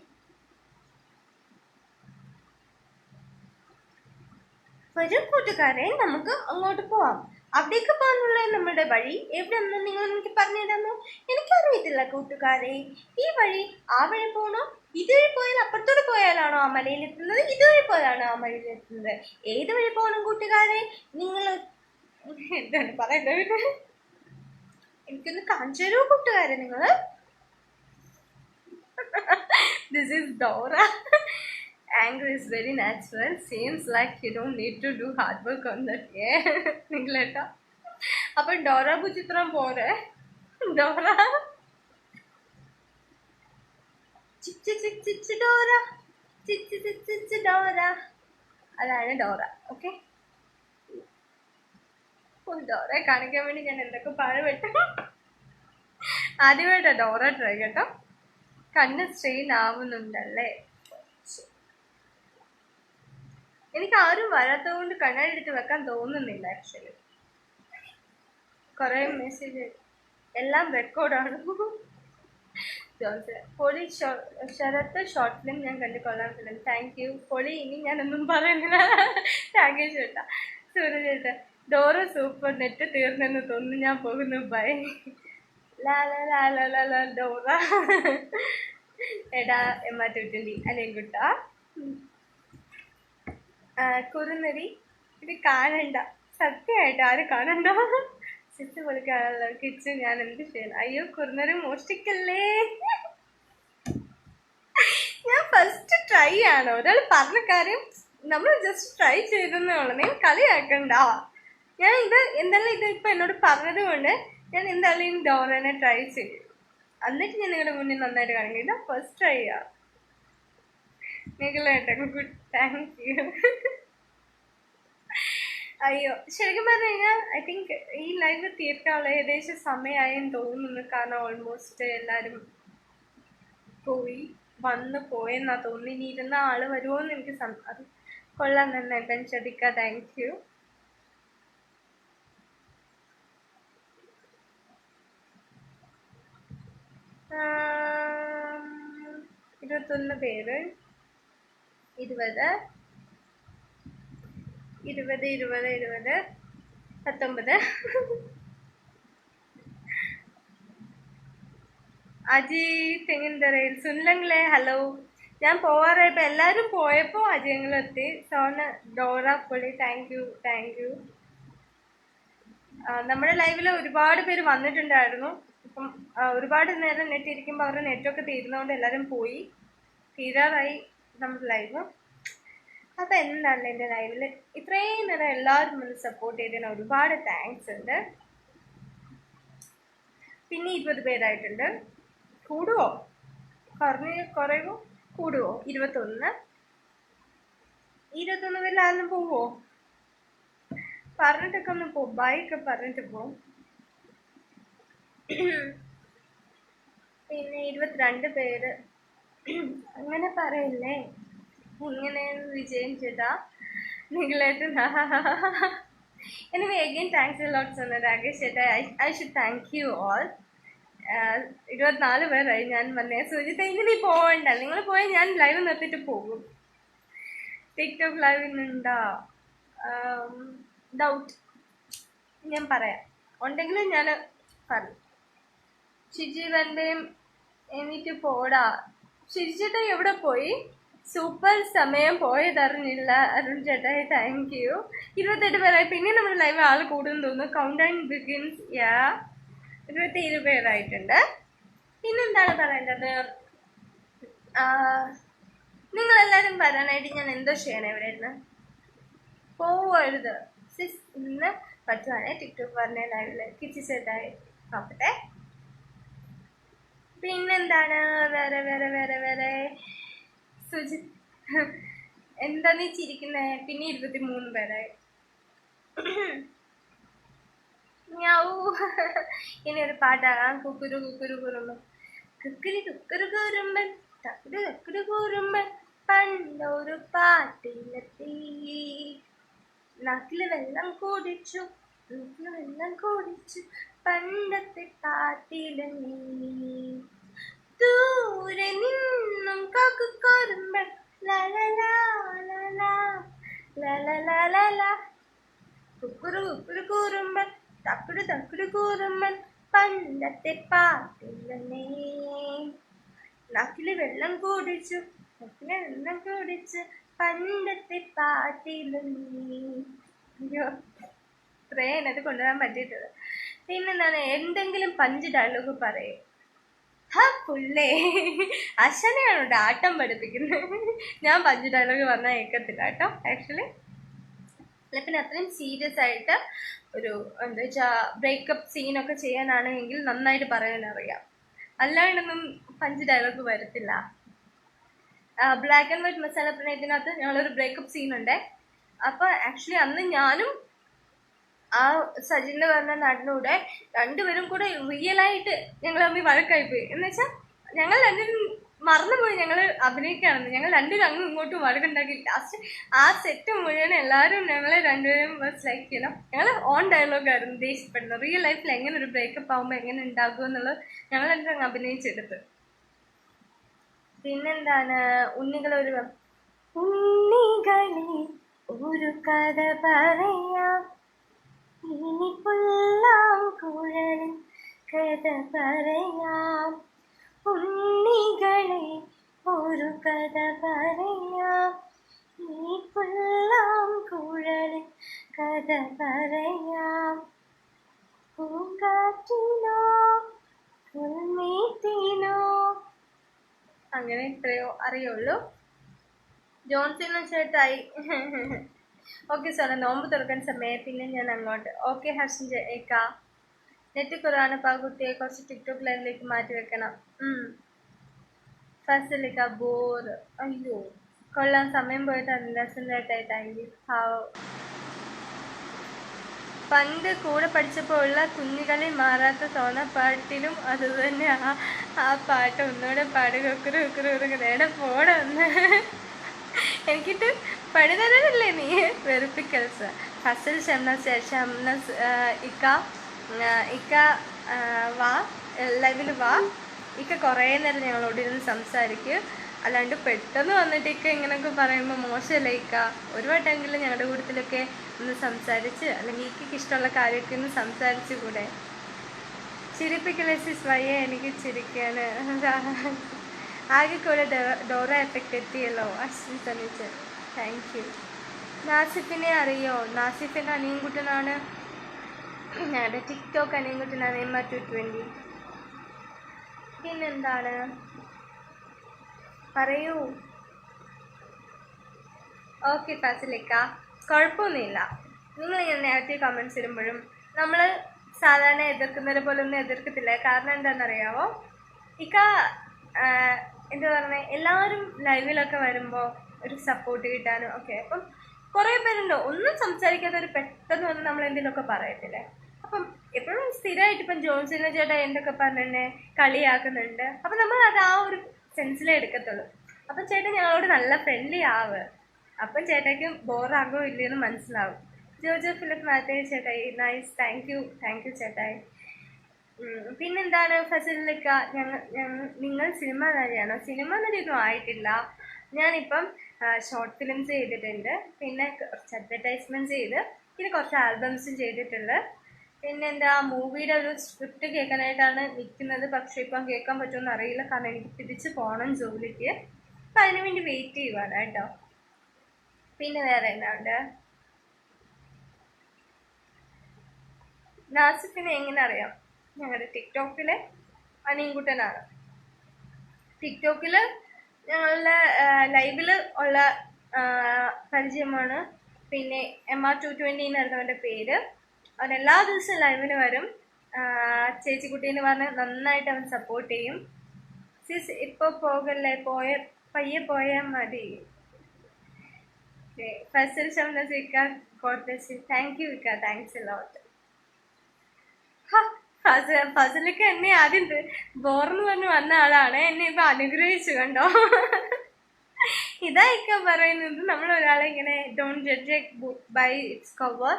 വരും കൂട്ടുകാരെ, നമുക്ക് അങ്ങോട്ട് പോവാം. അവിടേക്ക് പോകാനുള്ള നമ്മുടെ വഴി എവിടെയെന്ന് നിങ്ങൾ എനിക്ക് പറഞ്ഞു തരാമോ? എനിക്കറിയത്തില്ല കൂട്ടുകാരെ. ഈ വഴി ആ വഴി പോകണോ? ഇതുവഴി പോയാൽ അപ്പുറത്തോട്ട് പോയാലാണോ ആ മലയിലെത്തുന്നത്? ഇതുവഴി പോയാലാണോ ആ മലയിലെത്തുന്നത്? ഏത് വഴി പോകണം കൂട്ടുകാരെ? നിങ്ങൾ എന്താണ് പറയേണ്ടത്? എനിക്കൊന്ന് കാണിച്ചു തരുമോ കൂട്ടുകാരെ നിങ്ങൾ? This is Dora. Anger is very natural. Seems like you don't need to do hard work on that. Yeah. നിങ്ങളേട്ടാ അപ്പൊ ഡോറ പുച്ചിത്രം പോരെ. ഡോറ ചിച്ച് ചിച്ച് ചിച്ച് ഡോറ, ചിച്ച് ചിച്ച് ചിച്ച് ഡോറ, അതാണ് ഡോറ. ഓക്കെ, ഡോറയെ കാണിക്കാൻ വേണ്ടി ഞാൻ എന്തൊക്കെ പാടുപെട്ടു. ആദ്യമായിട്ടാ ഡോറ ട്രൈ കേട്ടോ. കണ്ണ് സ്ട്രെയിൻ ആവുന്നുണ്ടല്ലേ? എനിക്ക് ആരും വരാത്തത് കൊണ്ട് കണ്ണാടി എടുത്ത് വെക്കാൻ തോന്നുന്നില്ല. ആക്ച്വലി കുറെ മെസ്സേജ് എല്ലാം റെക്കോർഡാണ്. പൊളി ശരത്ത് ഷോർട്ട് ഫിലിം ഞാൻ കണ്ടുകൊള്ളാൻ ഫിലിം. താങ്ക് യു പൊളി. ഇനി ഞാനൊന്നും പറയുന്നില്ല. താങ്ക് യു ചേട്ടാ. സൂര്യ ചേട്ടാ, ഡോറ സൂപ്പർ. നെറ്റ് തീർന്നെന്ന് തോന്നുന്നു, ഞാൻ പോകുന്നു. ബൈ. ലാ ഡോറ. എടാ എമ്മ20 അല്ലേക്കുട്ട. കുറുനരി ഇത് കാണണ്ട, സത്യമായിട്ട് ആരും കാണണ്ട. ചിച്ച് പൊളിക്കാണല്ലോ കിച്ചു. ഞാൻ എന്ത് ചെയ്യണം? അയ്യോ കുറുനരി മോഷ്ടിക്കല്ലേ. ഞാൻ ഫസ്റ്റ് ട്രൈ ആണ്. ഒരാൾ പറഞ്ഞ കാര്യം നമ്മൾ ജസ്റ്റ് ട്രൈ ചെയ്തെന്നേ ഉള്ളൂ, നിങ്ങൾ കളിയാക്കണ്ട. ഞാൻ എന്തായാലും ഇപ്പൊ എന്നോട് പറഞ്ഞത് കൊണ്ട് ഞാൻ എന്തായാലും ഈ ഡോറനെ ട്രൈ ചെയ്യും. എന്നിട്ട് ഞാൻ നിങ്ങളുടെ മുന്നിൽ നന്നായിട്ട് കാണിക്കും. ഇതാ ഫസ്റ്റ് ട്രൈ ചെയ്യാം. Good, thank you. അയ്യോ, ശരിക്കും പറഞ്ഞു കഴിഞ്ഞാൽ ഐ തിങ്ക് ഈ ലൈവ് തീർക്കാനുള്ള ഏകദേശം സമയമായെന്ന് തോന്നുന്നു. കാരണം ഓൾമോസ്റ്റ് എല്ലാരും വന്നു പോയെന്നാ തോന്നി. ഇനി ഇരുന്ന ആള് വരുമോന്ന് എനിക്ക് അത് കൊള്ളാൻ നന്നായിട്ട് ശ്രദ്ധിക്കാം. Thank you. um, 21 പേര്, 20 20 20 20 19. അജി തെങ്ങിന്തറയിൽ സുനിലങ്ങളെ ഹലോ. ഞാൻ പോവാറായപ്പോ എല്ലാരും പോയപ്പോ അജയങ്ങളെത്തി. സോന ഡോറ പൊളി, താങ്ക് യു താങ്ക് യു. നമ്മുടെ ലൈവില് ഒരുപാട് പേര് വന്നിട്ടുണ്ടായിരുന്നു. ഇപ്പം ഒരുപാട് നേരം നെറ്റ് ഇരിക്കുമ്പോൾ അവരുടെ നെറ്റൊക്കെ തീരുന്നതുകൊണ്ട് എല്ലാരും പോയി, തീരാറായി നമ്മുടെ ലൈവ്. അപ്പൊ എന്താണ് എൻ്റെ ലൈവില് ഇത്രയും നേരം എല്ലാവരും വന്ന് സപ്പോർട്ട് ചെയ്തതിന് ഒരുപാട് താങ്ക്സ് ഉണ്ട്. പിന്നെ 20 പേരായിട്ടുണ്ട്. കൂടുവോ കുറയുവോ കൂടുവോ? 21 പേരിൽ ആരും പോവോ? പറഞ്ഞിട്ടൊക്കെ ഒന്ന് പോ, ബൈക്ക് പറഞ്ഞിട്ട് പോ. പിന്നെ 22 പേര്. അങ്ങനെ പറയില്ലേ, ഇങ്ങനെ വിജയം ചേട്ടാ നിങ്ങളായിട്ട്. Anyway again thanks a lot Sona Rakesh ചേട്ടാ. I should thank you all. 24 പേരായി ഞാൻ വന്നേ. സുജിത ഇനി പോവണ്ട, നിങ്ങൾ പോയാൽ ഞാൻ ലൈവ് നിർത്തിയിട്ട് പോകും. ടിക്ടോക്ക് ലൈവിനുണ്ടോ ഡൗട്ട്? ഞാൻ പറയാം, ഉണ്ടെങ്കിൽ ഞാൻ പറഞ്ഞു. ഷിജി വന്റെയും എനിക്ക് പോടാ. ഷിജിചേട്ടാ എവിടെ പോയി? സൂപ്പർ സമയം പോയതറിഞ്ഞില്ല അരുൺ ചേട്ടാ, താങ്ക് യു. 28 പേരായി. പിന്നെ നമ്മുടെ ലൈവ് ആൾ കൂടുന്നു തോന്നുന്നു. Count down begins. 27 പേരായിട്ടുണ്ട്. പിന്നെന്താണ് പറയേണ്ടത്? നിങ്ങളെല്ലാരും വരാനായിട്ട് ഞാൻ എന്തോ ചെയ്യണം ഇവിടെ ഇരുന്ന്? പോവരുത് സിസ്. ഇന്ന് പറ്റുവാണേ ടിക്ടോക്ക് പറഞ്ഞ ലൈവില് കിച്ചി സെറ്റായി നോക്കട്ടെ. പിന്നെന്താണ് വേറെ വേറെ വേറെ വേറെ? സുജി എന്താ നീ ചിരിക്കുന്നേ? പിന്നെ 23 പേരായി. ഇനി ഒരു പാട്ടാകാം. കുക്കുരു കുക്കുരു കുറുമ്പൻ, കുക്കുരി കുക്കുരു കുറുമ്പൻ, തക്കുരു തക്കുരു കുറുമ്പൻ, പണ്ടൊരു പാട്ടിലെത്തി, നാക്കില് വെള്ളം കുടിച്ചു, വെള്ളം കുടിച്ചു, പണ്ടത്തെ പാട്ടിലെത്തി, ദൂരെ നിന്നും കുറുമ്പൻ, കുക്കുരു കുക്കുരു കുറുമ്പൻ, തക്കുടു തക്കുടു കുറുമ്പൻ, പണ്ടത്തെ പാട്ടിലെത്തി, നാക്കില് വെള്ളം കുടിച്ചു, പണ്ടത്തെ പാട്ടിലെത്തി. അയ്യോ, ഇത്രയും അത് കൊണ്ടുവരാൻ പറ്റിയിട്ടത്. പിന്നെന്താണ്, എന്തെങ്കിലും പഞ്ച് ഡയലോഗ് പറയും. പുള്ളേ അശനെയാണ് ആട്ടം പഠിപ്പിക്കുന്നത്. ഞാൻ പഞ്ച് ഡയലോഗ് പറഞ്ഞാൽ കേൾക്കത്തില്ല കേട്ടോ ആക്ച്വലി. അല്ല, പിന്നെ അത്രയും സീരിയസ് ആയിട്ട് ഒരു എന്താ വെച്ചാൽ ബ്രേക്കപ്പ് സീനൊക്കെ ചെയ്യാനാണെങ്കിൽ നന്നായിട്ട് പറയാനറിയാം. അല്ലാണ്ടൊന്നും പഞ്ച് ഡയലോഗ് വരത്തില്ല. ബ്ലാക്ക് ആൻഡ് വൈറ്റ് മസാല പ്രണയത്തിനകത്ത് ഞങ്ങളൊരു ബ്രേക്കപ്പ് സീനുണ്ട്. അപ്പൊ ആക്ച്വലി അന്ന് ഞാനും ആ സജിന് പറഞ്ഞ നടനൂടെ രണ്ടുപേരും കൂടെ റിയലായിട്ട് ഞങ്ങൾ തമ്മിൽ വഴക്കായിപ്പോയി. എന്ന് വെച്ചാൽ ഞങ്ങൾ രണ്ടുപേരും മറന്നുപോയി ഞങ്ങൾ അഭിനയിക്കുകയാണെന്ന്. ഞങ്ങൾ രണ്ടുപേരും അങ്ങും ഇങ്ങോട്ടും വഴക്കുണ്ടാക്കി. ലാസ്റ്റ് ആ സെറ്റ് മുഴുവൻ എല്ലാവരും ഞങ്ങളെ രണ്ടുപേരും ലൈക്ക് ഞങ്ങൾ ഓൺ ഡയലോഗായിരുന്നു ദേഷ്യപ്പെടുന്നത്. റിയൽ ലൈഫിൽ എങ്ങനെ ഒരു ബ്രേക്കപ്പ് ആകുമ്പോൾ എങ്ങനെ ഉണ്ടാകും എന്നുള്ളത് ഞങ്ങൾ രണ്ടുപേരും അഭിനയിച്ചെടുത്ത്. പിന്നെന്താണ്, ഉണ്ണികളെ ഒരു കഥ പറയാം, ഇനി പുല്ലാങ്കുഴലിൻ കഥ പറയാം, ഉണ്ണികളെ ഒരു കഥ പറയാം, ഈ പുല്ലാങ്കുഴലിൻ കഥ പറയാം, പൂങ്കാറ്റിനോ പുൽമീറ്റിനോ. അങ്ങനെ ഇത്രയോ അറിയുള്ളൂ. ജോൺസിന് ചേട്ടായി. ഓക്കെ സാറേ, നോമ്പ് തുറക്കാൻ സമയം, പിന്നെ ഞാൻ അങ്ങോട്ട്. ഓക്കെ ഹർഷൻ ഏക്ക, നെറ്റ് കുറവാണ് കുട്ടിയെ കുറച്ച് ടിക്ടോക്ക് ലൈവിലേക്ക് മാറ്റി വെക്കണം. ഫസ്റ്റിലേക്ക ബോർ. അയ്യോ കൊള്ളാം, സമയം പോയിട്ട് അന്തസ്സേട്ടായി. Thank you. പണ്ട് കൂടെ പഠിച്ചപ്പോൾ ഉള്ള കുഞ്ഞുകളിൽ മാറാത്ത തോന്നപ്പാട്ടിലും അതുതന്നെ. ആ പാട്ട് ഒന്നുകൂടെ പാടുക. നേടെ പോടെ ഒന്ന്. എനിക്കിട്ട് പണി തരാനല്ലേ നീ? വെറുപ്പിക്കൽസ്. ഫസൽ ഷംനസ് ഇക്ക വാ, ലൈവിൽ വാ. ഇക്ക കുറേ നേരം ഞങ്ങളോട് ഇരുന്ന് സംസാരിക്കും. അല്ലാണ്ട് പെട്ടെന്ന് വന്നിട്ട് ഇക്ക ഇങ്ങനെയൊക്കെ പറയുമ്പോൾ മോശമല്ലേ ഇക്ക? ഒരു വട്ടമെങ്കിലും ഞങ്ങളുടെ കൂട്ടത്തിലൊക്കെ ഒന്ന് സംസാരിച്ച്, അല്ലെങ്കിൽ ഇക്കയ്ക്ക് ഇഷ്ടമുള്ള കാര്യമൊക്കെ ഒന്ന് സംസാരിച്ചു കൂടെ? ചിരിപ്പിക്കലേ സിസ്, വയ്യ എനിക്ക് ചിരിക്കാൻ. ആകെ കൂടെ ഡോറ എഫക്റ്റ് എത്തിയല്ലോ. അശ്വിൻ തനിച്ച്, താങ്ക് യു. നാസിഫിനെ അറിയോ? നാസിഫിൻ്റെ അനിയൻകുട്ടനാണ്, ഞങ്ങളുടെ ടിക്ടോക്ക് അനിയൻകുട്ടനാണ്. MR220. പിന്നെന്താണ് പറയൂ. ഓക്കെ ഫാസിലിക്ക, കുഴപ്പമൊന്നുമില്ല. നിങ്ങൾ ഇങ്ങനെ നെഗറ്റീവ് കമൻറ്റ്സ് ഇടുമ്പോഴും നമ്മൾ സാധാരണ എതിർക്കുന്നത് പോലെ ഒന്നും എതിർക്കത്തില്ല. കാരണം എന്താണെന്നറിയാമോ? ഇക്ക എന്താ പറയുന്നത്, എല്ലാവരും ലൈവിലൊക്കെ വരുമ്പോൾ ഒരു സപ്പോർട്ട് കിട്ടാനും ഒക്കെ. അപ്പം കുറേ പേരുണ്ടോ ഒന്നും സംസാരിക്കാത്തവർ പെട്ടെന്ന് വന്ന് നമ്മൾ എന്തെങ്കിലുമൊക്കെ പറയത്തില്ലേ? അപ്പം എപ്പോഴും സ്ഥിരമായിട്ട് ഇപ്പം ജോൺസിനെ ചേട്ടാ എന്തൊക്കെ പറഞ്ഞെ കളിയാക്കുന്നുണ്ട്. അപ്പം നമ്മൾ അത് ആ ഒരു സെൻസിലേ എടുക്കത്തുള്ളൂ. അപ്പം ചേട്ടൻ ഞങ്ങളോട് നല്ല ഫ്രണ്ട്ലി ആവ്. അപ്പം ചേട്ടയ്ക്ക് ബോറാകോ ഇല്ലയെന്ന് മനസ്സിലാവും. ജോജോ ഫിലിപ്പ് മാത്തേ ചേട്ടായി, നൈസ്. താങ്ക് യു ചേട്ടായി. പിന്നെന്താണ് ഫസലിക്ക, നിങ്ങൾ സിനിമ നടിയാണോ? സിനിമ നടിയൊന്നും ആയിട്ടില്ല. ഞാനിപ്പം ഷോർട്ട് ഫിലിംസ് ചെയ്തിട്ടുണ്ട്, പിന്നെ കുറച്ച് അഡ്വർടൈസ്മെൻറ്റ്സ് ചെയ്ത്, പിന്നെ കുറച്ച് ആൽബംസും ചെയ്തിട്ടുണ്ട്. പിന്നെന്താ, മൂവിയുടെ ഒരു സ്ക്രിപ്റ്റ് കേൾക്കാനായിട്ടാണ് നിൽക്കുന്നത്. പക്ഷേ ഇപ്പം കേൾക്കാൻ പറ്റുമെന്ന് അറിയില്ല, കാരണം എനിക്ക് തിരിച്ച് പോകണം ജോലിക്ക്. അപ്പം അതിനു വേണ്ടി വെയിറ്റ് ചെയ്യുവാണ് കേട്ടോ. പിന്നെ വേറെ എന്നാണ്ട്? നാസിഫിനെ എങ്ങനെ അറിയാം? ഞങ്ങളുടെ ടിക്ടോക്കിലെ അനിയൻകുട്ടനാണ്. ടിക്ടോക്കിൽ ഞങ്ങളുടെ ലൈവിൽ ഉള്ള പരിചയമാണ്. പിന്നെ MR220 എന്നായിരുന്നു അവൻ്റെ പേര്. അവൻ എല്ലാ ദിവസവും ലൈവിന് വരും. ചേച്ചിക്കുട്ടീന്ന് പറഞ്ഞ് നന്നായിട്ട് അവൻ സപ്പോർട്ട് ചെയ്യും. സിസ് ഇപ്പോൾ പോകല്ലേ, പയ്യെ പോയാൽ മതി. ഫസൽ ഷംനസ് ഇക്ക, God bless you. Thank U ഇക്ക, താങ്ക്സ് എ ലോട്ട്. ഫസലൊക്കെ എന്നെ ആദ്യം ബോറെന്ന് പറഞ്ഞ് വന്ന ആളാണ്, എന്നെ ഇപ്പൊ അനുഗ്രഹിച്ചു കണ്ടോ. ഇതാ ഇക്ക പറയുന്നത്, നമ്മൾ ഒരാളെ ഇങ്ങനെ don't judge a book by its cover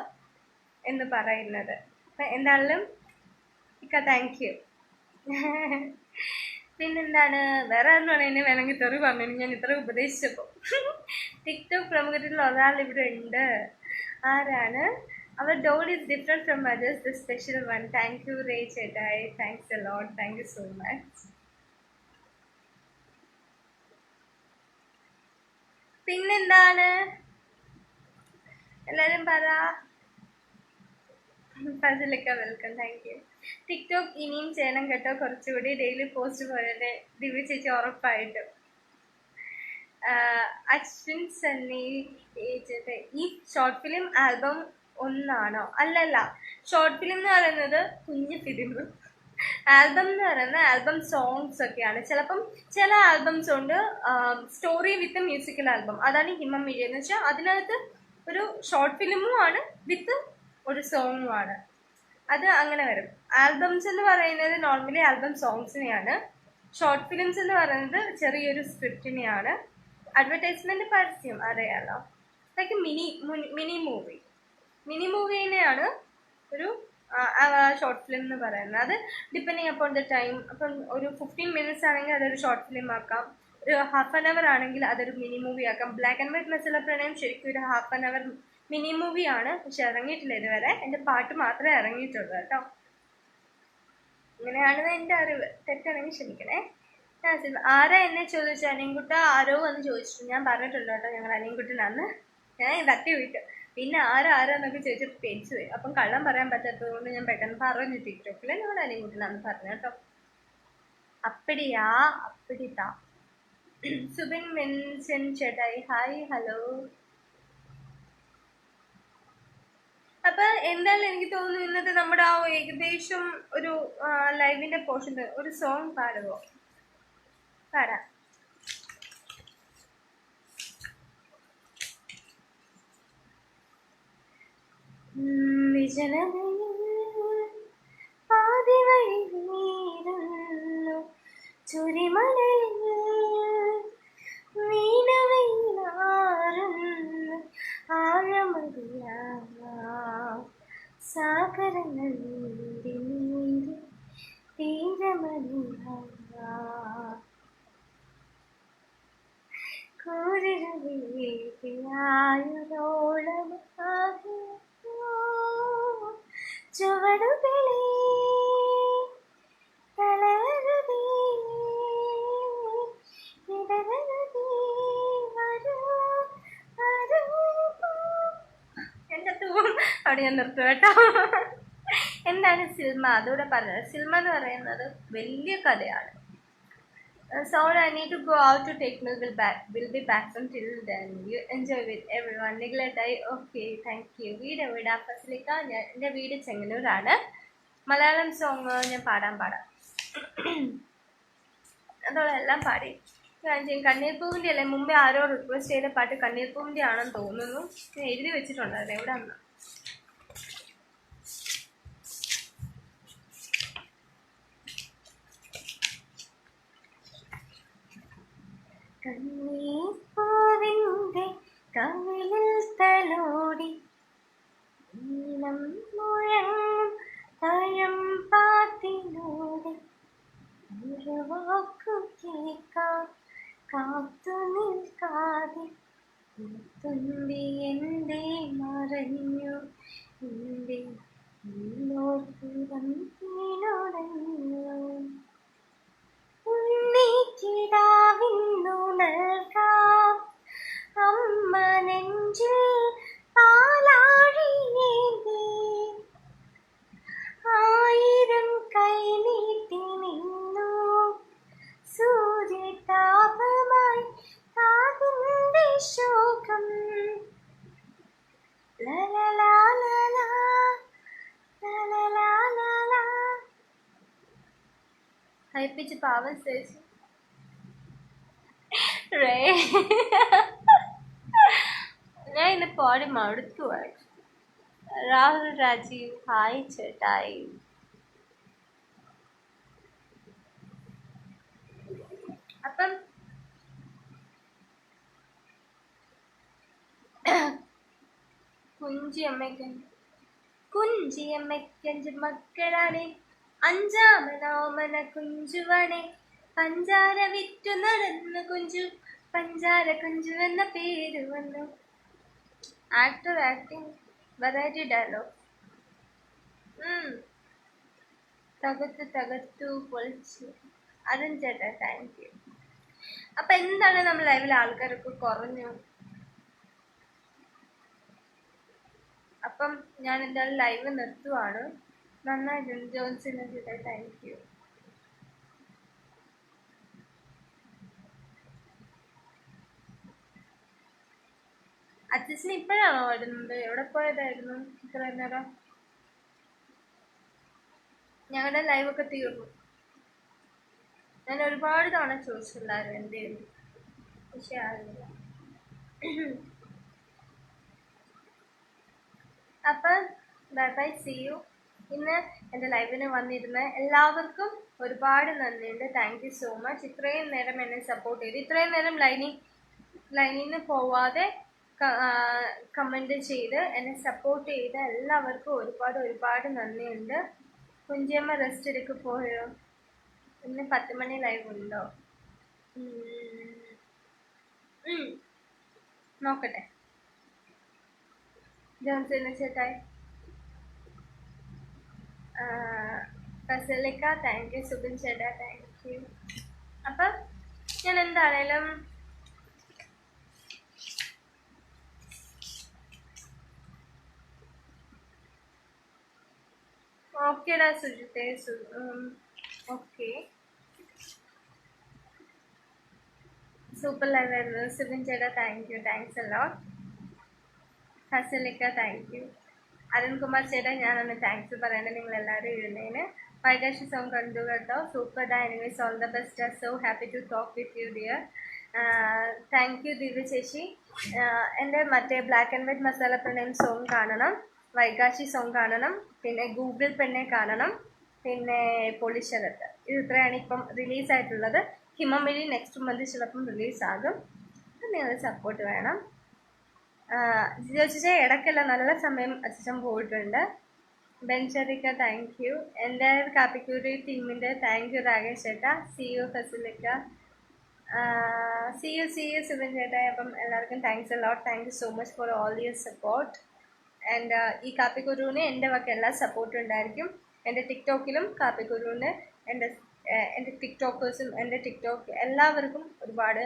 എന്ന് പറയുന്നത്. എന്തായാലും ഇക്ക താങ്ക് യു. പിന്നെന്താണ് വേറെ ആരും എന്നെ വേണമെങ്കിൽ തെറി പറഞ്ഞു, ഞാൻ ഇത്ര ഉപദേശിച്ചപ്പോൾ. ടിക്ടോക്ക് പ്രമുഖത്തിൽ ഒരാൾ ഇവിടെ ഉണ്ട്. ആരാണ്? Our doll is different from others, the special one. Thank you, Ray Chetai. Thanks a lot. Thank you so much. പിന്നെന്താണ് എല്ലാവരും പറ. ഫസിലൊക്കെ വെൽക്കം, താങ്ക് യു. ടിക്ടോക്ക് ഇനിയും ചെയ്യണം കേട്ടോ, കുറച്ചുകൂടി ഡെയിലി പോസ്റ്റ് പോലെ. ദിവ്യ ചേച്ചി ഉറപ്പായിട്ടും. അശ്വിൻ സണ്ണി ചേട്ടൻ, ഈ ഷോർട്ട് ഫിലിം ആൽബം ഒന്നാണോ? അല്ലല്ല, ഷോർട്ട് ഫിലിം എന്ന് പറയുന്നത് കുഞ്ഞു ഫിലിം. ആൽബം എന്ന് പറയുന്നത് ആൽബം സോങ്സ് ഒക്കെയാണ്. ചിലപ്പം ചില ആൽബംസ് ഉണ്ട് സ്റ്റോറി വിത്ത് മ്യൂസിക്കൽ ആൽബം. അതാണ് ഹിമം മീഡിയ എന്ന് വെച്ചാൽ അതിനകത്ത് ഒരു ഷോർട്ട് ഫിലിമും ആണ് വിത്ത് ഒരു സോങ്ങും ആണ്. അത് അങ്ങനെ വരും. ആൽബംസ് എന്ന് പറയുന്നത് നോർമലി ആൽബം സോങ്സിനെയാണ്. ഷോർട്ട് ഫിലിംസ് എന്ന് പറയുന്നത് ചെറിയൊരു സ്ക്രിപ്റ്റിനെയാണ്. അഡ്വർടൈസ്മെന്റ് പരസ്യം അറിയാലോ, ലൈക്ക് മിനി മൂവിനെയാണ് ഒരു ഷോർട്ട് ഫിലിം എന്ന് പറയുന്നത്. അത് ഡിപ്പെൻഡിങ് അപ്പോൺ ദ ടൈം. അപ്പം ഒരു 15 minutes ആണെങ്കിൽ അതൊരു ഷോർട്ട് ഫിലിം ആക്കാം. ഒരു ½ an hour ആണെങ്കിൽ അതൊരു മിനി മൂവി ആക്കാം. ബ്ലാക്ക് ആൻഡ് വൈറ്റ് മസാല പ്രണയം ശരിക്കും ഒരു ½ an hour മിനി മൂവിയാണ്, പക്ഷെ ഇറങ്ങിയിട്ടില്ല ഇതുവരെ. എൻ്റെ പാട്ട് മാത്രമേ ഇറങ്ങിയിട്ടുള്ളൂ കേട്ടോ. ഇങ്ങനെയാണ് എൻ്റെ അറിവ്, തെറ്റാണെങ്കിൽ ക്ഷമിക്കണേ. ആരാ എന്നെ ചോദിച്ചു? അനിയൻകുട്ട ആരോ എന്ന് ചോദിച്ചിട്ട് ഞാൻ പറഞ്ഞിട്ടുണ്ട് കേട്ടോ, ഞങ്ങൾ അനിയൻകുട്ടനാന്ന്. ഞാൻ തട്ടി വിട്ടു. പിന്നെ ആരാന്നൊക്കെ ചോദിച്ചിട്ട് പേടിച്ചു പോയി. അപ്പം കള്ളം പറയാൻ പറ്റാത്തത് കൊണ്ട് ഞാൻ പെട്ടെന്ന് പറഞ്ഞു ടിക്ടോക്കിൽ ഞങ്ങളുടെ അനിയൻകുട്ടനാന്ന് പറഞ്ഞു കേട്ടോ. അപ്പടിയാ അപ്പടിത്താ. സുബിൻ മെൻഷൻ ചേട്ടായി ഹായ് ഹലോ. അപ്പൊ എന്തായാലും എനിക്ക് തോന്നുന്നു ഇന്നത്തെ നമ്മുടെ ആ ഏകദേശം ഒരു ലൈവിന്റെ പോർഷൻ ഒരു സോങ് പാടുവോ? പാടാം. ചുരിമലയിൽ വീണവയിലാറുന്നു ആഴമറിയ സാഗരങ്ങൾ നീന്തി നീന്തി തീരമറിയ കൂരിരുവിയായുരോളം ചുവടുകളെ തളരുതേ ഇടരുതേ വരൂ വരൂ. എൻ്റെ തൂവും അവിടെ ഞാൻ നിർത്തും കേട്ടോ. എന്താണ് സിൽമ? അതുകൂടെ പറഞ്ഞത്. സിൽമ എന്ന് പറയുന്നത് വലിയ കഥയാണ്. So I need to go out to take milk. Will be back until then. You enjoy with everyone. Niglai, okay, thank you. വീട് എവിടാ? ഫസിലിക്ക. എൻ്റെ വീട് ചെങ്ങന്നൂരാണ്. മലയാളം സോങ് ഞാൻ പാടാം. അതോടെ എല്ലാം പാടി. കണ്ണീർപ്പൂവിൻ്റെ അല്ലേ മുമ്പേ ആരോ റിക്വസ്റ്റ് ചെയ്ത പാട്ട് കണ്ണീർപ്പൂവിൻ്റെ ആണെന്ന് തോന്നുന്നു. ഞാൻ എഴുതി വെച്ചിട്ടുണ്ടായിരുന്നു എവിടെ അന്ന്. കണ്ണീർപ്പൂവിൻ്റെ കവിളിൽ തലോടി നീളം മുഴങ്ങും തഴമ്പാത്തിലൂടെ ഒരു വാക്കു കേൾക്കാൻ കാത്തു നിൽക്കാതെ തുമ്പി എന്തേ മറഞ്ഞു എന്തേ ഉള്ളോർക്കുടഞ്ഞു ഉണ്ണിക്കിടാവിന്നു നൽകാം അമ്മ നെഞ്ചിൽ പാലാഴിയേന്തി ആയിരം കൈ നീട്ടി നിന്നു സൂര്യതാപമായി കാതിന്റെ ശോകം ലലലാലലാ ലലലാലലാ. ഹൈപ്പിച്ച് പാവൻ ചേച്ചി ഞാൻ ഇന്ന് പാടി മടുത്തു. രാഹുൽ രാജീവ് ഹായ് ചേട്ടായി. അപ്പം കുഞ്ചിയമ്മയ്ക്കഞ്ച് മക്കളാണ് അഞ്ചാമനോമന കുഞ്ചുവാണേ പഞ്ചാര വിറ്റു നടന്നു കുഞ്ചു പഞ്ചാര കുഞ്ചു എന്ന പേര് വന്നു. Actor acting variety dialogue. തകർത്തു പൊളിച്ചു. അതും ചേട്ടാ താങ്ക് യു. അപ്പൊ എന്താണ് നമ്മൾ ലൈവിൽ ആൾക്കാരൊക്കെ കുറഞ്ഞു. അപ്പം ഞാൻ എന്തായാലും ലൈവ് നിർത്തുവാണ്. നന്നായിട്ടുണ്ട് ജോൺസിനെ ചേട്ടാ താങ്ക് യു. അച്ഛന് ഇപ്പോഴാണോ വരുന്നത്? എവിടെ പോയതായിരുന്നു ഇത്രയും നേരം? ഞങ്ങളുടെ ലൈവൊക്കെ തീർന്നു. ഞാൻ ഒരുപാട് തവണ ചോദിച്ചിട്ടുണ്ടായിരുന്നു എന്തേലും, പക്ഷെ അറിയില്ല. അപ്പം ബൈ ബൈ, സീ യു. ഇന്ന് എൻ്റെ ലൈവിന് വന്നിരുന്ന എല്ലാവർക്കും ഒരുപാട് നന്ദിയുണ്ട്. Thank you so much. ഇത്രയും നേരം എന്നെ സപ്പോർട്ട് ചെയ്ത്, ഇത്രയും നേരം ലൈനിൽ നിന്ന് പോവാതെ കമൻറ്റ് ചെയ്ത് എന്നെ സപ്പോർട്ട് ചെയ്ത എല്ലാവർക്കും ഒരുപാട് നന്ദിയുണ്ട്. കുഞ്ചിയമ്മ റെസ്റ്റ് എടുക്ക് പോയോ? ഇന്ന് 10 മണി ലൈവ് ഉണ്ടോ? നോക്കട്ടെ. ജോൺസൺ ചേട്ടായി ഫസലിക്ക താങ്ക് യു. സുബിൻ ചേട്ടാ താങ്ക് യു. അപ്പം ഞാൻ എന്താണേലും ഓക്കേടാ സുജിത്തെ. ഓക്കെ സൂപ്പർ ലൈവ് ആയിരുന്നു. സിബിൻ ചേട്ടാ thank you, thanks a lot. ഫസലിക്ക താങ്ക് യു. അരുൺകുമാർ ചേട്ടാ ഞാനൊന്ന് താങ്ക്സ് പറയണേ നിങ്ങൾ എല്ലാവരും ഇരുന്നതിന്. വൈകാശി സോങ് കണ്ടു കേട്ടോ, സൂപ്പർ ഡാ. Anyways all the best. So happy to talk with you dear. Thank you Divya ചേച്ചി. എൻ്റെ മറ്റേ ബ്ലാക്ക് ആൻഡ് വൈറ്റ് മസാല പ്രണയം സോങ് കാണണം, വൈകാശി സോങ് കാണണം, പിന്നെ ഗൂഗിൾ പെണ്ണെ കാണണം, പിന്നെ പൊളിശരത്ത്. ഇത് ഇത്രയാണ് ഇപ്പം റിലീസായിട്ടുള്ളത്. ഹിമമിഴി നെക്സ്റ്റ് മന്ത് ചിലപ്പം റിലീസാകും. അപ്പം നിങ്ങൾ സപ്പോർട്ട് വേണം. ജിജോ ചേച്ചി ഇടയ്ക്കല്ല നല്ല സമയം അച്ഛൻ പോയിട്ടുണ്ട്. ബെൻചറിക്ക താങ്ക് യു. എൻ്റെ കാപ്പിക്കൂരി ടീമിൻ്റെ താങ്ക് യു രാകേഷ് ചേട്ടാ. സി യു ഫസിലിക്ക, സി യു സുബിൻ ചേട്ടാ. അപ്പം എല്ലാവർക്കും thanks a lot. Thank you so much for all your support. And ഈ കാപ്പിക്കുരുവിന് എൻ്റെ വക എല്ലാ സപ്പോർട്ടും ഉണ്ടായിരിക്കും. എൻ്റെ ടിക്ടോക്കിലും കാപ്പിക്കുരുവിന് എൻ്റെ ടിക്ടോക്കേഴ്സും എൻ്റെ ടിക്ടോക്ക് എല്ലാവർക്കും ഒരുപാട്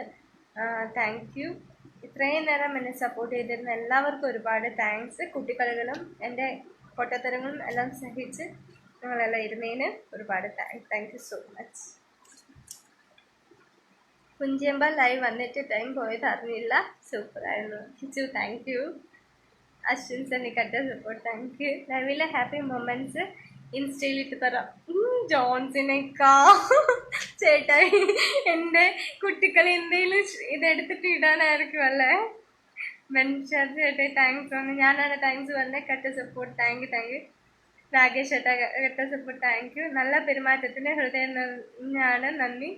താങ്ക് യു. ഇത്രയും നേരം എന്നെ സപ്പോർട്ട് ചെയ്തിരുന്ന എല്ലാവർക്കും ഒരുപാട് താങ്ക്സ്. കുട്ടികളികളും എൻ്റെ പൊട്ടത്തരങ്ങളും എല്ലാം സഹിച്ച് നിങ്ങളെല്ലാം ഇരുന്നതിന് ഒരുപാട് താങ്ക് യു സോ മച്ച്. കുഞ്ചിയമ്പ ലൈവ് വന്നിട്ട് ടൈം പോയത് അറിഞ്ഞില്ല, സൂപ്പറായിരുന്നു. Kichu thank you. അശ്വിൻ സന്നിക്കട്ട സപ്പോർട്ട് താങ്ക് യു. ലൈവിലെ ഹാപ്പി മൊമെന്റ്സ് ഇൻസ്റ്റയിലിട്ട് തരാം. ജോൺസിനേക്കാ ചേട്ടായി എൻ്റെ കുട്ടികളെ എന്തെങ്കിലും ഇതെടുത്തിട്ട് ഇടാനായിരിക്കും അല്ലേ. ബെൻഷർ ചേട്ടായി താങ്ക്സ് ആണ്. ഞാനാണ് താങ്ക്സ് പറഞ്ഞത്. കട്ട സപ്പോർട്ട് താങ്ക് യു. രാകേഷ് ചേട്ടാ കട്ട സപ്പോർട്ട് താങ്ക് യു. നല്ല പെരുമാറ്റത്തിന് ഹൃദയം നിറഞ്ഞാണ് നന്ദി.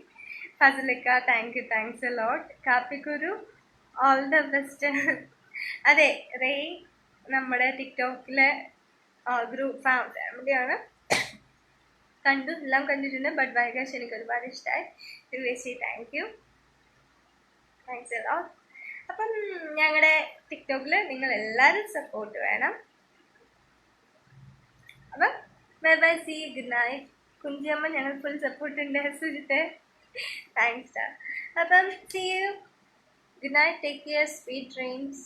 ഫസലിക്ക thank you, thanks a lot. കാപ്പിക്കുരു ഓൾ ദ ബെസ്റ്റ്. അതെ റേ നമ്മുടെ ടിക്ടോക്കിലെ ഗ്രൂപ്പ് ഫാമിലിയാണ്. എല്ലാം കണ്ടിട്ടുണ്ട്. ബട്ട് വൈകാശ് എനിക്ക് ഒരുപാട് ഇഷ്ടമായി. Divyasree thank you, thanks a lot. അപ്പം ഞങ്ങളുടെ ടിക്ടോക്കിൽ നിങ്ങൾ എല്ലാവരും സപ്പോർട്ട് വേണം. അപ്പം bye bye, see good night. കുഞ്ചിയമ്മ ഞങ്ങൾ ഫുൾ സപ്പോർട്ട് ഉണ്ട്. സുജിത്തെ താങ്ക്സ്. അപ്പം see you, good night, take care, sweet dreams.